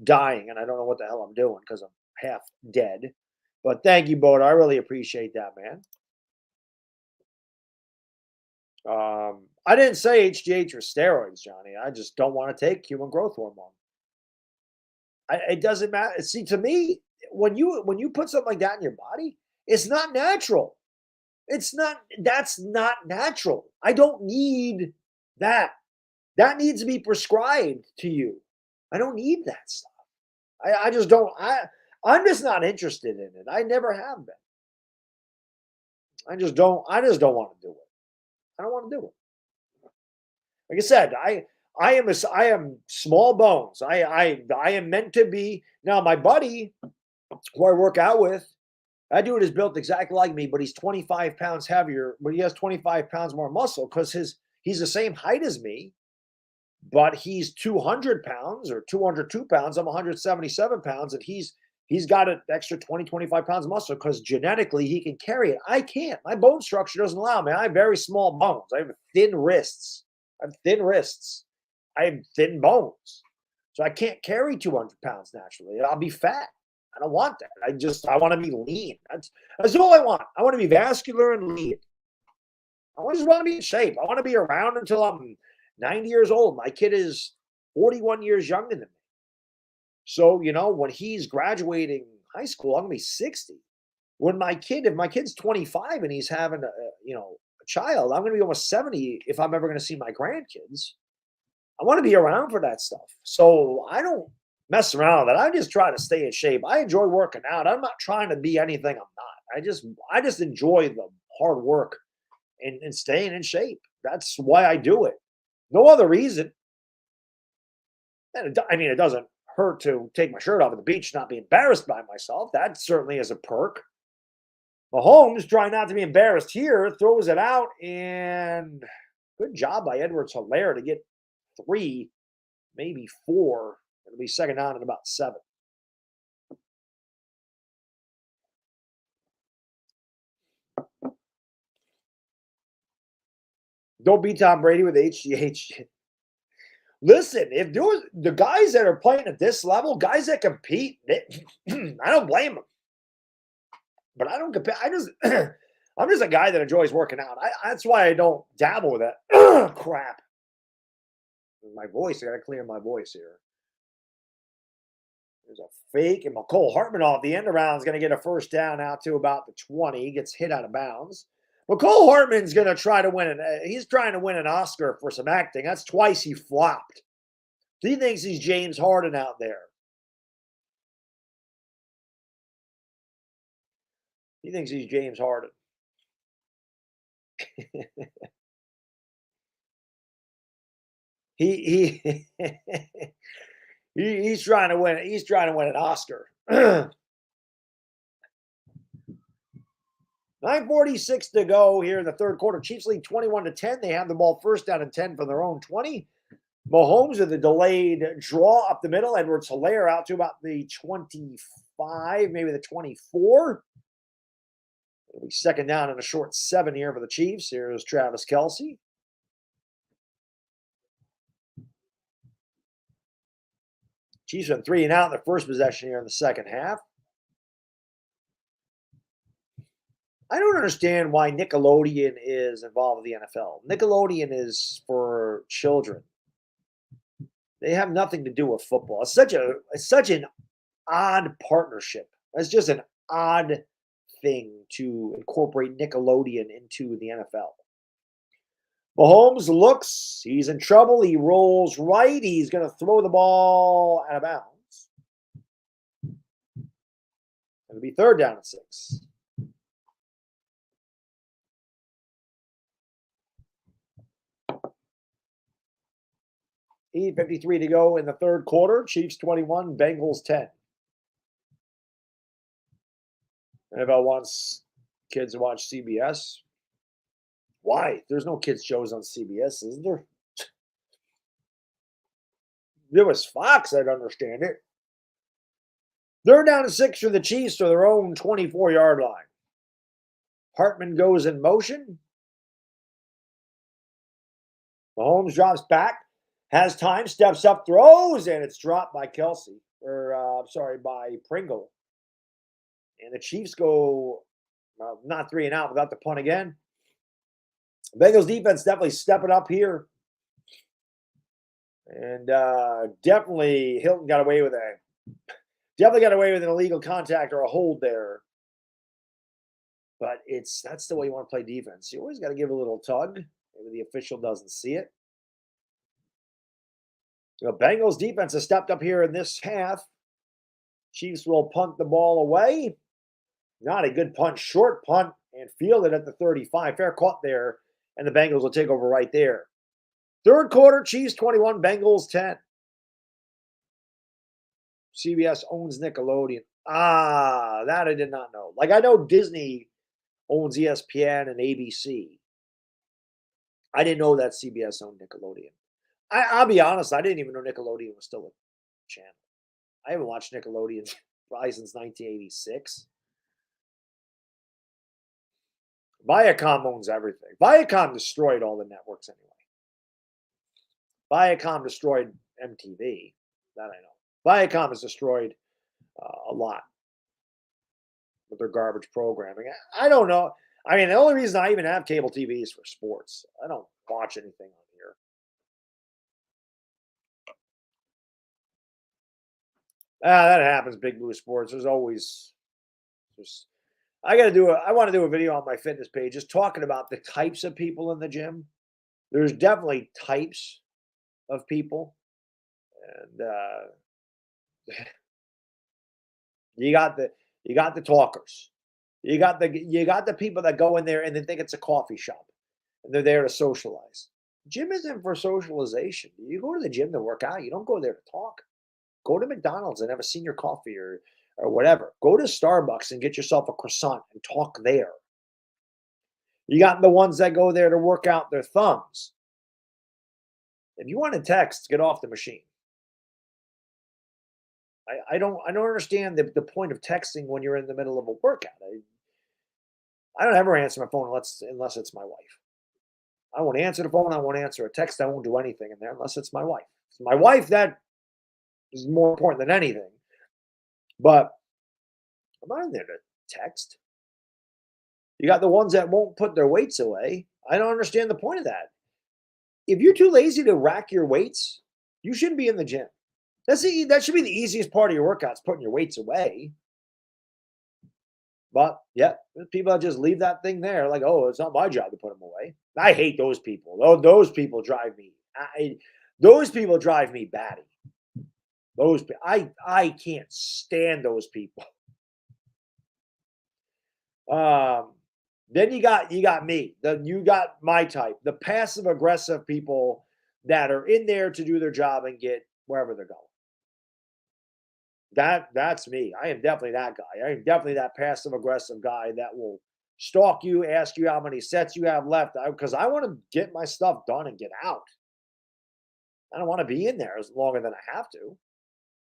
dying and I don't know what the hell I'm doing because I'm half dead. But thank you, Bodo. I really appreciate that, man. I didn't say HGH or steroids, Johnny. I just don't want to take human growth hormone. It doesn't matter. See, to me, when you put something like that in your body, it's not natural. That's not natural. I don't need that. That needs to be prescribed to you. I don't need that stuff. I just don't. I'm just not interested in it. I never have been. I just don't want to do it. I don't want to do it. Like I said, I am small bones. I am meant to be. Now, my buddy who I work out with, that dude is built exactly like me, but he's 25 pounds heavier, but he has 25 pounds more muscle because he's the same height as me, but he's 200 pounds or 202 pounds. I'm 177 pounds, and he's got an extra 20, 25 pounds of muscle because genetically he can carry it. I can't. My bone structure doesn't allow me. I have very small bones. I have thin wrists. I have thin bones. So I can't carry 200 pounds naturally. I'll be fat. I don't want that. I want to be lean. That's all I want. I want to be vascular and lean. I just want to be in shape. I want to be around until I'm 90 years old. My kid is 41 years younger than me. So, when he's graduating high school, I'm going to be 60. If my kid's 25 and he's having a child, I'm going to be almost 70 if I'm ever going to see my grandkids. I want to be around for that stuff. So I don't mess around with it. I just try to stay in shape. I enjoy working out. I'm not trying to be anything I'm not. I just enjoy the hard work and staying in shape. That's why I do it. No other reason. And it doesn't hurt to take my shirt off at the beach, not be embarrassed by myself. That certainly is a perk. Mahomes, trying not to be embarrassed here, throws it out, and good job by Edwards-Helaire to get 3, maybe 4. It'll be second down and about 7. Don't beat Tom Brady with HGH. Listen, if the guys that are playing at this level, guys that compete, I don't blame them. But I don't compare. I'm just a guy that enjoys working out. That's why I don't dabble with that crap. My voice, I got to clear my voice here. There's a fake, and McCole Hartman off the end around is going to get a first down out to about the 20. He gets hit out of bounds. McCole Hartman's going to try to win he's trying to win an Oscar for some acting. That's twice he flopped. He thinks he's James Harden out there. He thinks he's James Harden. he he's trying to win. He's trying to win an Oscar. 9:46 to go here in the third quarter. Chiefs lead 21-10. They have the ball first down and 10 from their own 20. Mahomes with a delayed draw up the middle. Edwards-Helaire out to about the 25, maybe the 24. It'll be second down and a short 7 here for the Chiefs. Here's Travis Kelce. Chiefs went 3 and out in the first possession here in the second half. I don't understand why Nickelodeon is involved with the NFL. Nickelodeon is for children. They have nothing to do with football. It's such an odd partnership. It's just an odd thing to incorporate Nickelodeon into the NFL. Mahomes looks, he's in trouble. He rolls right. He's going to throw the ball out of bounds. It'll be third down and 6. $8:53 to go in the third quarter. Chiefs 21, Bengals 10. NFL wants kids to watch CBS. Why? There's no kids shows on CBS, is there? If it was Fox, I'd understand it. Third down and 6 for the Chiefs to their own 24-yard line. Hartman goes in motion. Mahomes drops back. Has time, steps up, throws, and it's dropped by by Pringle. And the Chiefs go, not 3 and out without the punt again. Bengals defense definitely stepping up here. And definitely Hilton got away with an illegal contact or a hold there. But that's the way you want to play defense. You always got to give a little tug. Maybe the official doesn't see it. The Bengals defense has stepped up here in this half. Chiefs will punt the ball away. Not a good punt, short punt, and fielded at the 35. Fair caught there, and the Bengals will take over right there. Third quarter, Chiefs 21, Bengals 10. CBS owns Nickelodeon. That I did not know. Like, I know Disney owns ESPN and ABC. I didn't know that CBS owned Nickelodeon. I'll be honest, I didn't even know Nickelodeon was still a channel. I haven't watched Nickelodeon probably since 1986. Viacom owns everything. Viacom destroyed all the networks anyway. Viacom destroyed MTV. That I know. Viacom has destroyed a lot with their garbage programming. I don't know. I mean, the only reason I even have cable TV is for sports. I don't watch anything on here. That happens. Big Blue Sports. There's always. There's, I got to do. I want to do a video on my fitness page, just talking about the types of people in the gym. There's definitely types of people, and you got the talkers. You got the people that go in there and they think it's a coffee shop, and they're there to socialize. Gym isn't for socialization. You go to the gym to work out. You don't go there to talk. Go to McDonald's and have a senior coffee or whatever. Go to Starbucks and get yourself a croissant and talk there. You got the ones that go there to work out their thumbs. If you want to text, get off the machine. I don't understand the point of texting when you're in the middle of a workout. I don't ever answer my phone unless it's my wife. I won't answer the phone. I won't answer a text. I won't do anything in there unless it's my wife. It's my wife, that is more important than anything. But I'm not in there to text. You got the ones that won't put their weights away. I don't understand the point of that. If you're too lazy to rack your weights, you shouldn't be in the gym. That should be the easiest part of your workouts, putting your weights away. But yeah, there's people that just leave that thing there, like, oh, it's not my job to put them away. I hate those people. Those people drive me. Those people drive me batty. I can't stand those people. Then you got me. You got my type, the passive aggressive people that are in there to do their job and get wherever they're going. That's me. I am definitely that guy. I am definitely that passive aggressive guy that will stalk you, ask you how many sets you have left, because I want to get my stuff done and get out. I don't want to be in there as longer than I have to.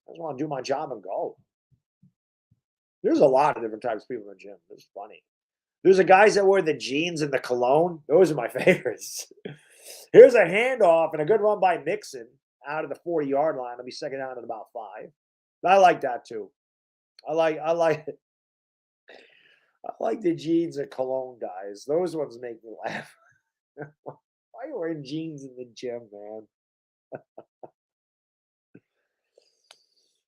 I just want to do my job and go. There's a lot of different types of people in the gym. It's funny. There's the guys that wear the jeans and the cologne. Those are my favorites. Here's a handoff and a good run by Mixon out of the 40-yard line. It'll be second down at about 5. I like that too. I like the jeans and cologne guys. Those ones make me laugh. Why are you wearing jeans in the gym, man?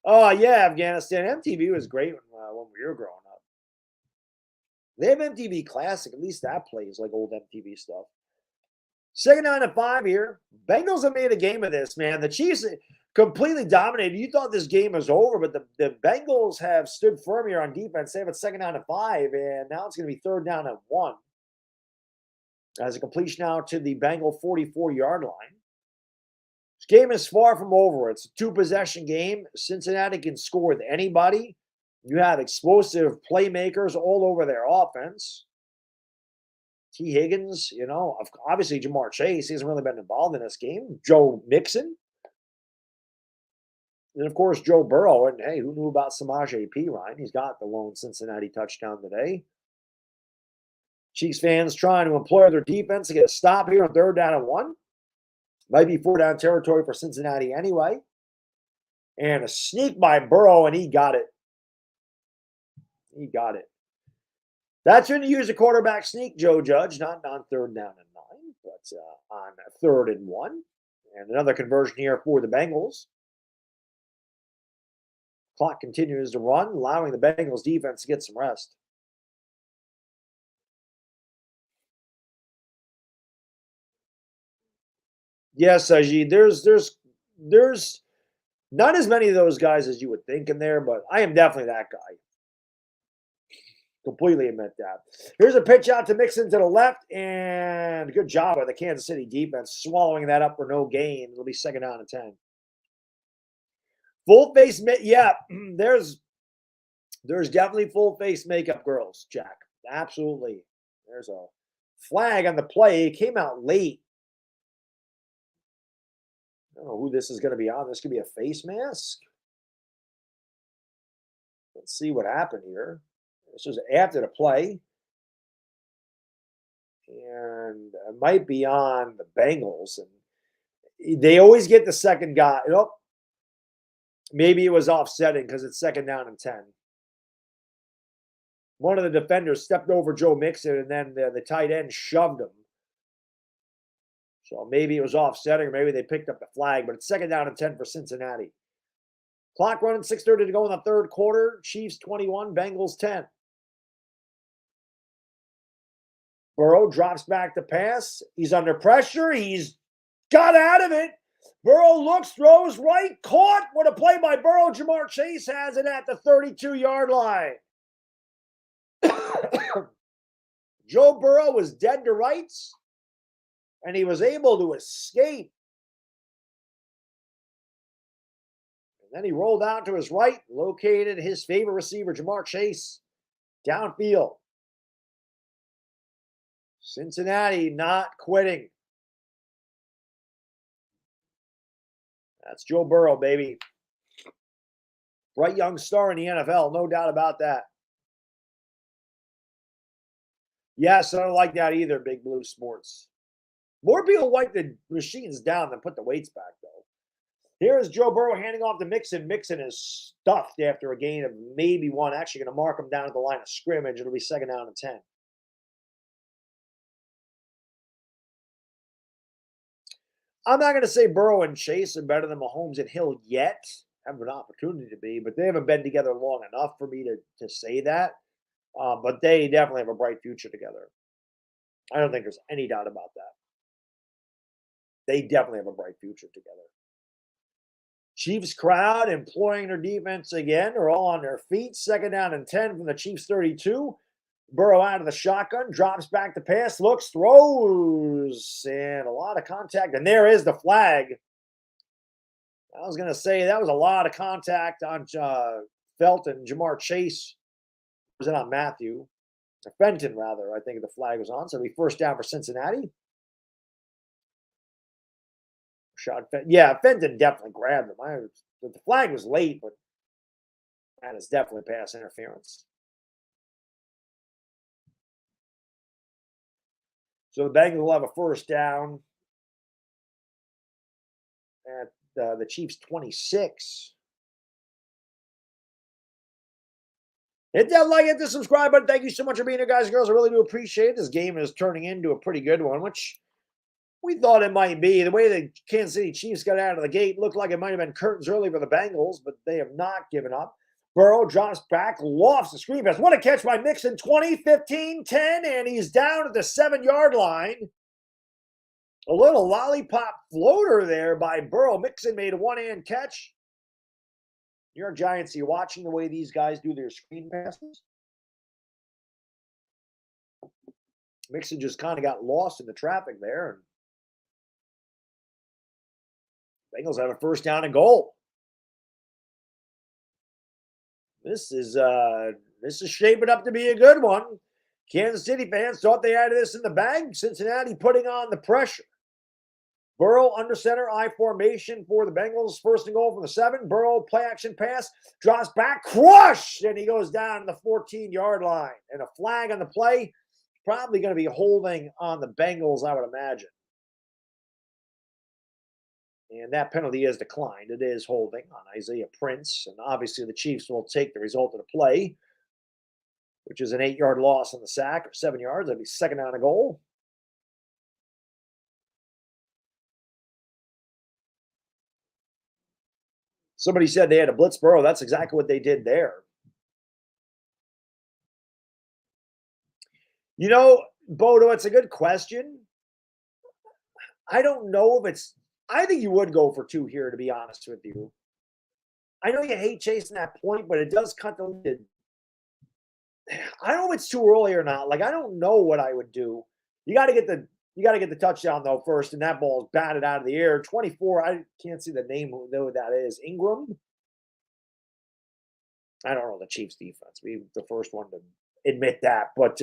Oh yeah, Afghanistan. MTV was great when we were growing up. They have MTV Classic. At least that plays like old MTV stuff. Second down at 5 here. Bengals have made a game of this, man. The Chiefs completely dominated. You thought this game was over, but the Bengals have stood firm here on defense. They have it second down at 5, and now it's going to be third down at 1. As a completion now to the Bengal 44-yard line. This game is far from over. It's a 2-possession game. Cincinnati can score with anybody. You have explosive playmakers all over their offense. T. Higgins, obviously Jamar Chase. He hasn't really been involved in this game. Joe Mixon. And, of course, Joe Burrow. And, hey, who knew about Samaje Perine? He's got the lone Cincinnati touchdown today. Chiefs fans trying to employ their defense to get a stop here on third down and 1. Might be 4-down territory for Cincinnati anyway. And a sneak by Burrow, and he got it. He got it. That's when you use a quarterback sneak, Joe Judge, not on third down and 9, but on third and 1. And another conversion here for the Bengals. Clock continues to run, allowing the Bengals defense to get some rest. Yes, Ajit, there's not as many of those guys as you would think in there, but I am definitely that guy. Completely admit that. Here's a pitch out to Mixon to the left, and good job by the Kansas City defense swallowing that up for no gain. It'll be second down and 10. Full face, yeah. There's definitely full face makeup girls, Jack. Absolutely. There's a flag on the play. It came out late. I don't know who this is going to be on. This could be a face mask. Let's see what happened here. This was after the play. And it might be on the Bengals. And they always get the second guy. Maybe it was offsetting because it's second down and 10. One of the defenders stepped over Joe Mixon, and then the tight end shoved him. So maybe it was offsetting, or maybe they picked up the flag, but it's 2nd down and 10 for Cincinnati. Clock running, 6:30 to go in the third quarter. Chiefs 21, Bengals 10. Burrow drops back to pass. He's under pressure. He's got out of it. Burrow looks, throws right, caught. What a play by Burrow. Jamar Chase has it at the 32-yard line. Joe Burrow was dead to rights, and he was able to escape. And then he rolled out to his right, located his favorite receiver, Jamar Chase, downfield. Cincinnati not quitting. That's Joe Burrow, baby. Bright young star in the NFL, no doubt about that. Yes, I don't like that either, Big Blue Sports. More people wipe the machines down than put the weights back, though. Here's Joe Burrow handing off to Mixon. Mixon is stuffed after a gain of maybe 1. Actually going to mark him down at the line of scrimmage. It'll be 2nd down and 10. I'm not going to say Burrow and Chase are better than Mahomes and Hill yet. Have an opportunity to be, but they haven't been together long enough for me to say that. But they definitely have a bright future together. I don't think there's any doubt about that. They definitely have a bright future together. Chiefs crowd employing their defense again. They're all on their feet. 2nd down and 10 from the Chiefs 32. Burrow out of the shotgun, drops back to pass, looks, throws, and a lot of contact. And there is the flag. I was going to say that was a lot of contact on Felton. Jamar Chase was it on Matthew? Or Fenton, rather. I think the flag was on. So it'll be 1st down for Cincinnati. Yeah, Fenton definitely grabbed him. The flag was late, but that is definitely pass interference. So the Bengals will have a 1st down at the Chiefs 26. Hit that like, hit the subscribe button. Thank you so much for being here, guys and girls. I really do appreciate it. This game is turning into a pretty good one, which we thought it might be. The way the Kansas City Chiefs got out of the gate looked like it might have been curtains early for the Bengals, but they have not given up. Burrow drops back, lofts the screen pass. What a catch by Mixon. 20, 15, 10, and he's down at the 7-yard line. A little lollipop floater there by Burrow. Mixon made a one-hand catch. New York Giants, are you watching the way these guys do their screen passes? Mixon just kind of got lost in the traffic there. Bengals have a 1st down and goal. This is shaping up to be a good one. Kansas City fans thought they had this in the bag. Cincinnati putting on the pressure. Burrow under center, I formation for the Bengals. 1st and goal from the 7. Burrow play action pass, drops back, crushed, and he goes down to the 14-yard line. And a flag on the play, probably going to be holding on the Bengals, I would imagine. And that penalty is declined. It is holding on Isaiah Prince. And obviously the Chiefs will take the result of the play, which is an 8-yard loss on the sack, or 7 yards. That'd be 2nd down and goal. Somebody said they had a blitz Burrow. That's exactly what they did there. You know, Bodo, it's a good question. I don't know if it's – I think you would go for 2 here, to be honest with you. I know you hate chasing that point, but it does cut the lead. I don't know if it's too early or not. Like, I don't know what I would do. You got to get the touchdown, though, first, and that ball is batted out of the air. 24, I can't see the name of who that is. Ingram? I don't know the Chiefs' defense. Be the first one to admit that. But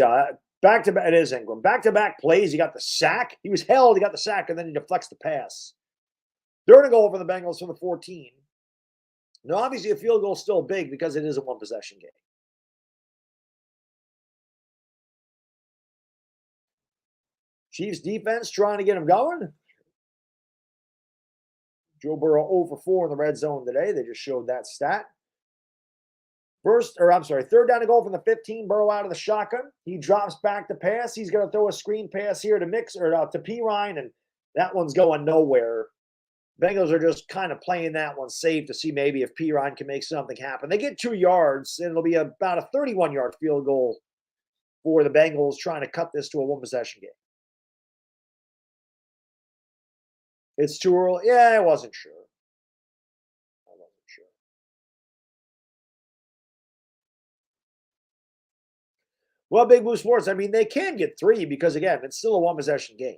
back-to-back, it is Ingram. Back-to-back plays, he got the sack. He was held, he got the sack, and then he deflects the pass. 3rd and goal for the Bengals from the 14. Now, obviously, a field goal is still big because it is a one-possession game. Chiefs defense trying to get him going. Joe Burrow 0 for 4 in the red zone today. They just showed that stat. Third down and goal from the 15. Burrow out of the shotgun. He drops back to pass. He's going to throw a screen pass here to to Pirine, and that one's going nowhere. Bengals are just kind of playing that one safe to see maybe if Pirine can make something happen. They get 2 yards, and it'll be about a 31-yard field goal for the Bengals trying to cut this to a one-possession game. It's too early. Yeah, I wasn't sure. Well, Big Blue Sports, I mean, they can get 3 because, again, it's still a one-possession game.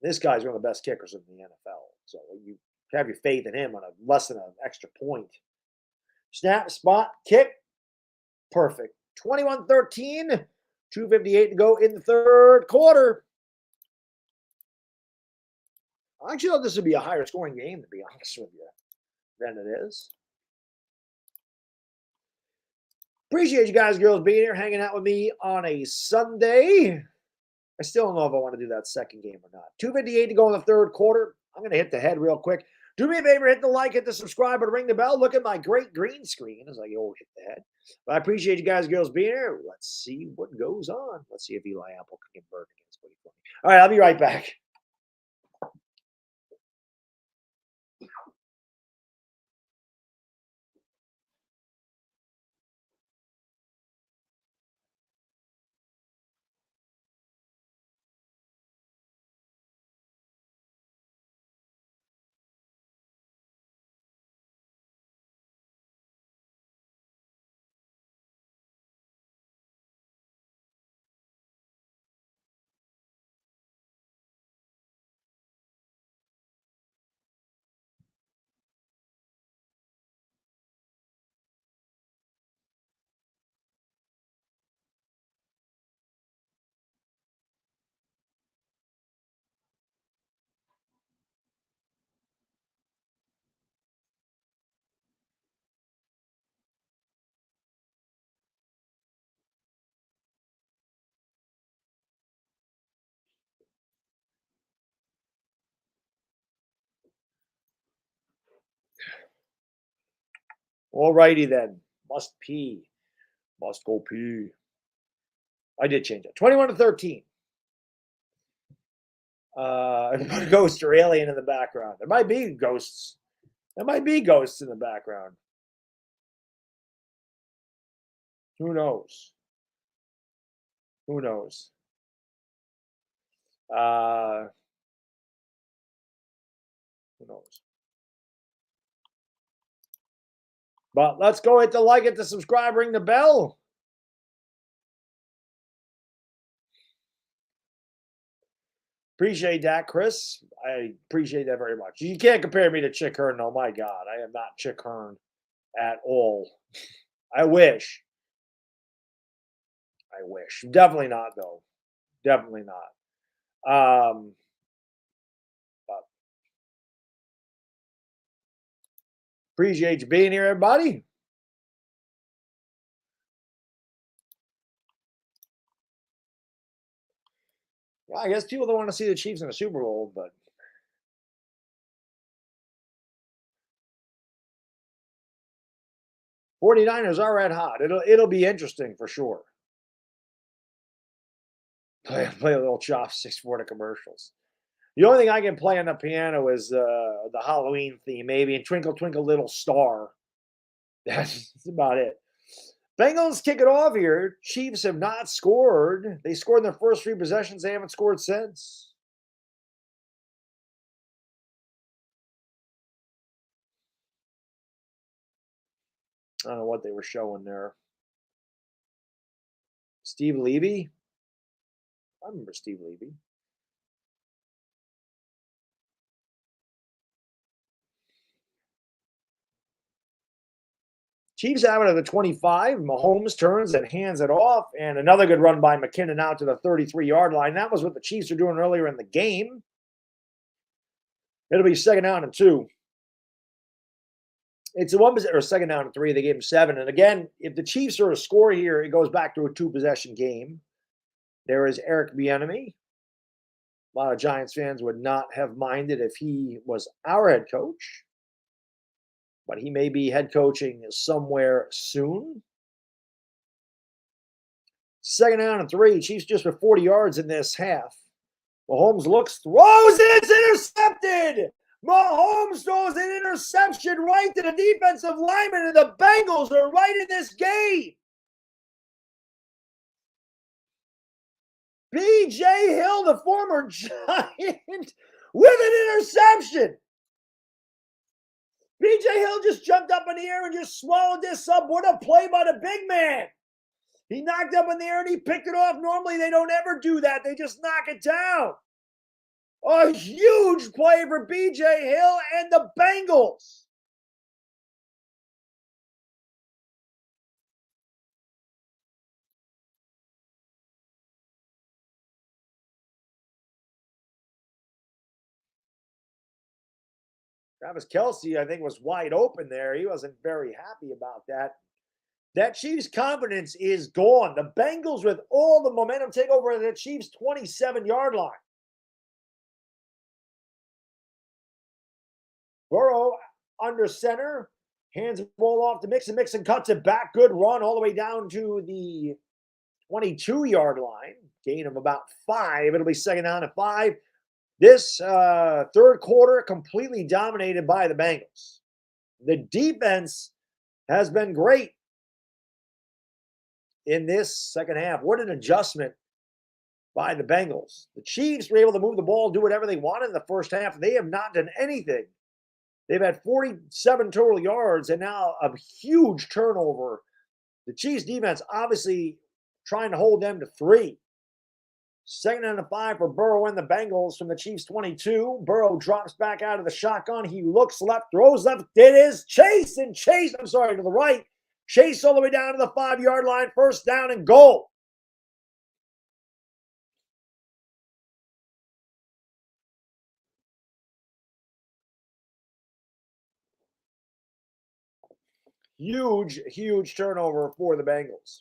This guy's one of the best kickers in the NFL. So you have your faith in him on a less than an extra point. Snap, spot, kick. Perfect. 21-13. 2:58 to go in the third quarter. I actually thought this would be a higher scoring game, to be honest with you, than it is. Appreciate you guys, girls, being here, hanging out with me on a Sunday. I still don't know if I want to do that second game or not. 2:58 to go in the third quarter. I'm going to hit the head real quick. Do me a favor, hit the like, hit the subscribe, and ring the bell. Look at my great green screen as I go hit the head. But I appreciate you guys, girls, being here. Let's see what goes on. Let's see if Eli Apple can convert against Woody for me. All right, I'll be right back. All righty then. Must pee. Must go pee. I did change it. 21-13. Ghost or alien in the background. There might be ghosts. There might be ghosts in the background. Who knows? Who knows? Who knows? But let's go hit the like, hit the subscribe, ring the bell. Appreciate that, Chris. I appreciate that very much. You can't compare me to Chick Hearn. Oh, my God. I am not Chick Hearn at all. I wish. Definitely not, though. Definitely not. But appreciate you being here, everybody. Well, I guess people don't want to see the Chiefs in the Super Bowl, but 49ers are red hot. It'll be interesting for sure. Play a little chopsticks for the commercials. The only thing I can play on the piano is the Halloween theme, maybe, and Twinkle Twinkle Little Star. That's about it. Bengals kick it off here. Chiefs have not scored. They scored in their first 3 possessions. They haven't scored since. I don't know what they were showing there. Steve Levy? I remember Steve Levy. Chiefs have it at the 25. Mahomes turns and hands it off. And another good run by McKinnon out to the 33-yard line. That was what the Chiefs were doing earlier in the game. It'll be 2nd down and 2. It's a 2nd down and 3. They gave him 7. And again, if the Chiefs are to score here, it goes back to a 2-possession game. There is Eric Bieniemy. A lot of Giants fans would not have minded if he was our head coach. but he may be head coaching somewhere soon. Second down and 3. Chiefs just for 40 yards in this half. Mahomes looks, throws, and it's intercepted. Mahomes throws an interception right to the defensive lineman, and the Bengals are right in this game. B.J. Hill, the former Giant, with an interception. B.J. Hill just jumped up in the air and just swallowed this up. What a play by the big man. He knocked up in the air and he picked it off. Normally, they don't ever do that. They just knock it down. A huge play for B.J. Hill and the Bengals. Travis Kelce, I think, was wide open there. He wasn't very happy about that. That Chiefs' confidence is gone. The Bengals, with all the momentum, take over the Chiefs' 27-yard line. Burrow under center, hands the ball off to Mixon. Mixon cuts it back. Good run all the way down to the 22-yard line. Gain of about 5. It'll be second down and 5. This third quarter completely dominated by the Bengals. The defense has been great in this second half. What an adjustment by the Bengals. The Chiefs were able to move the ball, do whatever they wanted in the first half. They have not done anything. They've had 47 total yards and now a huge turnover. The Chiefs defense obviously trying to hold them to 3. Second down and 5 for Burrow and the Bengals from the Chiefs 22. Burrow drops back out of the shotgun. He looks left, throws left. It is Chase to the right. Chase all the way down to the 5-yard line. First down and goal. Huge turnover for the Bengals.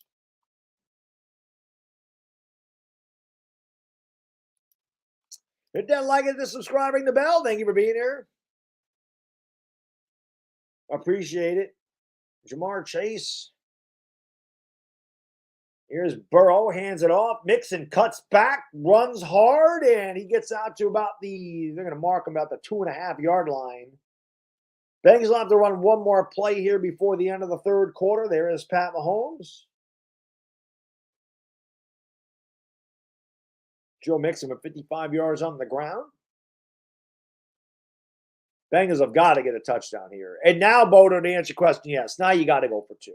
Hit that like and subscribing the bell. Thank you for being here. Appreciate it. Jamar Chase. Here's Burrow, hands it off. Mixon cuts back, runs hard, and he gets out to about they're going to mark him about the 2.5-yard line. Bengals will have to run one more play here before the end of the third quarter. There is Pat Mahomes. Joe Mixon with 55 yards on the ground. Bengals have got to get a touchdown here. And now, Bodo, to answer your question, yes. Now you got to go for 2.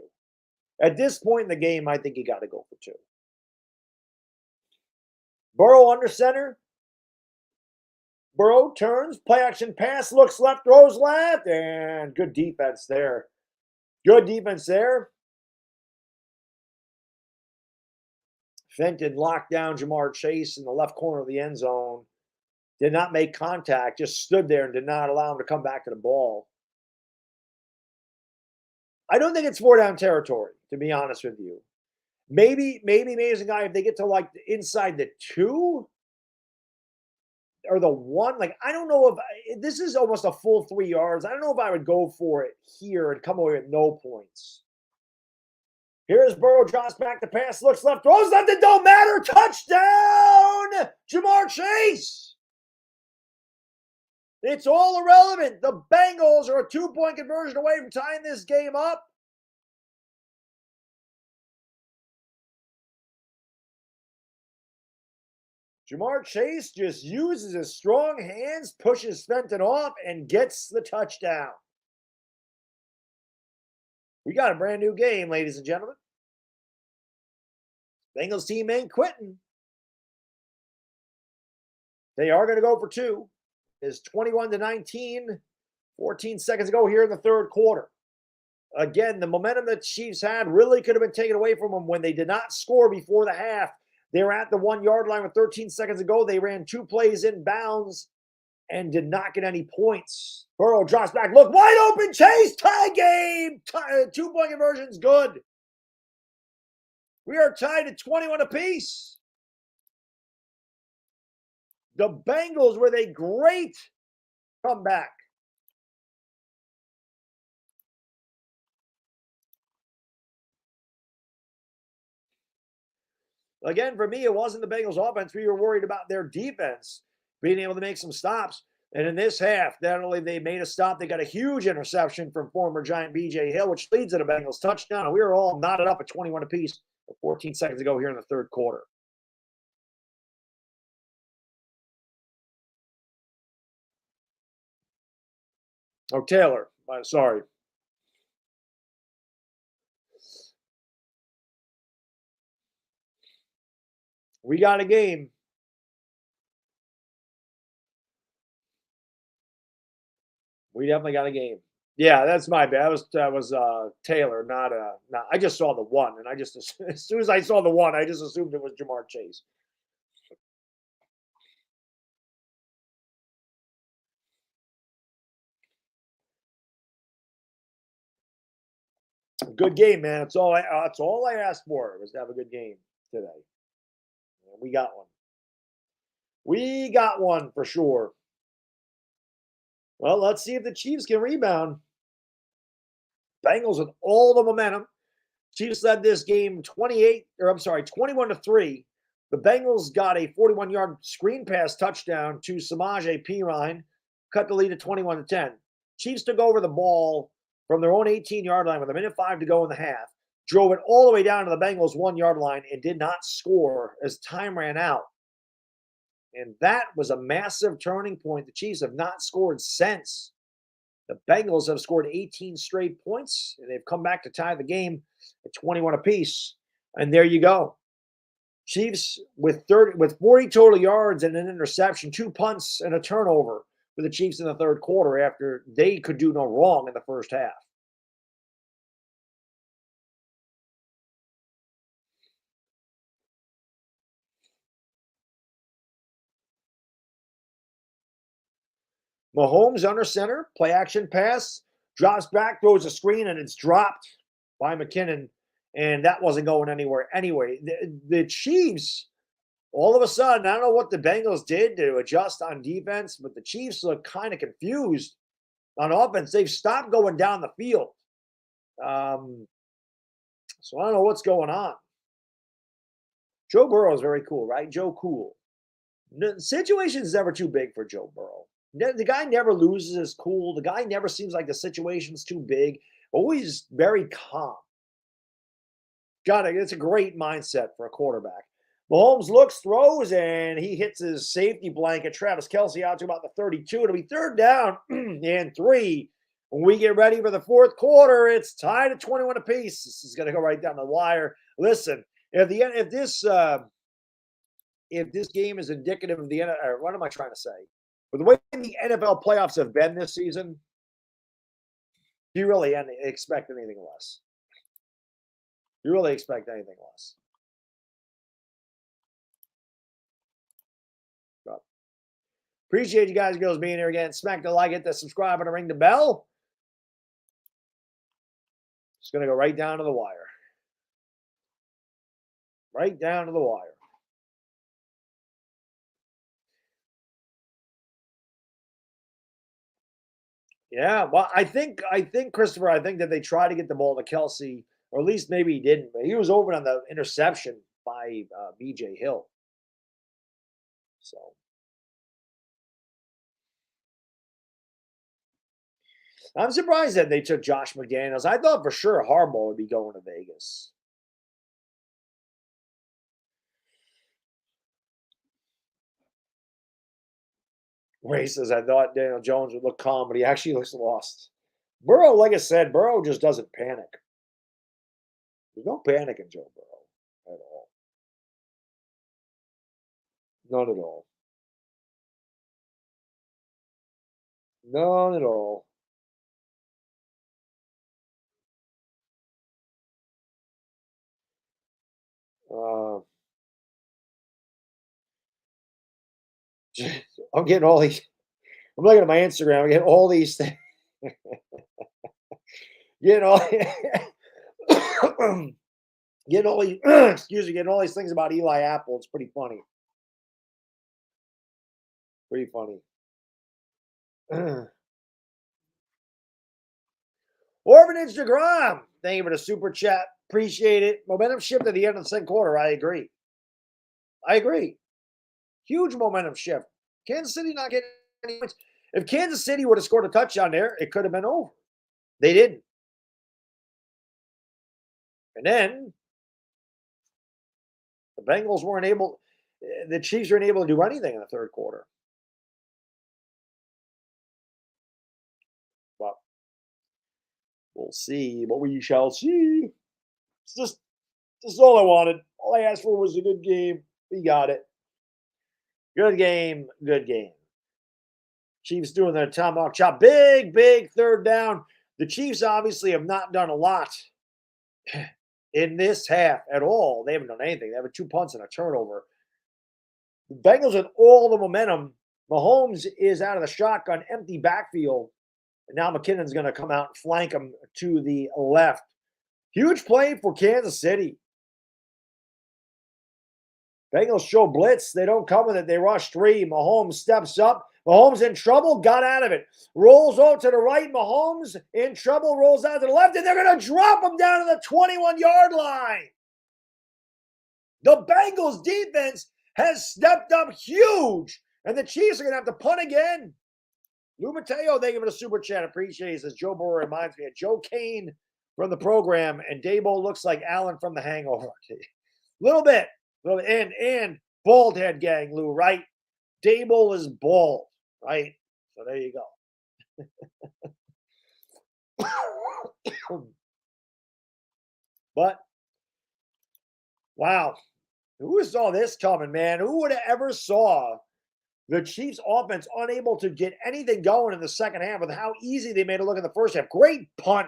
At this point in the game, I think you got to go for 2. Burrow under center. Burrow turns, play action pass, looks left, throws left, and good defense there. Good defense there. Fenton locked down Jamar Chase in the left corner of the end zone. Did not make contact, just stood there and did not allow him to come back to the ball. I don't think it's 4-down territory, to be honest with you. Maybe Amazing Guy, if they get to like inside the 2 or the 1, like I don't know if this is almost a full 3 yards. I don't know if I would go for it here and come away with no points. Here's Burrow, drops back to pass, looks left, throws left, it don't matter. Touchdown, Jamar Chase. It's all irrelevant. The Bengals are a 2-point conversion away from tying this game up. Jamar Chase just uses his strong hands, pushes Fenton off, and gets the touchdown. We got a brand new game, ladies and gentlemen. Bengals team ain't quitting. They are going to go for 2. It's 21-19. 14 seconds ago here in the third quarter. Again, the momentum that Chiefs had really could have been taken away from them when they did not score before the half. They were at the 1-yard line with 13 seconds to go. They ran 2 plays in bounds and did not get any points. Burrow drops back. Look, wide open. Chase, tie game. 2-point conversion's good. We are tied at 21 apiece. The Bengals with a great comeback. Again, for me, it wasn't the Bengals offense. We were worried about their defense being able to make some stops. And in this half, not only they made a stop, they got a huge interception from former Giant B.J. Hill, which leads to the Bengals touchdown. And we were all knotted up at 21 apiece 14 seconds ago here in the third quarter. Oh, Taylor. Sorry. We got a game. We definitely got a game. Yeah, that's my bad. That was Taylor, not. I just saw the one, and I just as soon as I saw the one, I just assumed it was Jamar Chase. Good game, man. That's all I asked for was to have a good game today. And we got one. We got one for sure. Well, let's see if the Chiefs can rebound. Bengals with all the momentum. Chiefs led this game 21-3. The Bengals got a 41-yard screen pass touchdown to Samaje Perine, cut the lead to 21-10. Chiefs took over the ball from their own 18-yard line with 1:05 to go in the half, drove it all the way down to the Bengals' 1-yard line, and did not score as time ran out. And that was a massive turning point. The Chiefs have not scored since. The Bengals have scored 18 straight points, and they've come back to tie the game at 21 apiece. And there you go. Chiefs with 40 total yards and an interception, 2 punts and a turnover for the Chiefs in the third quarter after they could do no wrong in the first half. Mahomes under center, play action pass, drops back, throws a screen, and it's dropped by McKinnon. And that wasn't going anywhere anyway. The Chiefs, all of a sudden, I don't know what the Bengals did to adjust on defense, but the Chiefs look kind of confused on offense. They've stopped going down the field. So I don't know what's going on. Joe Burrow is very cool, right? Joe Cool. The situation's never too big for Joe Burrow. The guy never loses his cool. The guy never seems like the situation's too big. Always very calm. It's a great mindset for a quarterback. Mahomes looks, throws, and he hits his safety blanket. Travis Kelce out to about the 32. It'll be third down and 3. When we get ready for the fourth quarter, it's tied at 21 apiece. This is going to go right down the wire. Listen, if this game is indicative of the NFL, or what am I trying to say? With the way the NFL playoffs have been this season, do you really expect anything less? You really expect anything less? But appreciate you guys and girls being here again. Smack the like, hit the subscribe, and ring the bell. It's going to go right down to the wire. Right down to the wire. Yeah, well, I think Christopher, I think that they tried to get the ball to Kelce, or at least maybe he didn't, but he was open on the interception by B.J. Hill. So I'm surprised that they took Josh McDaniels. I thought for sure Harbaugh would be going to Vegas. Ray says, I thought Daniel Jones would look calm, but he actually looks lost. Burrow, like I said, Burrow just doesn't panic. There's no panic in Joe Burrow at all. None at all. None at all. I'm getting all these. I'm looking at my Instagram. I'm getting all these things. getting all, getting all these. Excuse me. Getting all these things about Eli Apple. It's pretty funny. Pretty funny. Orphanage DeGrom. Thank you for the super chat. Appreciate it. Momentum shift at the end of the second quarter. I agree. I agree. Huge momentum shift. Kansas City not getting any points. If Kansas City would have scored a touchdown there, it could have been over. They didn't. And then the Bengals weren't able, the Chiefs weren't able to do anything in the third quarter. But we'll see. But we shall see. It's just all I wanted. All I asked for was a good game. We got it. Good game. Good game. Chiefs doing their tomahawk chop. Big third down. The Chiefs obviously have not done a lot in this half at all. They haven't done anything. They have 2 punts and a turnover. The Bengals with all the momentum. Mahomes is out of the shotgun, empty backfield. And now McKinnon's going to come out and flank him to the left. Huge play for Kansas City. Bengals show blitz. They don't come with it. They rush 3. Mahomes steps up. Mahomes in trouble, got out of it. Rolls over to the right. Mahomes in trouble, rolls out to the left, and they're going to drop him down to the 21-yard line. The Bengals defense has stepped up huge, and the Chiefs are going to have to punt again. Lou Mateo, thank you for the super chat. Appreciate it. Says Joe Burrow reminds me of Joe Kane from the program, and Dabo looks like Alan from The Hangover. Little bit. And bald head gang, Lou, right? Dable is bald, right? So there you go. But, wow. Who saw this coming, man? Who would have ever saw the Chiefs offense unable to get anything going in the second half with how easy they made it look in the first half? Great punt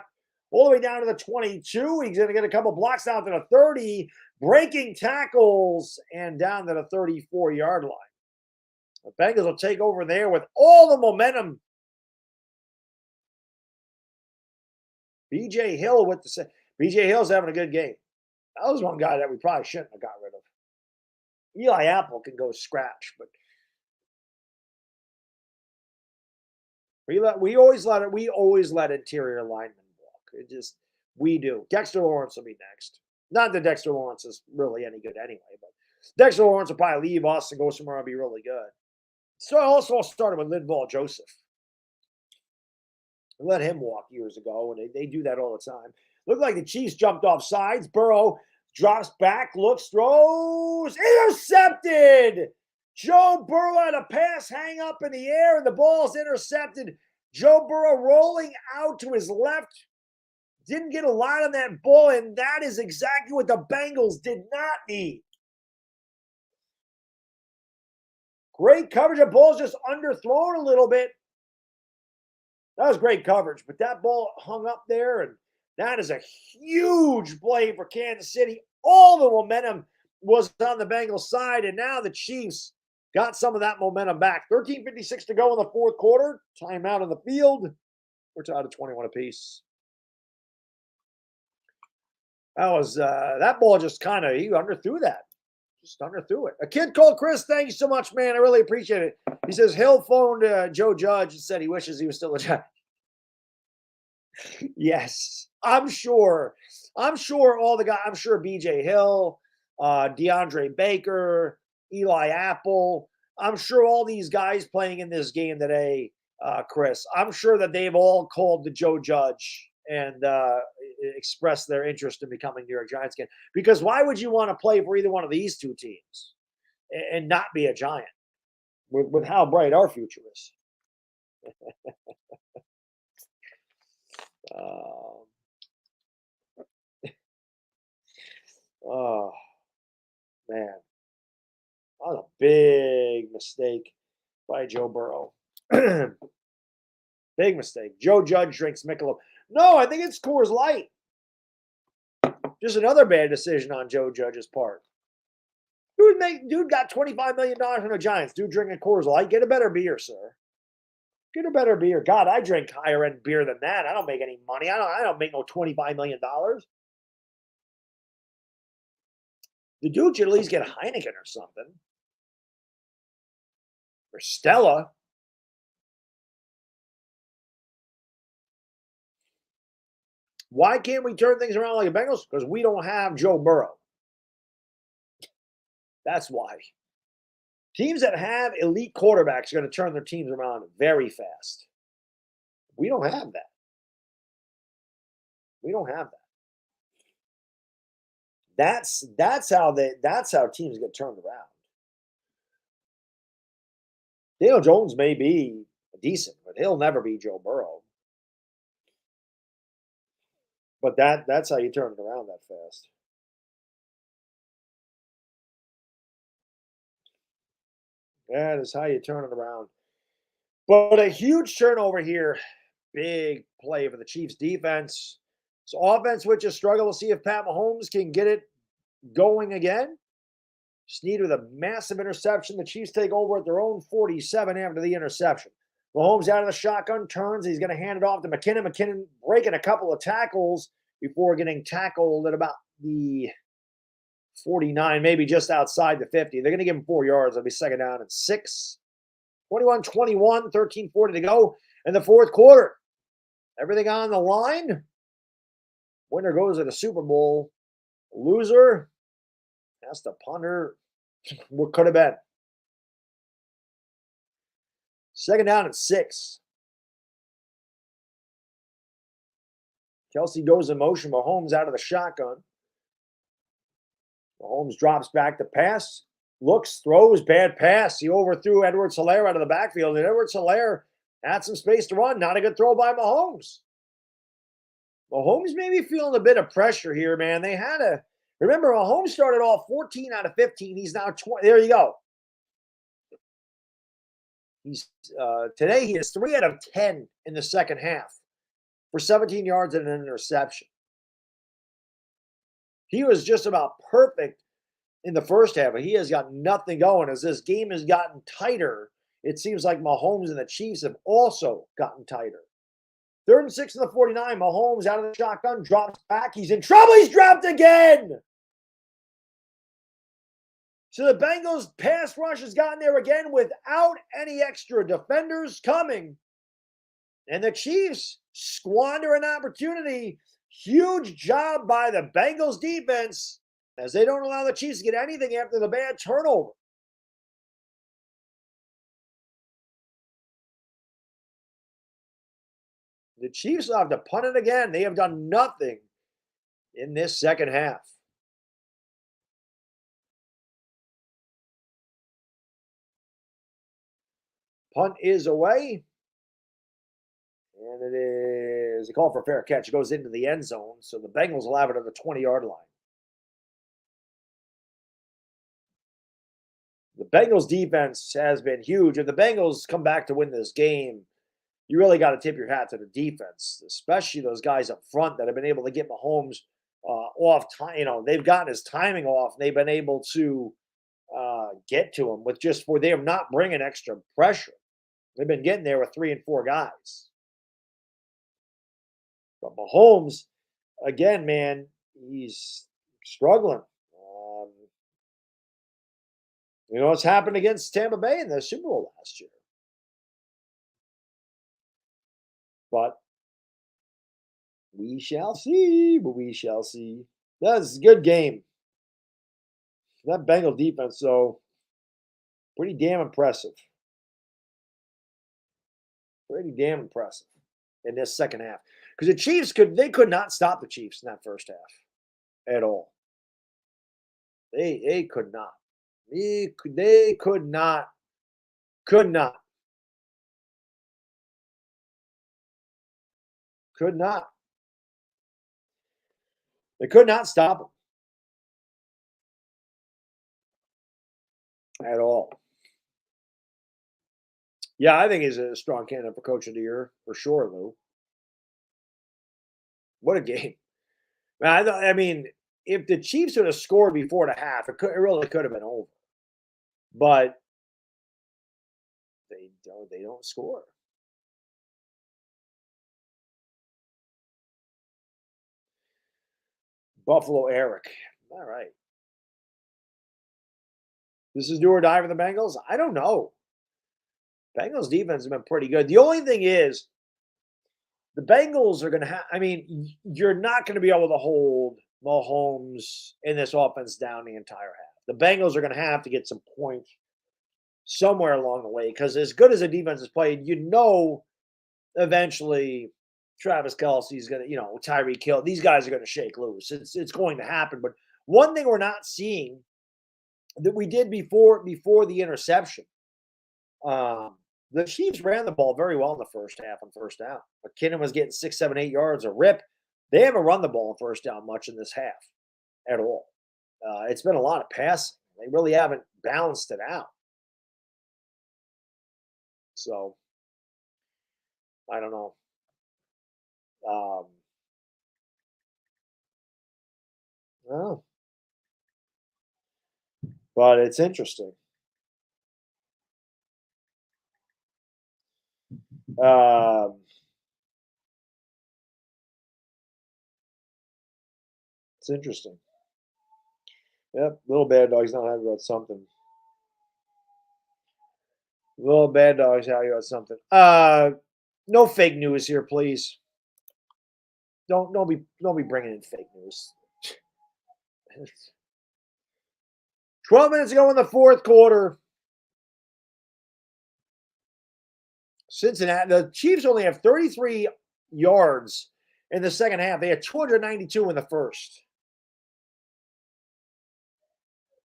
all the way down to the 22. He's going to get a couple blocks down to the 30, breaking tackles, and down to the 34-yard line. The Bengals will take over there with all the momentum. B.J. Hill with the B.J. Hill's having a good game. That was one guy that we probably shouldn't have got rid of. Eli Apple can go scratch, but we always let interior linemen walk. We do. Dexter Lawrence will be next. Not that Dexter Lawrence is really any good anyway, but Dexter Lawrence will probably leave us and go somewhere and be really good. So I also started with Linval Joseph. I let him walk years ago, and they do that all the time. Looked like the Chiefs jumped off sides. Burrow drops back, looks, throws, intercepted. Joe Burrow had a pass hang up in the air, and the ball's intercepted. Joe Burrow rolling out to his left. Didn't get a lot on that ball, and that is exactly what the Bengals did not need. Great coverage. The ball's just underthrown a little bit. That was great coverage, but that ball hung up there, and that is a huge play for Kansas City. All the momentum was on the Bengals side, and now the Chiefs got some of that momentum back. 13:56 to go in the fourth quarter. Timeout on the field. We're tied at 21 apiece. That ball just kind of, he underthrew that. Just underthrew it. A kid called Chris, thank you so much, man. I really appreciate it. He says Hill phoned Joe Judge and said he wishes he was still a Giant. Yes, I'm sure all the guys, I'm sure BJ Hill, DeAndre Baker, Eli Apple, I'm sure all these guys playing in this game today, Chris, I'm sure that they've all called the Joe Judge and expressed their interest in becoming New York Giants again. Because why would you want to play for either one of these two teams and not be a Giant with how bright our future is? Oh, man. That was a big mistake by Joe Burrow. Big mistake. Joe Judge drinks Michelob. No, I think it's Coors Light. Just another bad decision on Joe Judge's part. Dude got $25 million from the Giants. Dude drinking Coors Light. Get a better beer, sir. Get a better beer. God, I drink higher end beer than that. I don't make any money. I don't make no $25 million. The dude should at least get Heineken or something. Or Stella. Why can't we turn things around like the Bengals? Because we don't have Joe Burrow. That's why. Teams that have elite quarterbacks are going to turn their teams around very fast. We don't have that. We don't have that. That's how teams get turned around. Daniel Jones may be decent, but he'll never be Joe Burrow. But that's how you turn it around that fast. That is how you turn it around. But a huge turnover here. Big play for the Chiefs defense. So offense, which is struggle to see if Pat Mahomes can get it going again. Snead with a massive interception. The Chiefs take over at their own 47 after the interception. Mahomes out of the shotgun, turns. He's going to hand it off to McKinnon. McKinnon breaking a couple of tackles before getting tackled at about the 49, maybe just outside the 50. They're going to give him 4 yards. It'll be second down and 6. 21-21, 13:40 to go in the fourth quarter. Everything on the line. Winner goes to the Super Bowl. Loser, that's the punter. What could have been? Second down and 6. Kelsey goes in motion. Mahomes out of the shotgun. Mahomes drops back to pass. Looks, throws, bad pass. He overthrew Edwards-Helaire out of the backfield. And Edwards-Helaire had some space to run. Not a good throw by Mahomes. Mahomes may be feeling a bit of pressure here, man. They had a – remember, Mahomes started off 14 out of 15. He's now 20. There you go. Today he is 3 out of 10 in the second half for 17 yards and an interception. He was just about perfect in the first half, but he has got nothing going. As this game has gotten tighter, it seems like Mahomes and the Chiefs have also gotten tighter. 3rd and 6 in the 49. Mahomes out of the shotgun, drops back. He's in trouble. He's dropped again. So the Bengals pass rush has gotten there again without any extra defenders coming. And the Chiefs squander an opportunity. Huge job by the Bengals defense as they don't allow the Chiefs to get anything after the bad turnover. The Chiefs will have to punt it again. They have done nothing in this second half. Punt is away. And it is a call for a fair catch. It goes into the end zone. So the Bengals will have it on the 20-yard line. The Bengals defense has been huge. If the Bengals come back to win this game, you really got to tip your hat to the defense, especially those guys up front that have been able to get Mahomes off time. You know, they've gotten his timing off. They've been able to get to him with just where they are not bringing extra pressure. They've been getting there with 3 and 4 guys. But Mahomes, again, man, he's struggling. You know what's happened against Tampa Bay in the Super Bowl last year. But we shall see. That's a good game. That Bengal defense, though, pretty damn impressive. Pretty damn impressive in this second half. Because the Chiefs could not stop the Chiefs in that first half at all. They could not. They could not. Could not. Could not. They could not stop him at all. Yeah, I think he's a strong candidate for Coach of the Year for sure, Lou. What a game! I mean, if the Chiefs would have scored before the half, it really could have been over. But they don't score. Buffalo Eric. All right. This is do or die for the Bengals? I don't know. Bengals defense has been pretty good. The only thing is, the Bengals are going to have, I mean, you're not going to be able to hold Mahomes in this offense down the entire half. The Bengals are going to have to get some points somewhere along the way because as good as the defense is played, eventually Travis Kelsey's going to, Tyreek Hill, these guys are going to shake loose. It's going to happen. But one thing we're not seeing that we did before the interception, the Chiefs ran the ball very well in the first half on first down. McKinnon was getting 6, 7, 8 yards a rip. They haven't run the ball on first down much in this half at all. It's been a lot of passing. They really haven't balanced it out. So, I don't know. Well, but it's interesting. It's interesting. Yep, little Baddog's not happy about something. Little Baddog's happy about something. No fake news here, please. Don't be bringing in fake news. 12 minutes ago in the fourth quarter, Cincinnati, the Chiefs only have 33 yards in the second half. They had 292 in the first.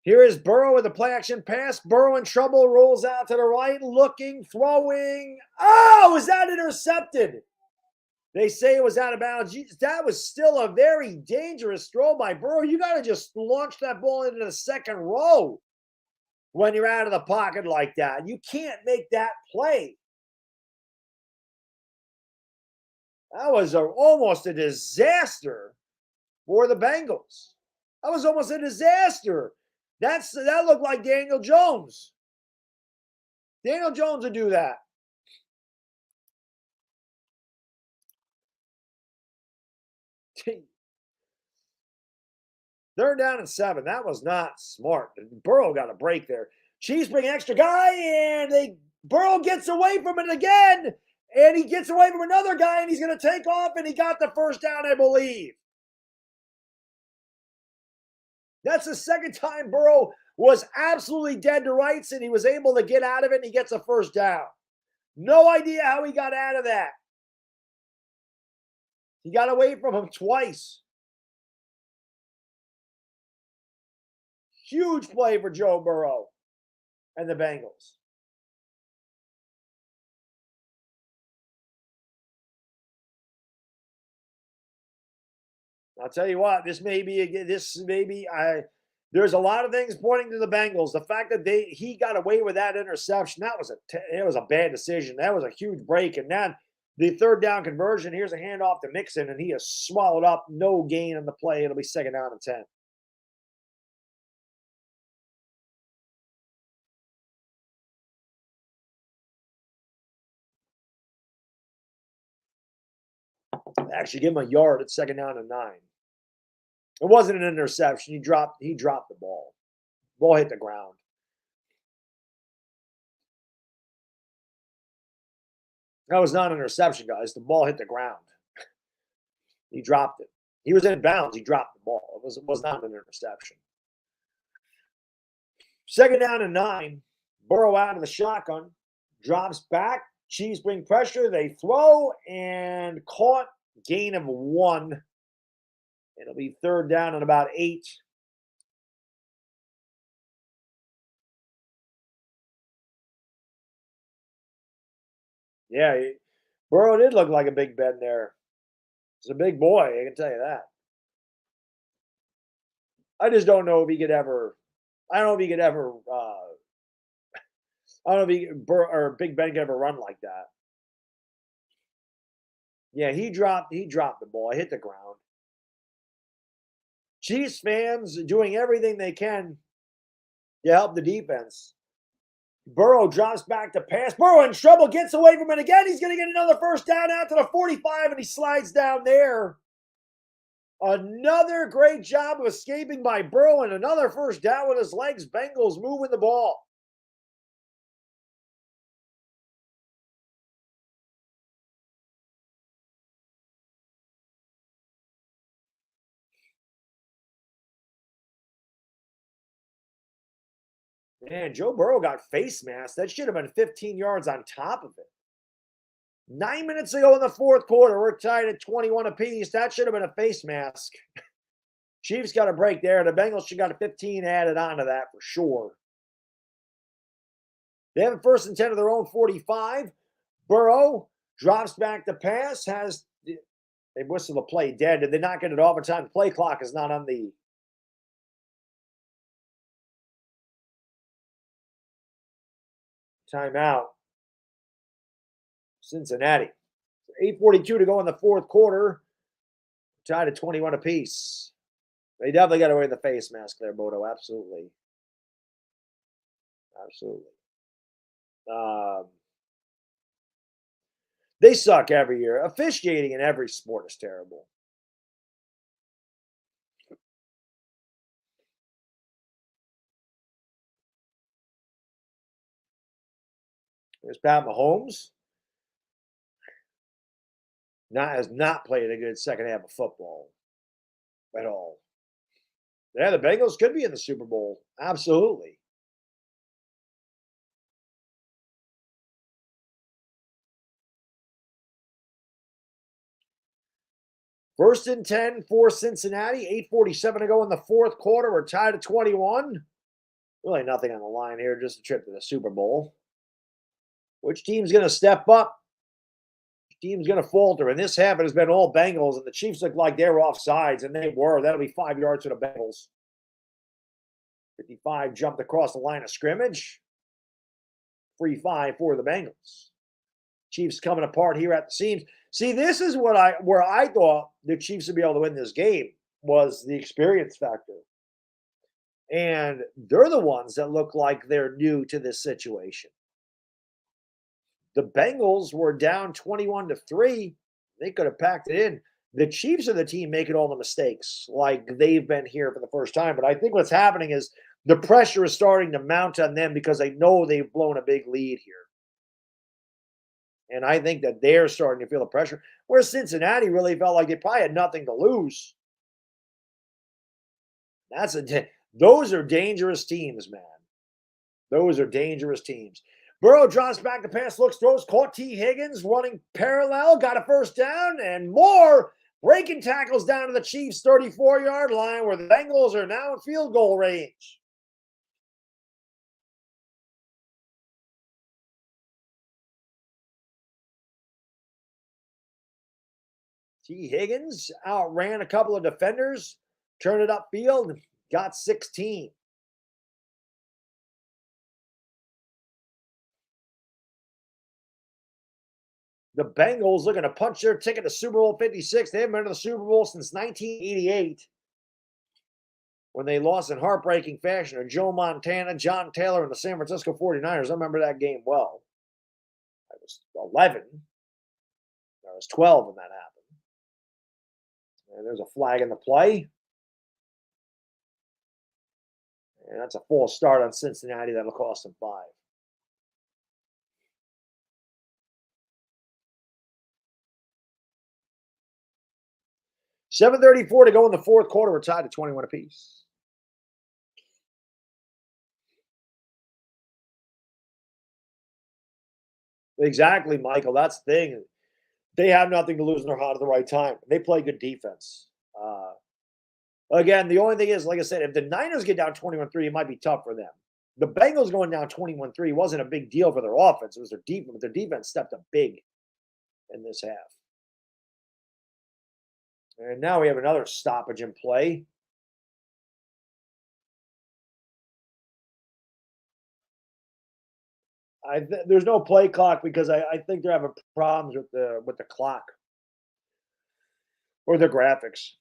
Here is Burrow with a play action pass. Burrow in trouble, rolls out to the right, looking, throwing. Oh, is that intercepted? They say it was out of bounds. That was still a very dangerous throw by Burrow. You got to just launch that ball into the second row when you're out of the pocket like that. You can't make that play. That was almost a disaster for the Bengals. That was almost a disaster. That looked like Daniel Jones. Daniel Jones would do that. They're down at 7. That was not smart. Burrow got a break there. Chiefs bring an extra guy, and Burrow gets away from it again, and he gets away from another guy, and he's going to take off, and he got the first down, I believe. That's the second time Burrow was absolutely dead to rights, and he was able to get out of it, and he gets a first down. No idea how he got out of that. He got away from him twice. Huge play for Joe Burrow and the Bengals. I'll tell you what, there's a lot of things pointing to the Bengals. The fact that he got away with that interception, it was a bad decision. That was a huge break. And then the third down conversion, here's a handoff to Mixon, and he is swallowed up. No gain on the play. It'll be second down and 10. Actually, give him a yard at second down and 9. It wasn't an interception. He dropped the ball. Ball hit the ground. That was not an interception, guys. The ball hit the ground. He dropped it. He was in bounds. He dropped the ball. It was not an interception. Second down and 9. Burrow out of the shotgun. Drops back. Chiefs bring pressure. They throw and caught. Gain of 1. It'll be third down and about 8. Yeah, Burrow did look like a Big Ben there. He's a big boy, I can tell you that. I just don't know if he could ever. I don't know if he could ever. I don't know if Big Ben could ever run like that. Yeah, he dropped the ball. Hit the ground. Chiefs fans doing everything they can to help the defense. Burrow drops back to pass. Burrow in trouble, gets away from it again. He's going to get another first down out to the 45, and he slides down there. Another great job of escaping by Burrow, and another first down with his legs. Bengals moving the ball. Man, Joe Burrow got face masked. That should have been 15 yards on top of it. 9 minutes ago in the fourth quarter, we're tied at 21 apiece. That should have been a face mask. Chiefs got a break there. The Bengals should got a 15 added onto that for sure. They have a 1st and 10 of their own 45. Burrow drops back to pass. They whistle the play dead. Did they not get it overtime? The play clock is not on the timeout. Cincinnati. 8:42 to go in the fourth quarter. Tied at 21 apiece. They definitely got away with the face mask there, Bodo. Absolutely. Absolutely. They suck every year. Officiating in every sport is terrible. There's Pat Mahomes. Has not played a good second half of football at all. Yeah, the Bengals could be in the Super Bowl. Absolutely. First and 10 for Cincinnati. 8:47 to go in the fourth quarter. We're tied at 21. Really nothing on the line here, just a trip to the Super Bowl. Which team's going to step up? Which team's going to falter? And this habit has been all Bengals, and the Chiefs look like they're off sides, and they were. That'll be 5 yards for the Bengals. 55 jumped across the line of scrimmage. Free 5 for the Bengals. Chiefs coming apart here at the seams. See, this is where I thought the Chiefs would be able to win this game was the experience factor. And they're the ones that look like they're new to this situation. The Bengals were down 21-3. They could have packed it in. The Chiefs are the team making all the mistakes, like they've been here for the first time. But I think what's happening is the pressure is starting to mount on them because they know they've blown a big lead here. And I think that they're starting to feel the pressure. Whereas Cincinnati really felt like they probably had nothing to lose. Those are dangerous teams, man. Those are dangerous teams. Burrow drops back to pass, looks, throws, caught T. Higgins running parallel, got a first down, and more breaking tackles down to the Chiefs' 34-yard line where the Bengals are now in field goal range. T. Higgins outran a couple of defenders, turned it upfield, got 16. The Bengals looking to punch their ticket to Super Bowl 56. They haven't been to the Super Bowl since 1988 when they lost in heartbreaking fashion to Joe Montana, John Taylor, and the San Francisco 49ers. I remember that game well. I was 11. I was 12 when that happened. And there's a flag in the play. And that's a false start on Cincinnati. That'll cost them 5. $7:34 to go in the fourth quarter. We're tied at 21 apiece. Exactly, Michael. That's the thing. They have nothing to lose and they're hot at the right time. They play good defense. Again, the only thing is, like I said, if the Niners get down 21-3, it might be tough for them. The Bengals going down 21-3 wasn't a big deal for their offense. It was their defense, but their defense stepped up big in this half. And now we have another stoppage in play. There's no play clock because I think they're having problems with the clock or the graphics.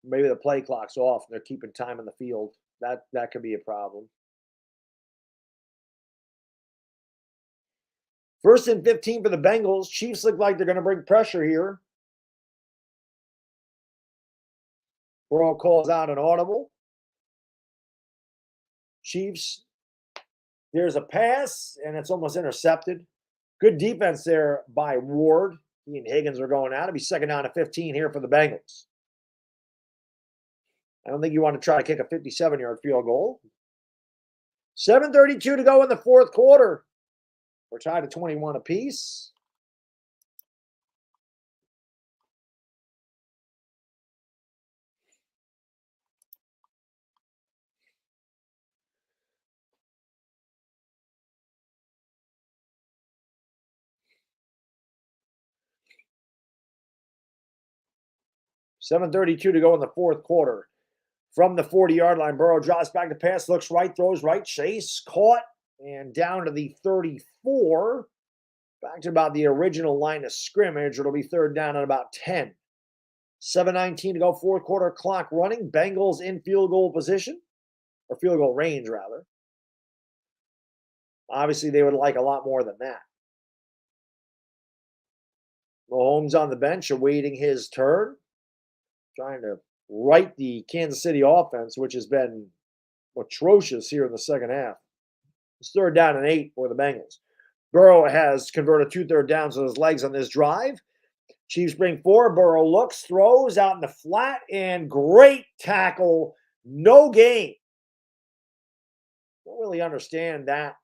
Maybe the play clock's off and they're keeping time on the field. That could be a problem. First and 15 for the Bengals. Chiefs look like they're going to bring pressure here. Burrow calls out an audible. Chiefs, there's a pass, and it's almost intercepted. Good defense there by Ward. He and Higgins are going out. It'll be second down to 15 here for the Bengals. I don't think you want to try to kick a 57-yard field goal. 7:32 to go in the fourth quarter. We're tied at 21 apiece. $7:32 to go in the fourth quarter. From the 40-yard line, Burrow drops back to pass, looks right, throws right, chase, caught, and down to the 34. Back to about the original line of scrimmage. It'll be third down at about 10. 7:19 to go, fourth quarter, clock running. Bengals in field goal position, or field goal range, rather. Obviously, they would like a lot more than that. Mahomes on the bench, awaiting his turn, trying to right the Kansas City offense, which has been atrocious here in the second half. It's third down and 8 for the Bengals. Burrow has converted 2 third downs with his legs on this drive. Chiefs bring 4. Burrow looks, throws out in the flat, and great tackle. No gain. Don't really understand that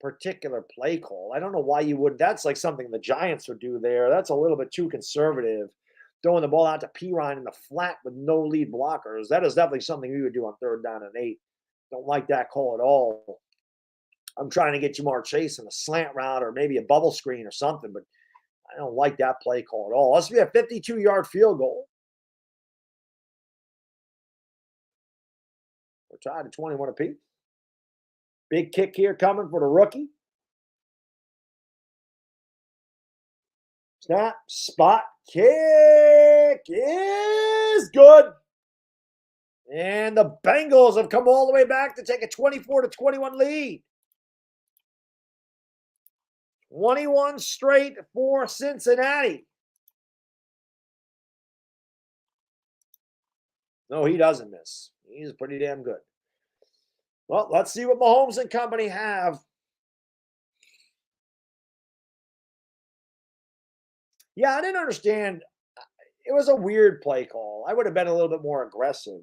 particular play call. I don't know why you would. That's like something the Giants would do there. That's a little bit too conservative. Throwing the ball out to Pirine in the flat with no lead blockers. That is definitely something we would do on third down and 8. Don't like that call at all. I'm trying to get Jamar Chase in a slant route or maybe a bubble screen or something, but I don't like that play call at all. Let's be a 52-yard field goal. We're tied at 21 apiece. Big kick here coming for the rookie. Snap, spot, kick is good. And the Bengals have come all the way back to take a 24-21 lead. 21 straight for Cincinnati. No, he doesn't miss. He's pretty damn good. Well, let's see what Mahomes and company have. Yeah, I didn't understand. It was a weird play call. I would have been a little bit more aggressive.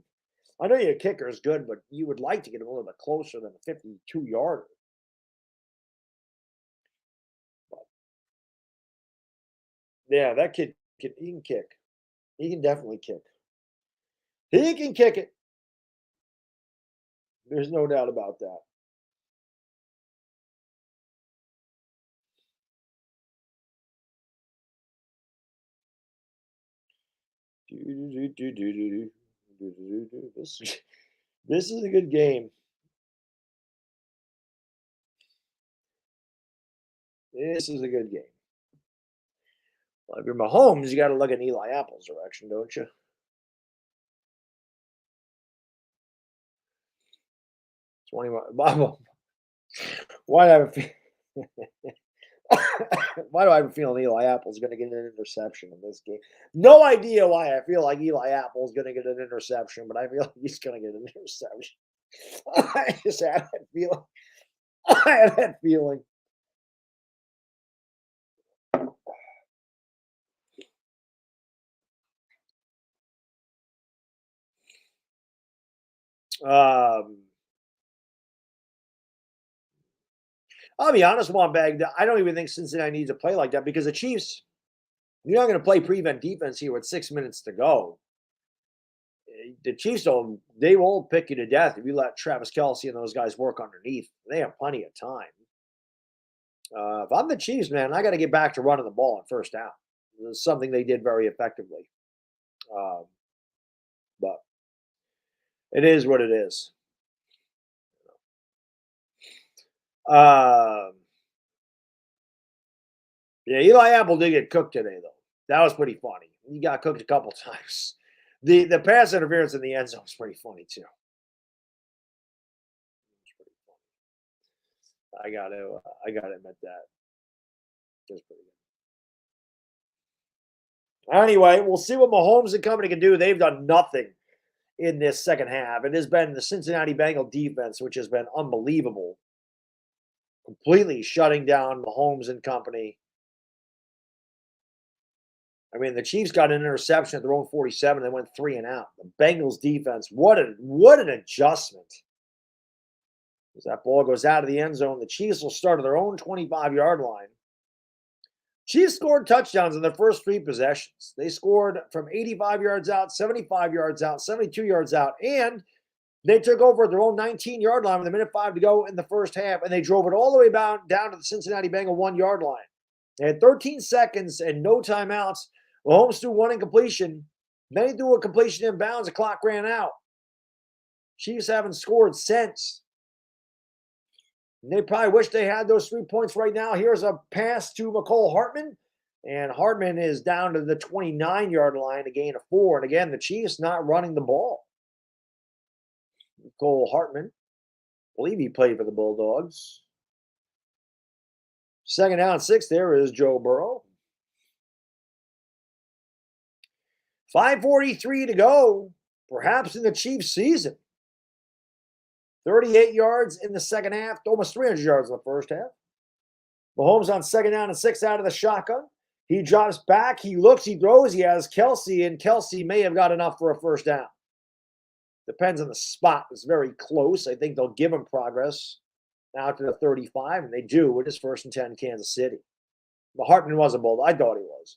I know your kicker is good, but you would like to get him a little bit closer than a 52-yarder. Yeah, that kid he can kick. He can definitely kick. He can kick it. There's no doubt about that. This is a good game. This is a good game. Well, if you're Mahomes, you got to look in Eli Apple's direction, don't you? 21. Why do I have a why do I have a feeling Eli Apple's going to get an interception in this game? No idea why I feel like Eli Apple's going to get an interception, but I feel like he's going to get an interception. I just have that feeling. I have that feeling. I'll be honest, Wambag, I don't even think Cincinnati needs to play like that because the Chiefs, you're not going to play prevent defense here with 6 minutes to go. The Chiefs they won't pick you to death if you let Travis Kelce and those guys work underneath. They have plenty of time. If I'm the Chiefs, man, I got to get back to running the ball on first down. It's something they did very effectively. But it is what it is. Yeah, Eli Apple did get cooked today, though. That was pretty funny. He got cooked a couple times. The pass interference in the end zone was pretty funny too. I gotta admit that. Just pretty good. Anyway, we'll see what Mahomes and company can do. They've done nothing in this second half. It has been the Cincinnati Bengals defense, which has been unbelievable, completely shutting down Mahomes and company. I mean, the Chiefs got an interception at their own 47. They went 3 and out. The Bengals defense, what an adjustment. As that ball goes out of the end zone, the Chiefs will start at their own 25-yard line. Chiefs scored touchdowns in their first 3 possessions. They scored from 85 yards out, 75 yards out, 72 yards out, and they took over at their own 19-yard line with 1:05 to go in the first half, and they drove it all the way down to the Cincinnati Bengals 1-yard line. They had 13 seconds and no timeouts. Mahomes threw 1 incompletion. Then he threw a completion in bounds. The clock ran out. Chiefs haven't scored since. And they probably wish they had those 3 points right now. Here's a pass to McCole Hartman. And Hartman is down to the 29-yard line, a gain of 4. And again, the Chiefs not running the ball. McCole Hartman, I believe he played for the Bulldogs. 2nd down, 6. There is Joe Burrow. 5:43 to go, perhaps in the Chiefs' season. 38 yards in the second half, almost 300 yards in the first half. Mahomes on 2nd down and 6 out of the shotgun. He drops back, he looks, he throws, he has Kelsey, and Kelsey may have got enough for a first down. Depends on the spot. It's very close. I think they'll give him progress out to the 35, and they do with his 1st and 10 Kansas City. But Hartman was a Bulldog. I thought he was.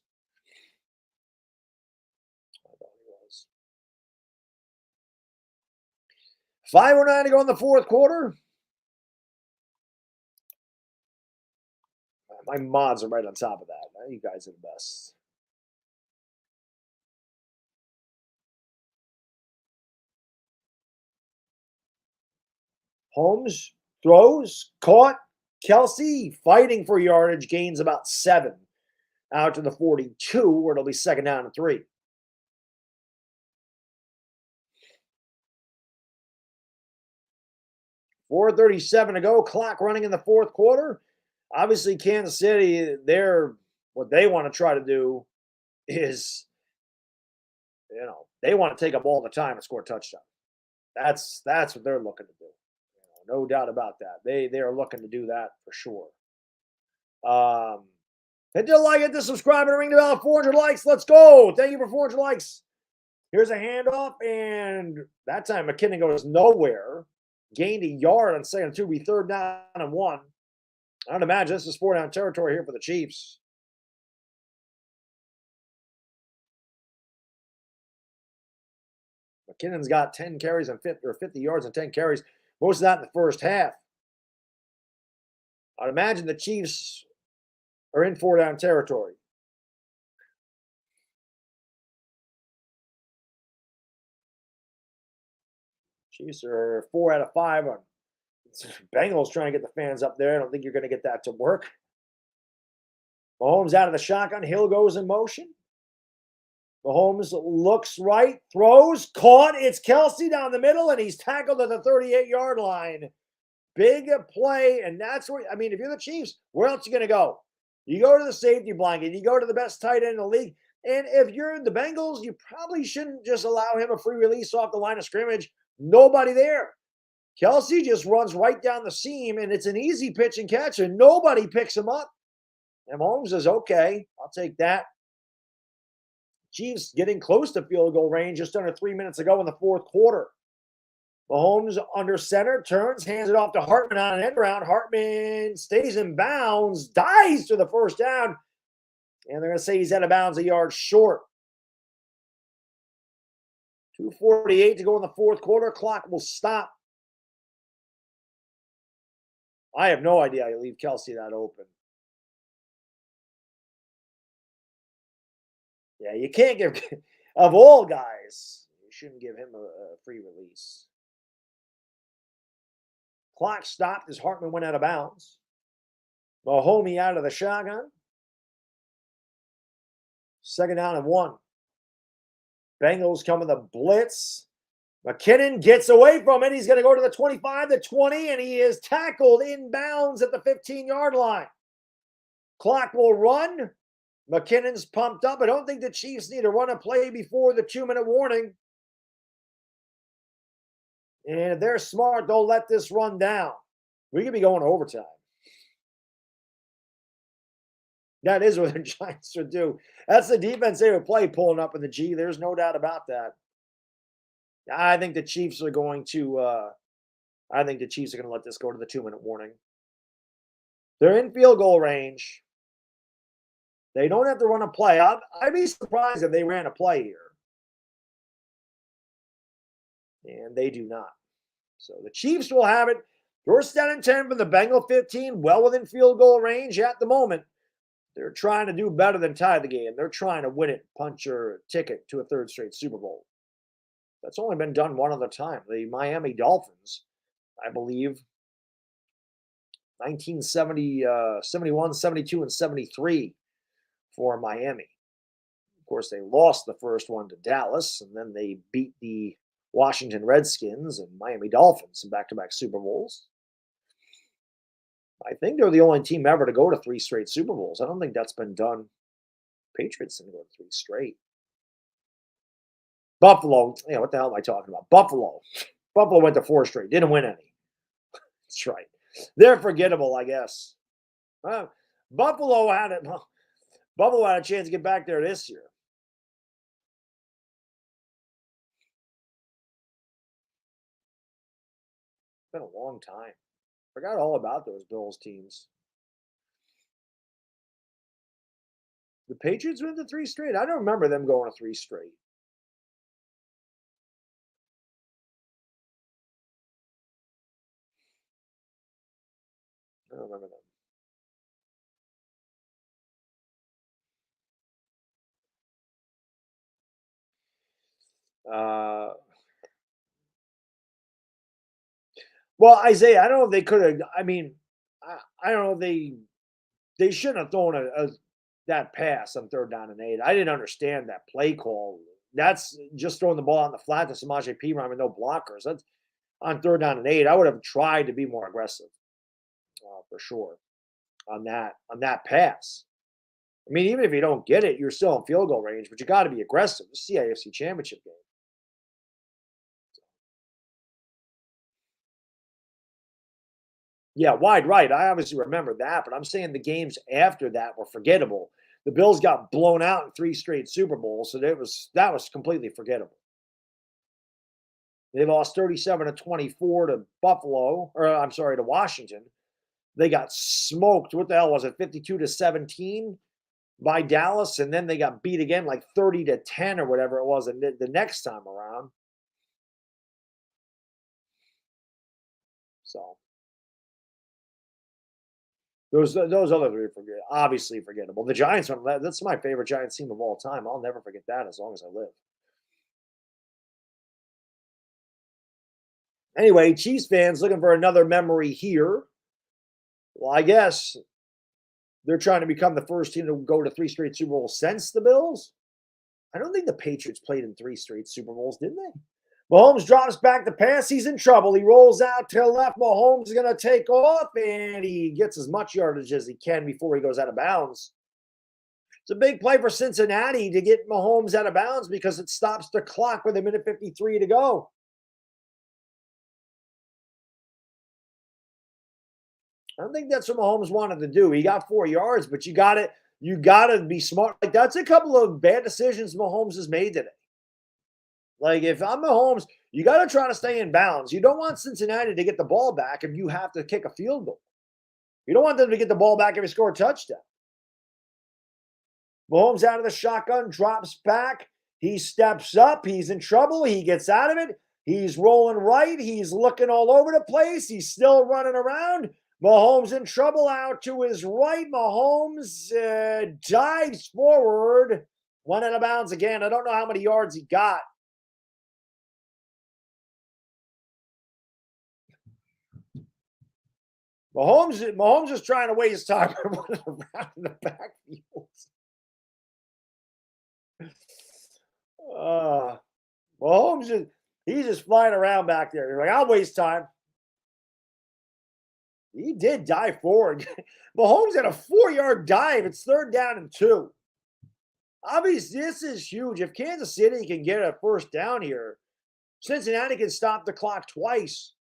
5:09 to go in the 4th quarter. My mods are right on top of that. You guys are the best. Holmes throws, caught. Kelsey fighting for yardage, gains about 7 out to the 42, where it'll be 2nd down and 3. 4:37 to go, clock running in the 4th quarter. Obviously, Kansas City, what they want to try to do is, they want to take up all the time and score a touchdown. That's what they're looking to do. No doubt about that. They are looking to do that for sure. Hit the like, hit the subscribe, and ring the bell. 400 likes. Let's go. Thank you for 400 likes. Here's a handoff, and that time McKinnon goes nowhere. Gained a yard on 2nd and 2. Be 3rd down and 1. I don't imagine this is 4-down territory here for the Chiefs. McKinnon's got 10 carries and 50 yards and 10 carries. Most of that in the first half. I'd imagine the Chiefs are in 4-down territory. Chiefs are 4 out of 5 on Bengals trying to get the fans up there. I don't think you're going to get that to work. Mahomes out of the shotgun. Hill goes in motion. Mahomes looks right, throws, caught. It's Kelsey down the middle, and he's tackled at the 38-yard line. Big play, and that's where, if you're the Chiefs, where else are you going to go? You go to the safety blanket. You go to the best tight end in the league. And if you're the Bengals, you probably shouldn't just allow him a free release off the line of scrimmage. Nobody there. Kelsey just runs right down the seam, and it's an easy pitch and catch, and nobody picks him up. And Mahomes says, okay, I'll take that. Chiefs getting close to field goal range just under 3 minutes ago in the 4th quarter. Mahomes under center, turns, hands it off to Hartman on an end around. Hartman stays in bounds, dives to the first down, and they're going to say he's out of bounds a yard short. 2:48 to go in the 4th quarter. Clock will stop. I have no idea how you leave Kelsey that open. Yeah, you can't give, of all guys, you shouldn't give him a free release. Clock stopped as Hartman went out of bounds. Mahomes out of the shotgun. 2nd down and 1. Bengals come with a blitz. McKinnon gets away from it. He's going to go to the 25, the 20, and he is tackled in bounds at the 15-yard line. Clock will run. McKinnon's pumped up. I don't think the Chiefs need to run a play before the 2-minute warning. And if they're smart, they'll let this run down. We could be going to overtime. That is what the Giants would do. That's the defense they would play pulling up in the G. There's no doubt about that. I think the Chiefs are going to let this go to the 2-minute warning. They're in field goal range. They don't have to run a play. I'd be surprised if they ran a play here. And they do not. So the Chiefs will have it. First down and 10 from the Bengal 15, well within field goal range at the moment. They're trying to do better than tie the game. They're trying to win it, punch your ticket to a third straight Super Bowl. That's only been done one other time. The Miami Dolphins, I believe, 1970, 71, 72, and 73 for Miami. Of course, they lost the first one to Dallas, and then they beat the Washington Redskins and Miami Dolphins in back-to-back Super Bowls. I think they're the only team ever to go to 3 straight Super Bowls. I don't think that's been done. Patriots didn't go to 3 straight. Buffalo, what the hell am I talking about? Buffalo went to 4 straight, didn't win any. That's right. They're forgettable, I guess. Buffalo had a chance to get back there this year. It's been a long time. Forgot all about those Bills teams. The Patriots went to 3 straight. I don't remember them going to 3 straight. I don't remember them. Well, Isaiah, I don't know if they could have. I mean, I don't know. They shouldn't have thrown that pass on 3rd down and 8. I didn't understand that play call. That's just throwing the ball on the flat to Samaje Perine with no blockers. That's on 3rd down and 8. I would have tried to be more aggressive, for sure, on that pass. I mean, even if you don't get it, you're still in field goal range, but you got to be aggressive. It's the AFC Championship game. Yeah, wide right. I obviously remember that, but I'm saying the games after that were forgettable. The Bills got blown out in 3 straight Super Bowls, so that was completely forgettable. They lost 37-24 to Buffalo, to Washington. They got smoked. What the hell was it? 52-17 by Dallas, and then they got beat again like 30-10 or whatever it was the next time around. So those other 3 are obviously forgettable. The Giants one, that's my favorite Giants team of all time. I'll never forget that as long as I live. Anyway, Chiefs fans looking for another memory here. Well, I guess they're trying to become the first team to go to 3 straight Super Bowls since the Bills. I don't think the Patriots played in 3 straight Super Bowls, didn't they? Mahomes drops back to pass. He's in trouble. He rolls out to the left. Mahomes is going to take off, and he gets as much yardage as he can before he goes out of bounds. It's a big play for Cincinnati to get Mahomes out of bounds because it stops the clock with 1:53 to go. I don't think that's what Mahomes wanted to do. He got 4 yards, but you got to be smart. Like, that's a couple of bad decisions Mahomes has made today. Like, if I'm Mahomes, you got to try to stay in bounds. You don't want Cincinnati to get the ball back if you have to kick a field goal. You don't want them to get the ball back if you score a touchdown. Mahomes out of the shotgun, drops back. He steps up. He's in trouble. He gets out of it. He's rolling right. He's looking all over the place. He's still running around. Mahomes in trouble out to his right. Mahomes dives forward. Went out of bounds again. I don't know how many yards he got. Mahomes is trying to waste time running around in the backfield. Mahomes he's just flying around back there. You're like, I'll waste time. He did dive forward. Mahomes had a 4-yard dive. It's 3rd down and 2. Obviously, this is huge. If Kansas City can get a 1st down here, Cincinnati can stop the clock twice.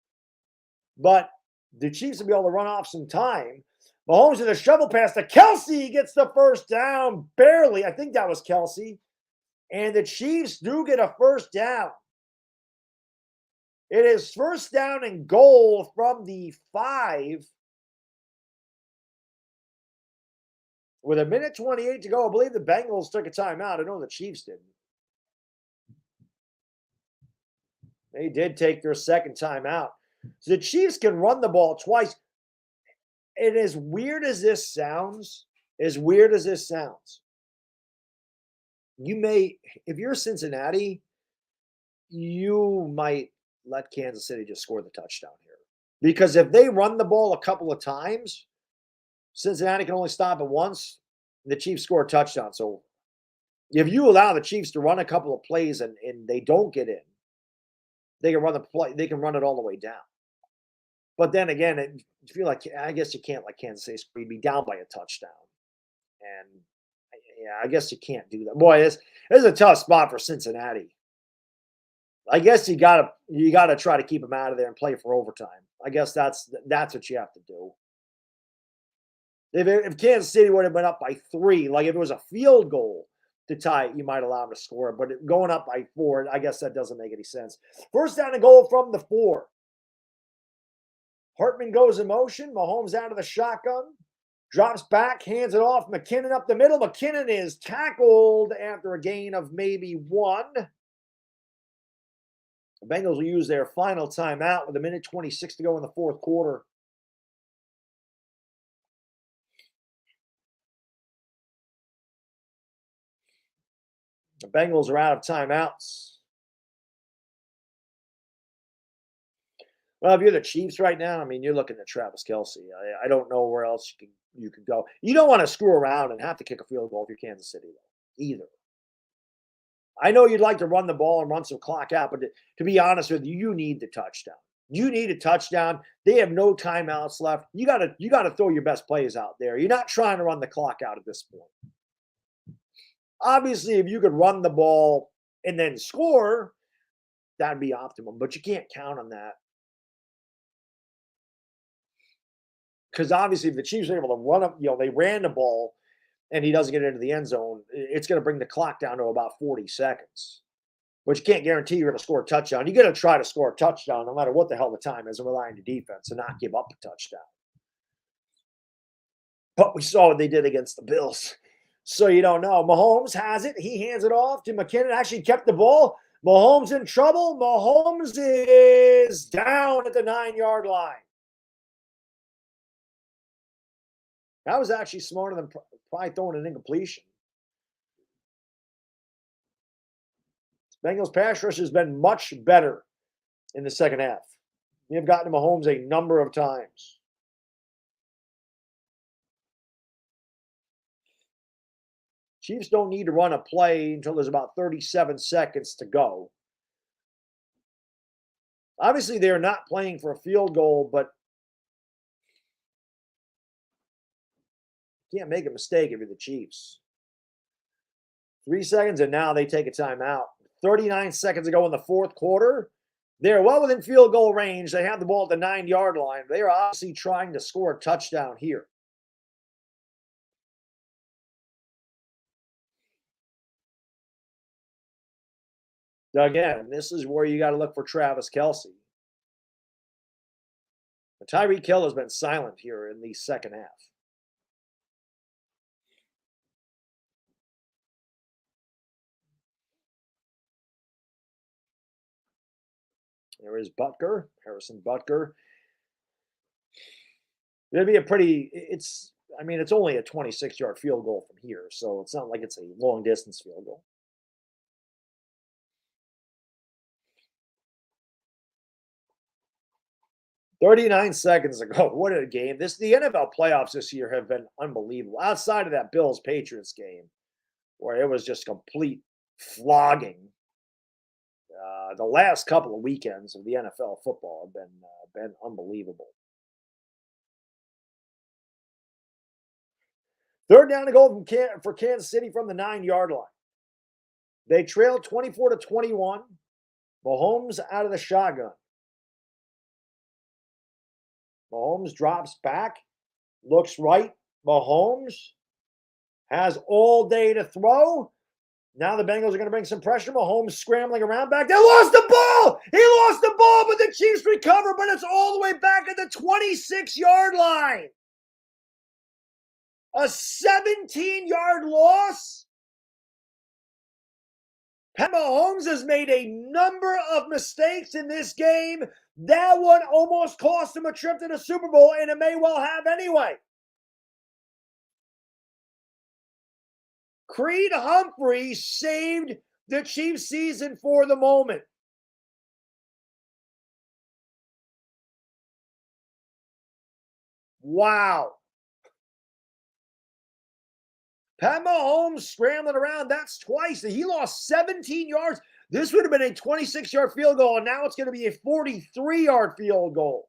But the Chiefs will be able to run off some time. Mahomes in a shovel pass to Kelsey, gets the first down, barely. I think that was Kelsey. And the Chiefs do get a first down. It is first down and goal from the 5. With a minute 28 to go. I believe the Bengals took a timeout. I know the Chiefs didn't. They did take their second timeout. So the Chiefs can run the ball twice. And as weird as this sounds, you may, if you're Cincinnati, you might let Kansas City just score the touchdown here. Because if they run the ball a couple of times, Cincinnati can only stop it once, and the Chiefs score a touchdown. So if you allow the Chiefs to run a couple of plays and they don't get in, they can run the play, they can run it all the way down. But then again, I feel like, I guess you can't let Kansas City be down by a touchdown. And yeah, I guess you can't do that. Boy, this is a tough spot for Cincinnati. I guess you gotta try to keep them out of there and play for overtime. I guess that's what you have to do. If Kansas City would have been up by 3, like if it was a field goal to tie it, you might allow them to score. But going up by 4, I guess that doesn't make any sense. First down and goal from the 4. Hartman goes in motion. Mahomes out of the shotgun. Drops back, hands it off. McKinnon up the middle. McKinnon is tackled after a gain of maybe 1. The Bengals will use their final timeout with a minute 26 to go in the fourth quarter. The Bengals are out of timeouts. Well, if you're the Chiefs right now, I mean, you're looking at Travis Kelsey. I don't know where else you could go. You don't want to screw around and have to kick a field goal if you're Kansas City, though, either. I know you'd like to run the ball and run some clock out, but to be honest with you, you need the touchdown. You need a touchdown. They have no timeouts left. You gotta throw your best plays out there. You're not trying to run the clock out at this point. Obviously, if you could run the ball and then score, that'd be optimum, but you can't count on that. Because obviously, if the Chiefs are able to run up, they ran the ball and he doesn't get into the end zone, it's going to bring the clock down to about 40 seconds. But you can't guarantee you're going to score a touchdown. You got to try to score a touchdown no matter what the hell the time is and rely on your defense and not give up a touchdown. But we saw what they did against the Bills. So you don't know. Mahomes has it. He hands it off to McKinnon. Actually kept the ball. Mahomes in trouble. Mahomes is down at the 9-yard line. That was actually smarter than probably throwing an incompletion. Bengals pass rush has been much better in the second half. They've gotten to Mahomes a number of times. Chiefs don't need to run a play until there's about 37 seconds to go. Obviously, they're not playing for a field goal, but you can't make a mistake if you're the Chiefs. 3 seconds, and now they take a timeout. 39 seconds to go in the fourth quarter. They're well within field goal range. They have the ball at the 9-yard line. They are obviously trying to score a touchdown here. Again, this is where you got to look for Travis Kelsey. Tyreek Hill has been silent here in the second half. There is Butker, Harrison Butker. It'd be it's only a 26-yard field goal from here, so it's not like it's a long distance field goal. "39 seconds ago." What a game. The NFL playoffs this year have been unbelievable. Outside of that Bills-Patriots game, where it was just complete flogging. The last couple of weekends of the NFL football have been unbelievable. Third down to go for Kansas City from the 9-yard line. They trail 24-21. Mahomes out of the shotgun. Mahomes drops back. Looks right. Mahomes has all day to throw. Now the Bengals are going to bring some pressure. Mahomes scrambling around back there. Lost the ball! He lost the ball, but the Chiefs recover, but it's all the way back at the 26-yard line. A 17-yard loss? Pat Mahomes has made a number of mistakes in this game. That one almost cost him a trip to the Super Bowl, and it may well have anyway. Creed Humphrey saved the Chiefs season for the moment. Wow. Pat Mahomes scrambling around. That's twice. He lost 17 yards. This would have been a 26-yard field goal, and now it's going to be a 43-yard field goal.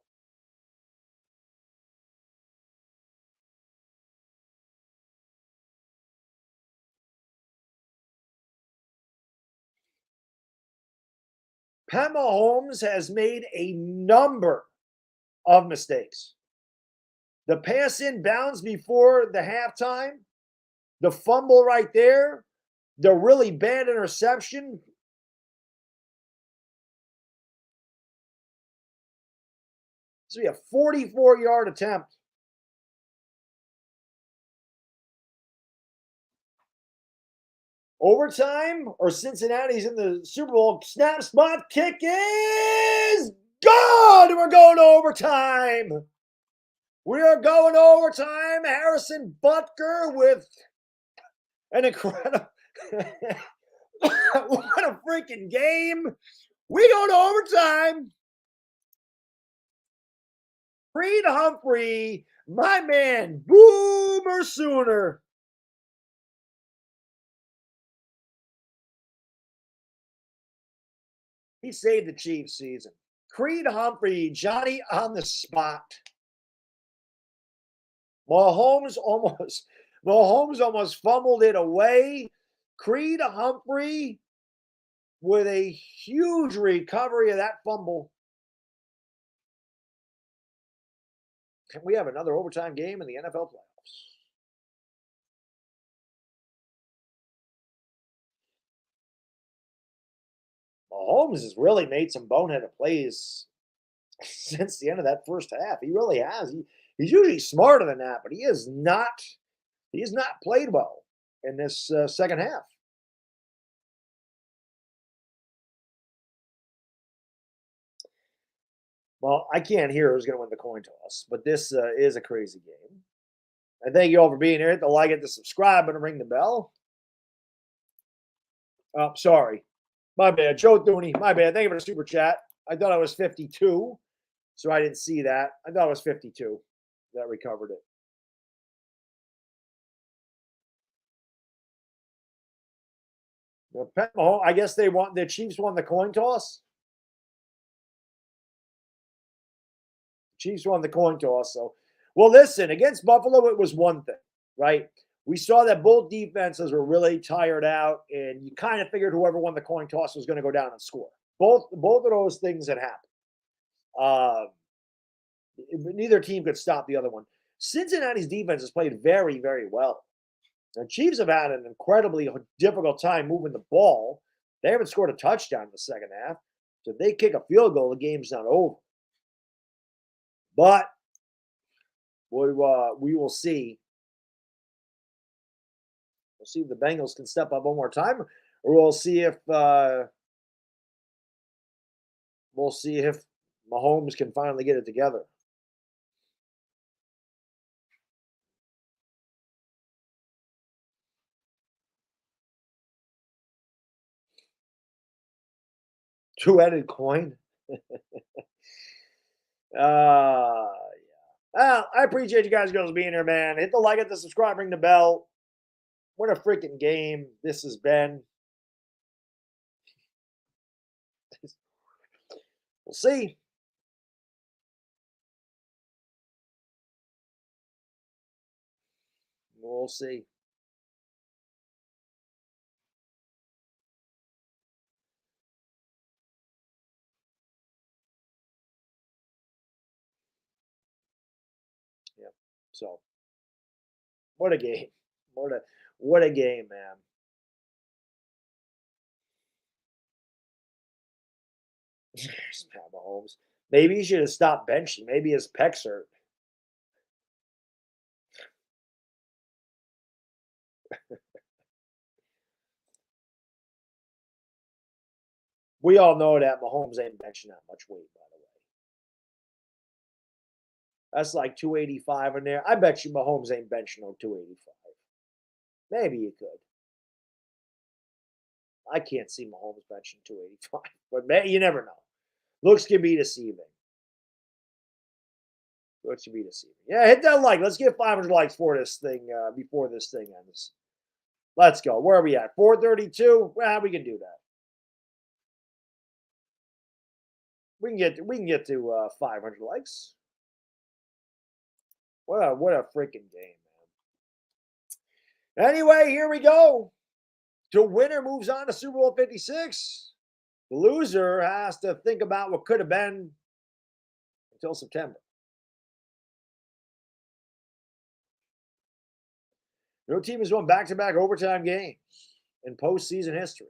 Pat Mahomes has made a number of mistakes. The pass inbounds before the halftime, the fumble right there, the really bad interception. This will be a 44-yard attempt. Overtime or Cincinnati's in the Super Bowl. Snap, spot, kick is gone. We're going to overtime. We are going to overtime. Harrison Butker with an incredible what a freaking game. We go to overtime. Creed Humphrey, my man, Boomer Sooner. He saved the Chiefs season. Creed Humphrey, Johnny on the spot. Mahomes almost fumbled it away. Creed Humphrey with a huge recovery of that fumble. And we have another overtime game in the NFL playoffs. Mahomes has really made some boneheaded plays since the end of that first half. He really has. He's usually smarter than that, but he has not played well in this second half. Well, I can't hear who's going to win the coin toss, but this is a crazy game. And thank you all for being here. Hit the like, hit the subscribe, and ring the bell. Oh, sorry. My bad. Joe Dooney, my bad. Thank you for the super chat. I thought I was 52, so I didn't see that. I thought it was 52 that recovered it. Well, Pat Mahomes, I guess the Chiefs won the coin toss. Chiefs won the coin toss. So, well, listen, against Buffalo, it was one thing, right? We saw that both defenses were really tired out, and you kind of figured whoever won the coin toss was going to go down and score. Both of those things had happened. Neither team could stop the other one. Cincinnati's defense has played very, very well. The Chiefs have had an incredibly difficult time moving the ball. They haven't scored a touchdown in the second half. So if they kick a field goal, the game's not over. But we will see. We'll see if the Bengals can step up one more time, or we'll see if Mahomes can finally get it together. Two-headed coin. Yeah. Well, I appreciate you guys being here, man. Hit the like, hit the subscribe, ring the bell. What a freaking game this has been. We'll see. We'll see. Yeah. So, what a game. What a game, man. There's Pat Mahomes. Maybe he should have stopped benching. Maybe his pecs hurt. We all know that Mahomes ain't benching that much weight, by the way. That's like 285 in there. I bet you Mahomes ain't benching no 285. Maybe he could. I can't see Mahomes benching 285, but you never know. Looks can be deceiving. Looks can be deceiving. Yeah, hit that like. Let's get 500 likes for this thing before this thing ends. Let's go. Where are we at? 432. Well, we can do that. We can get to 500 likes. What a freaking game, man. Anyway, here we go. The winner moves on to Super Bowl 56. The loser has to think about what could have been until September. No team has won back-to-back overtime games in postseason history.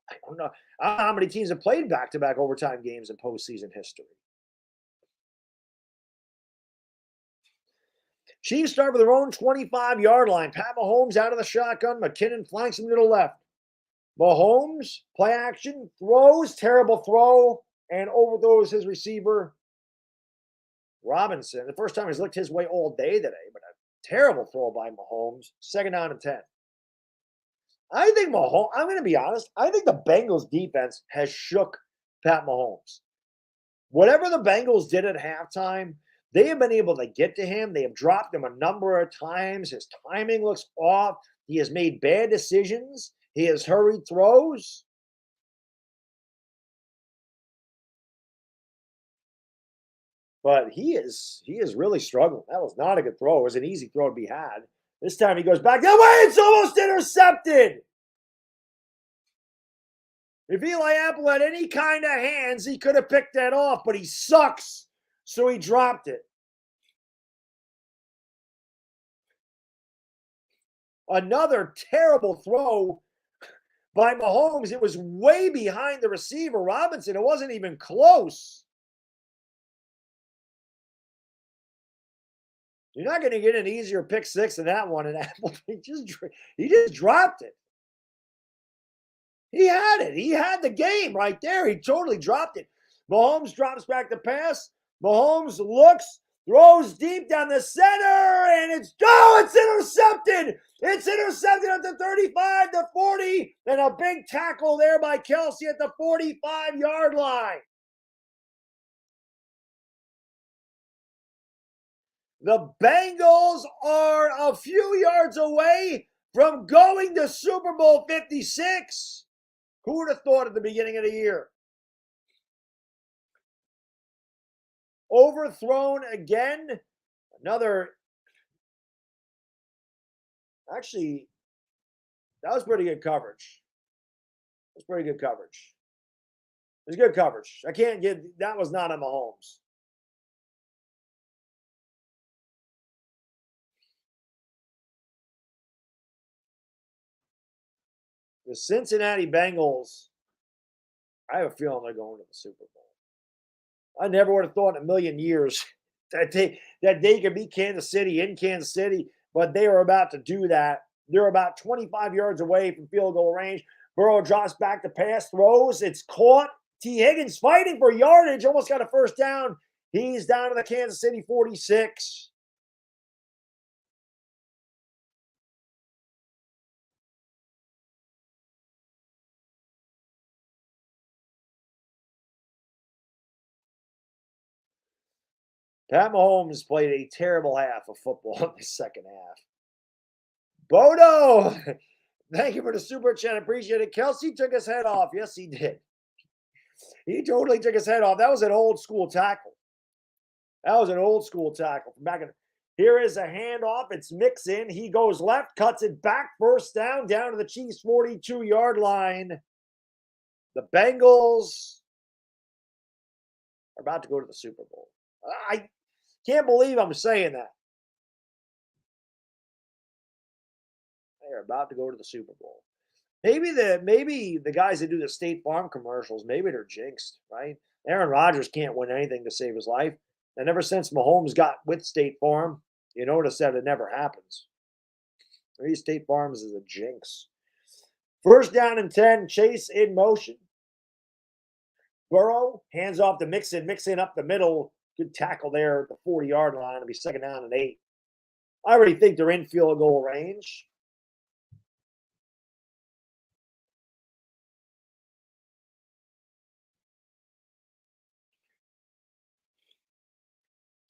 I don't know how many teams have played back-to-back overtime games in postseason history. Chiefs start with their own 25-yard line. Pat Mahomes out of the shotgun. McKinnon flanks him to the left. Mahomes, play action, throws, terrible throw, and overthrows his receiver, Robinson. The first time he's looked his way all day today, but a terrible throw by Mahomes. 2nd down and 10. I think Mahomes, I'm going to be honest, I think the Bengals defense has shook Pat Mahomes. Whatever the Bengals did at halftime, they have been able to get to him. They have dropped him a number of times. His timing looks off. He has made bad decisions. He has hurried throws. But he is really struggling. That was not a good throw. It was an easy throw to be had. This time he goes back. That way, it's almost intercepted. If Eli Apple had any kind of hands, he could have picked that off, but he sucks. So he dropped it. Another terrible throw by Mahomes. It was way behind the receiver, Robinson. It wasn't even close. You're not going to get an easier pick six than that one. And Apple, he just dropped it. He had it. He had the game right there. He totally dropped it. Mahomes drops back the pass. Mahomes looks, throws deep down the center, and it's intercepted. It's intercepted at the 35, the 40, and a big tackle there by Kelsey at the 45-yard line. The Bengals are a few yards away from going to Super Bowl 56. Who would have thought at the beginning of the year? Overthrown again. Actually, that was pretty good coverage. It was pretty good coverage. It was good coverage. That was not on Mahomes. The Cincinnati Bengals, I have a feeling they're going to the Super Bowl. I never would have thought in a million years that they could beat Kansas City in Kansas City, but they are about to do that. They're about 25 yards away from field goal range. Burrow drops back to pass, throws. It's caught. T. Higgins fighting for yardage, almost got a first down. He's down to the Kansas City 46. Pat Mahomes played a terrible half of football in the second half. Bodo, thank you for the super chat. Appreciate it. Kelsey took his head off. Yes, he did. He totally took his head off. That was an old school tackle. Here is a handoff. It's Mixon. He goes left, cuts it back, first down to the Chiefs' 42-yard line. The Bengals are about to go to the Super Bowl. I can't believe I'm saying that. They're about to go to the Super Bowl. Maybe the guys that do the State Farm commercials, maybe they're jinxed, right? Aaron Rodgers can't win anything to save his life. And ever since Mahomes got with State Farm, you notice that it never happens. Maybe State Farms is a jinx. First down and 10, Chase in motion. Burrow, hands off to Mixon up the middle. Good tackle there at the 40-yard line. It'll be second down and 8. I already think they're in field goal range.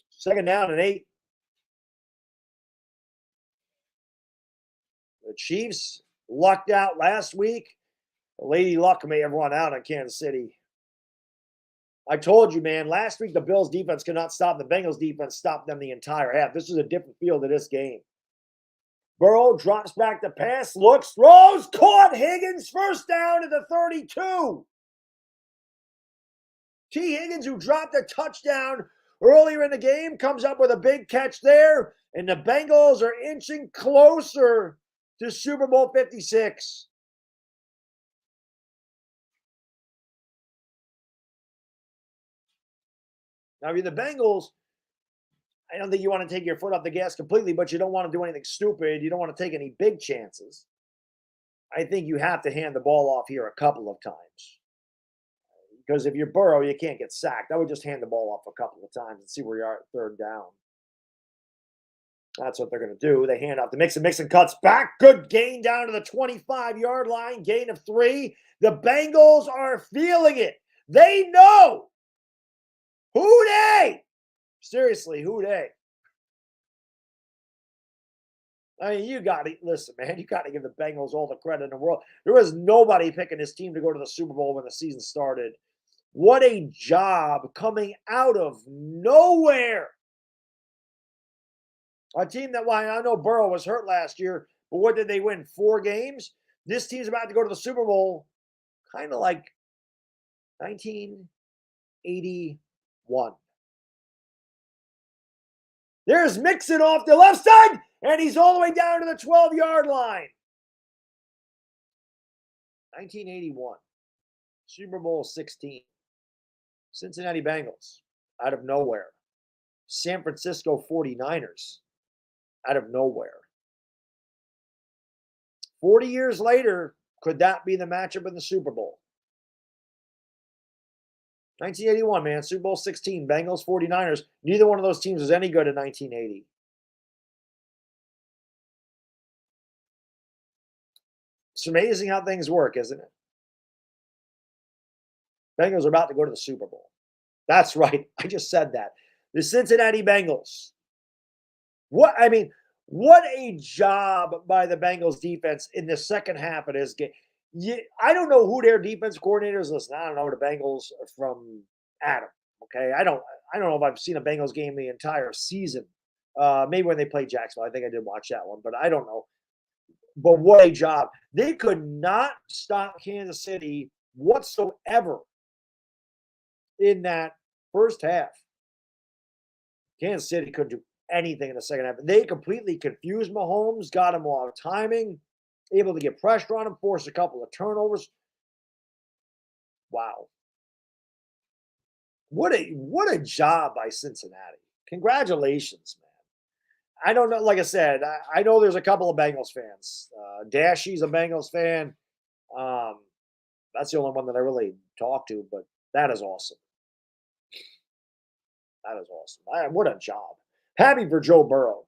Second down and 8. The Chiefs lucked out last week. Lady Luck may have run out on Kansas City. I told you, man, last week the Bills defense could not stop. The Bengals defense stopped them the entire half. This is a different feel to this game. Burrow drops back to pass, looks, throws, caught. Higgins, first down at the 32. T. Higgins, who dropped a touchdown earlier in the game, comes up with a big catch there, and the Bengals are inching closer to Super Bowl 56. Now, if you're the Bengals, I don't think you want to take your foot off the gas completely, but you don't want to do anything stupid. You don't want to take any big chances. I think you have to hand the ball off here a couple of times. Because if you're Burrow, you can't get sacked. I would just hand the ball off a couple of times and see where you are at third down. That's what they're going to do. They hand off to Mixon. Mixon cuts back. Good gain down to the 25-yard line. Gain of 3. The Bengals are feeling it. They know. Who they? Seriously, who they? I mean, you got to listen, man. You got to give the Bengals all the credit in the world. There was nobody picking this team to go to the Super Bowl when the season started. What a job coming out of nowhere. A team that, well, I know Burrow was hurt last year, but what did they win? 4 games? This team's about to go to the Super Bowl kind of like 1981. There's Mixon off the left side, and he's all the way down to the 12-yard line. 1981. Super Bowl 16. Cincinnati Bengals out of nowhere. San Francisco 49ers out of nowhere. 40 years later, could that be the matchup in the Super Bowl? 1981, man. Super Bowl 16. Bengals, 49ers. Neither one of those teams was any good in 1980. It's amazing how things work, isn't it? Bengals are about to go to the Super Bowl. That's right. I just said that. The Cincinnati Bengals. What a job by the Bengals defense in the second half of this game. I don't know who their defense coordinators. Listen, I don't know the Bengals from Adam. Okay, I don't know if I've seen a Bengals game the entire season. Maybe when they played Jacksonville, I think I did watch that one, but I don't know. But what a job! They could not stop Kansas City whatsoever in that first half. Kansas City couldn't do anything in the second half. They completely confused Mahomes, got him off timing, able to get pressure on him, forced a couple of turnovers. Wow. What a job by Cincinnati. Congratulations, man. I don't know. Like I said, I know there's a couple of Bengals fans. Dashy's a Bengals fan. That's the only one that I really talk to, but that is awesome. That is awesome. What a job. Happy for Joe Burrow.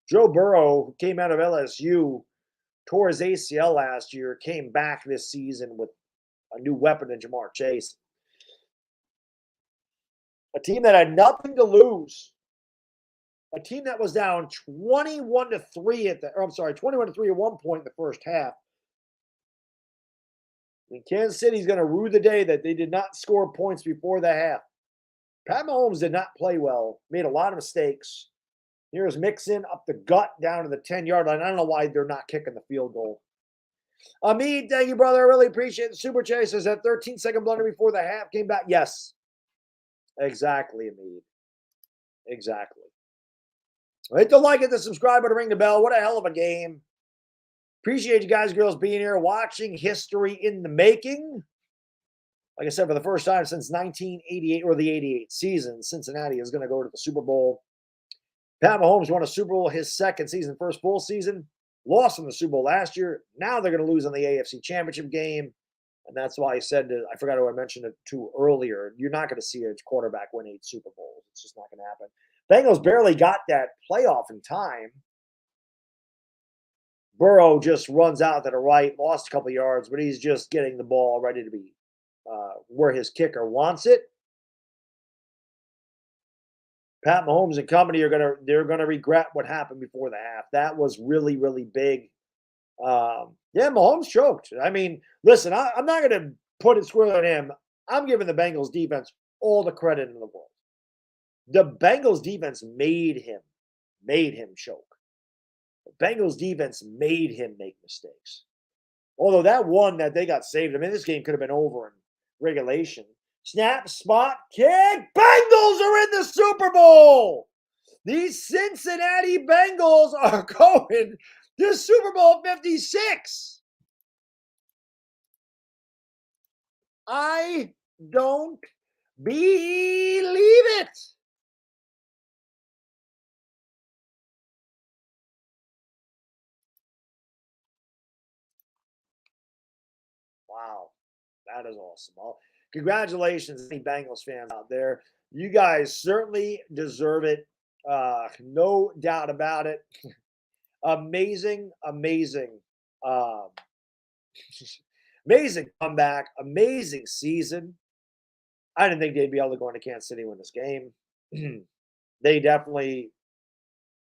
Joe Burrow, who came out of LSU, tore his ACL last year, came back this season with a new weapon in Jamar Chase. A team that had nothing to lose. A team that was down 21-3 21-3 at one point in the first half. And Kansas City's going to rue the day that they did not score points before the half. Pat Mahomes did not play well, made a lot of mistakes. Here's Mixon up the gut down to the 10-yard line. I don't know why they're not kicking the field goal. Amit, thank you, brother. I really appreciate the super chasers. That 13-second blunder before the half came back. Yes. Exactly, Amit. Exactly. Hit the like, hit the subscribe button, ring the bell. What a hell of a game. Appreciate you guys, girls, being here, watching history in the making. Like I said, for the first time since 1988 or the 88 season, Cincinnati is going to go to the Super Bowl. Pat Mahomes won a Super Bowl his second season, first full season. Lost in the Super Bowl last year. Now they're going to lose in the AFC Championship game. And that's why I said, I forgot who I mentioned it to earlier, you're not going to see a quarterback win 8 Super Bowls. It's just not going to happen. Bengals barely got that playoff in time. Burrow just runs out to the right, lost a couple yards, but he's just getting the ball ready to be where his kicker wants it. Pat Mahomes and company they're gonna regret what happened before the half. That was really, really big. Yeah, Mahomes choked. I mean, listen, I'm not gonna put it squarely on him. I'm giving the Bengals defense all the credit in the world. The Bengals defense made him choke. The Bengals defense made him make mistakes. Although that one that they got saved, I mean, this game could have been over in regulation. Snap, spot, kick. Bengals are in the Super Bowl. These Cincinnati Bengals are going to Super Bowl 56. I don't believe it. Wow, that is awesome. Well, congratulations, any Bengals fans out there. You guys certainly deserve it. No doubt about it. Amazing, amazing, um, amazing comeback, amazing season. I didn't think they'd be able to go into Kansas City and win this game. They definitely,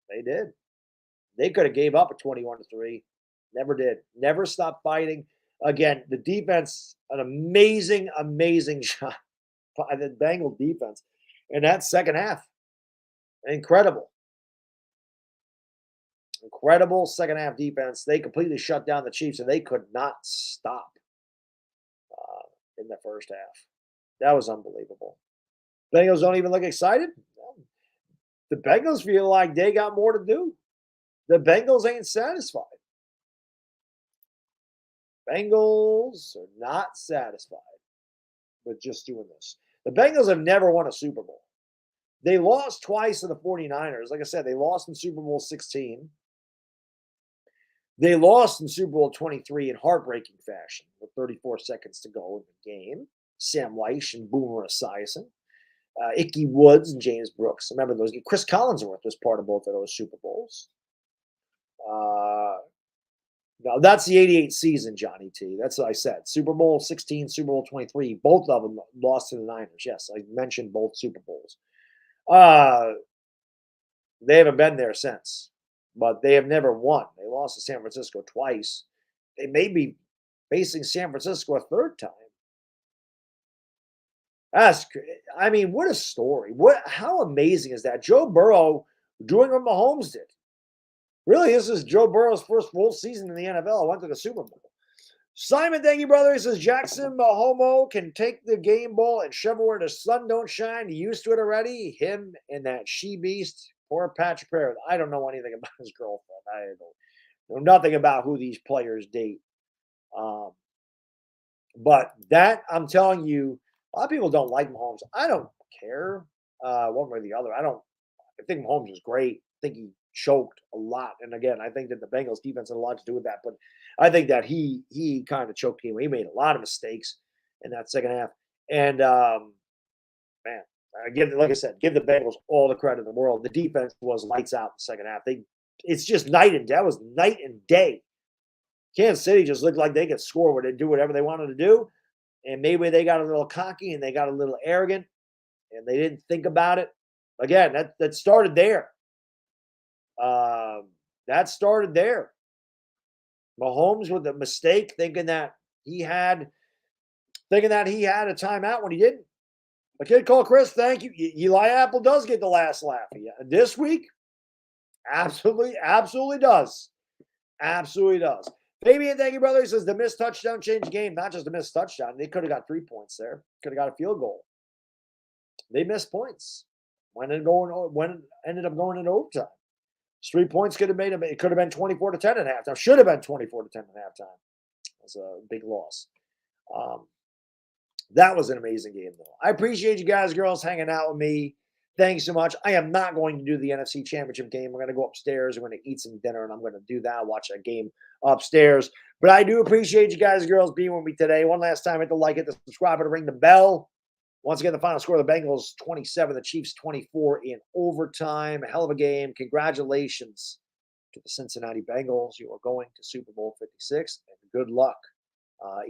they did. They could have gave up a 21-3. Never did. Never stopped fighting. Again, the defense, an amazing, amazing shot by the Bengal defense in that second half. Incredible. Incredible second half defense. They completely shut down the Chiefs, and they could not stop in the first half. That was unbelievable. Bengals don't even look excited. The Bengals feel like they got more to do. The Bengals ain't satisfied. Bengals are not satisfied with just doing this. The Bengals have never won a Super Bowl. They lost twice to the 49ers. Like I said, they lost in Super Bowl 16. They lost in Super Bowl 23 in heartbreaking fashion with 34 seconds to go in the game. Sam Weish and Boomer Esiason. Ickey Woods and James Brooks. Remember those? Chris Collinsworth was part of both of those Super Bowls. No, that's the 88 season, Johnny T. That's what I said. Super Bowl 16, Super Bowl 23. Both of them lost to the Niners. Yes, I mentioned both Super Bowls. They haven't been there since, but they have never won. They lost to San Francisco twice. They may be facing San Francisco a third time. I mean, what a story. How amazing is that? Joe Burrow doing what Mahomes did. Really, this is Joe Burrow's first full season in the NFL. Went to the Super Bowl. Simon, thank you, brother. He says Jackson Mahomo can take the game ball and shove it where the sun don't shine. He used to it already. Him and that she-beast. Poor Patrick Pear. I don't know anything about his girlfriend. I know nothing about who these players date. But that, I'm telling you, a lot of people don't like Mahomes. I don't care one way or the other. I think Mahomes is great. I think he choked a lot. And again, I think that the Bengals defense had a lot to do with that. But I think that he kind of choked him. He made a lot of mistakes in that second half. And man, like I said, give the Bengals all the credit in the world. The defense was lights out in the second half. It's just night and day. That was night and day. Kansas City just looked like they could score where they do whatever they wanted to do. And maybe they got a little cocky and they got a little arrogant and they didn't think about it. Again, that started there. That started there. Mahomes with a mistake, thinking that he had a timeout when he didn't. A kid called Chris, thank you. Eli Apple does get the last laugh. Yeah, this week, absolutely does. Absolutely does. Fabian, thank you, brother. He says the missed touchdown changed the game. Not just a missed touchdown. They could have got 3 points there. Could have got a field goal. They missed points. When ended up going into overtime. 3 points could have made it. It could have been 24-10 at halftime. Should have been 24-10 at halftime. That's a big loss. That was an amazing game, though. I appreciate you guys, girls, hanging out with me. Thanks so much. I am not going to do the NFC Championship game. We're going to go upstairs. We're going to eat some dinner, and I'm going to do that, watch that game upstairs. But I do appreciate you guys, girls, being with me today. One last time, hit the like, hit the subscribe, and ring the bell. Once again, the final score of the Bengals 27, the Chiefs 24 in overtime. A hell of a game. Congratulations to the Cincinnati Bengals. You are going to Super Bowl 56, and good luck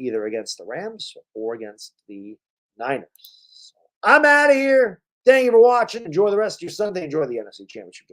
either against the Rams or against the Niners. So I'm out of here. Thank you for watching. Enjoy the rest of your Sunday. Enjoy the NFC Championship game.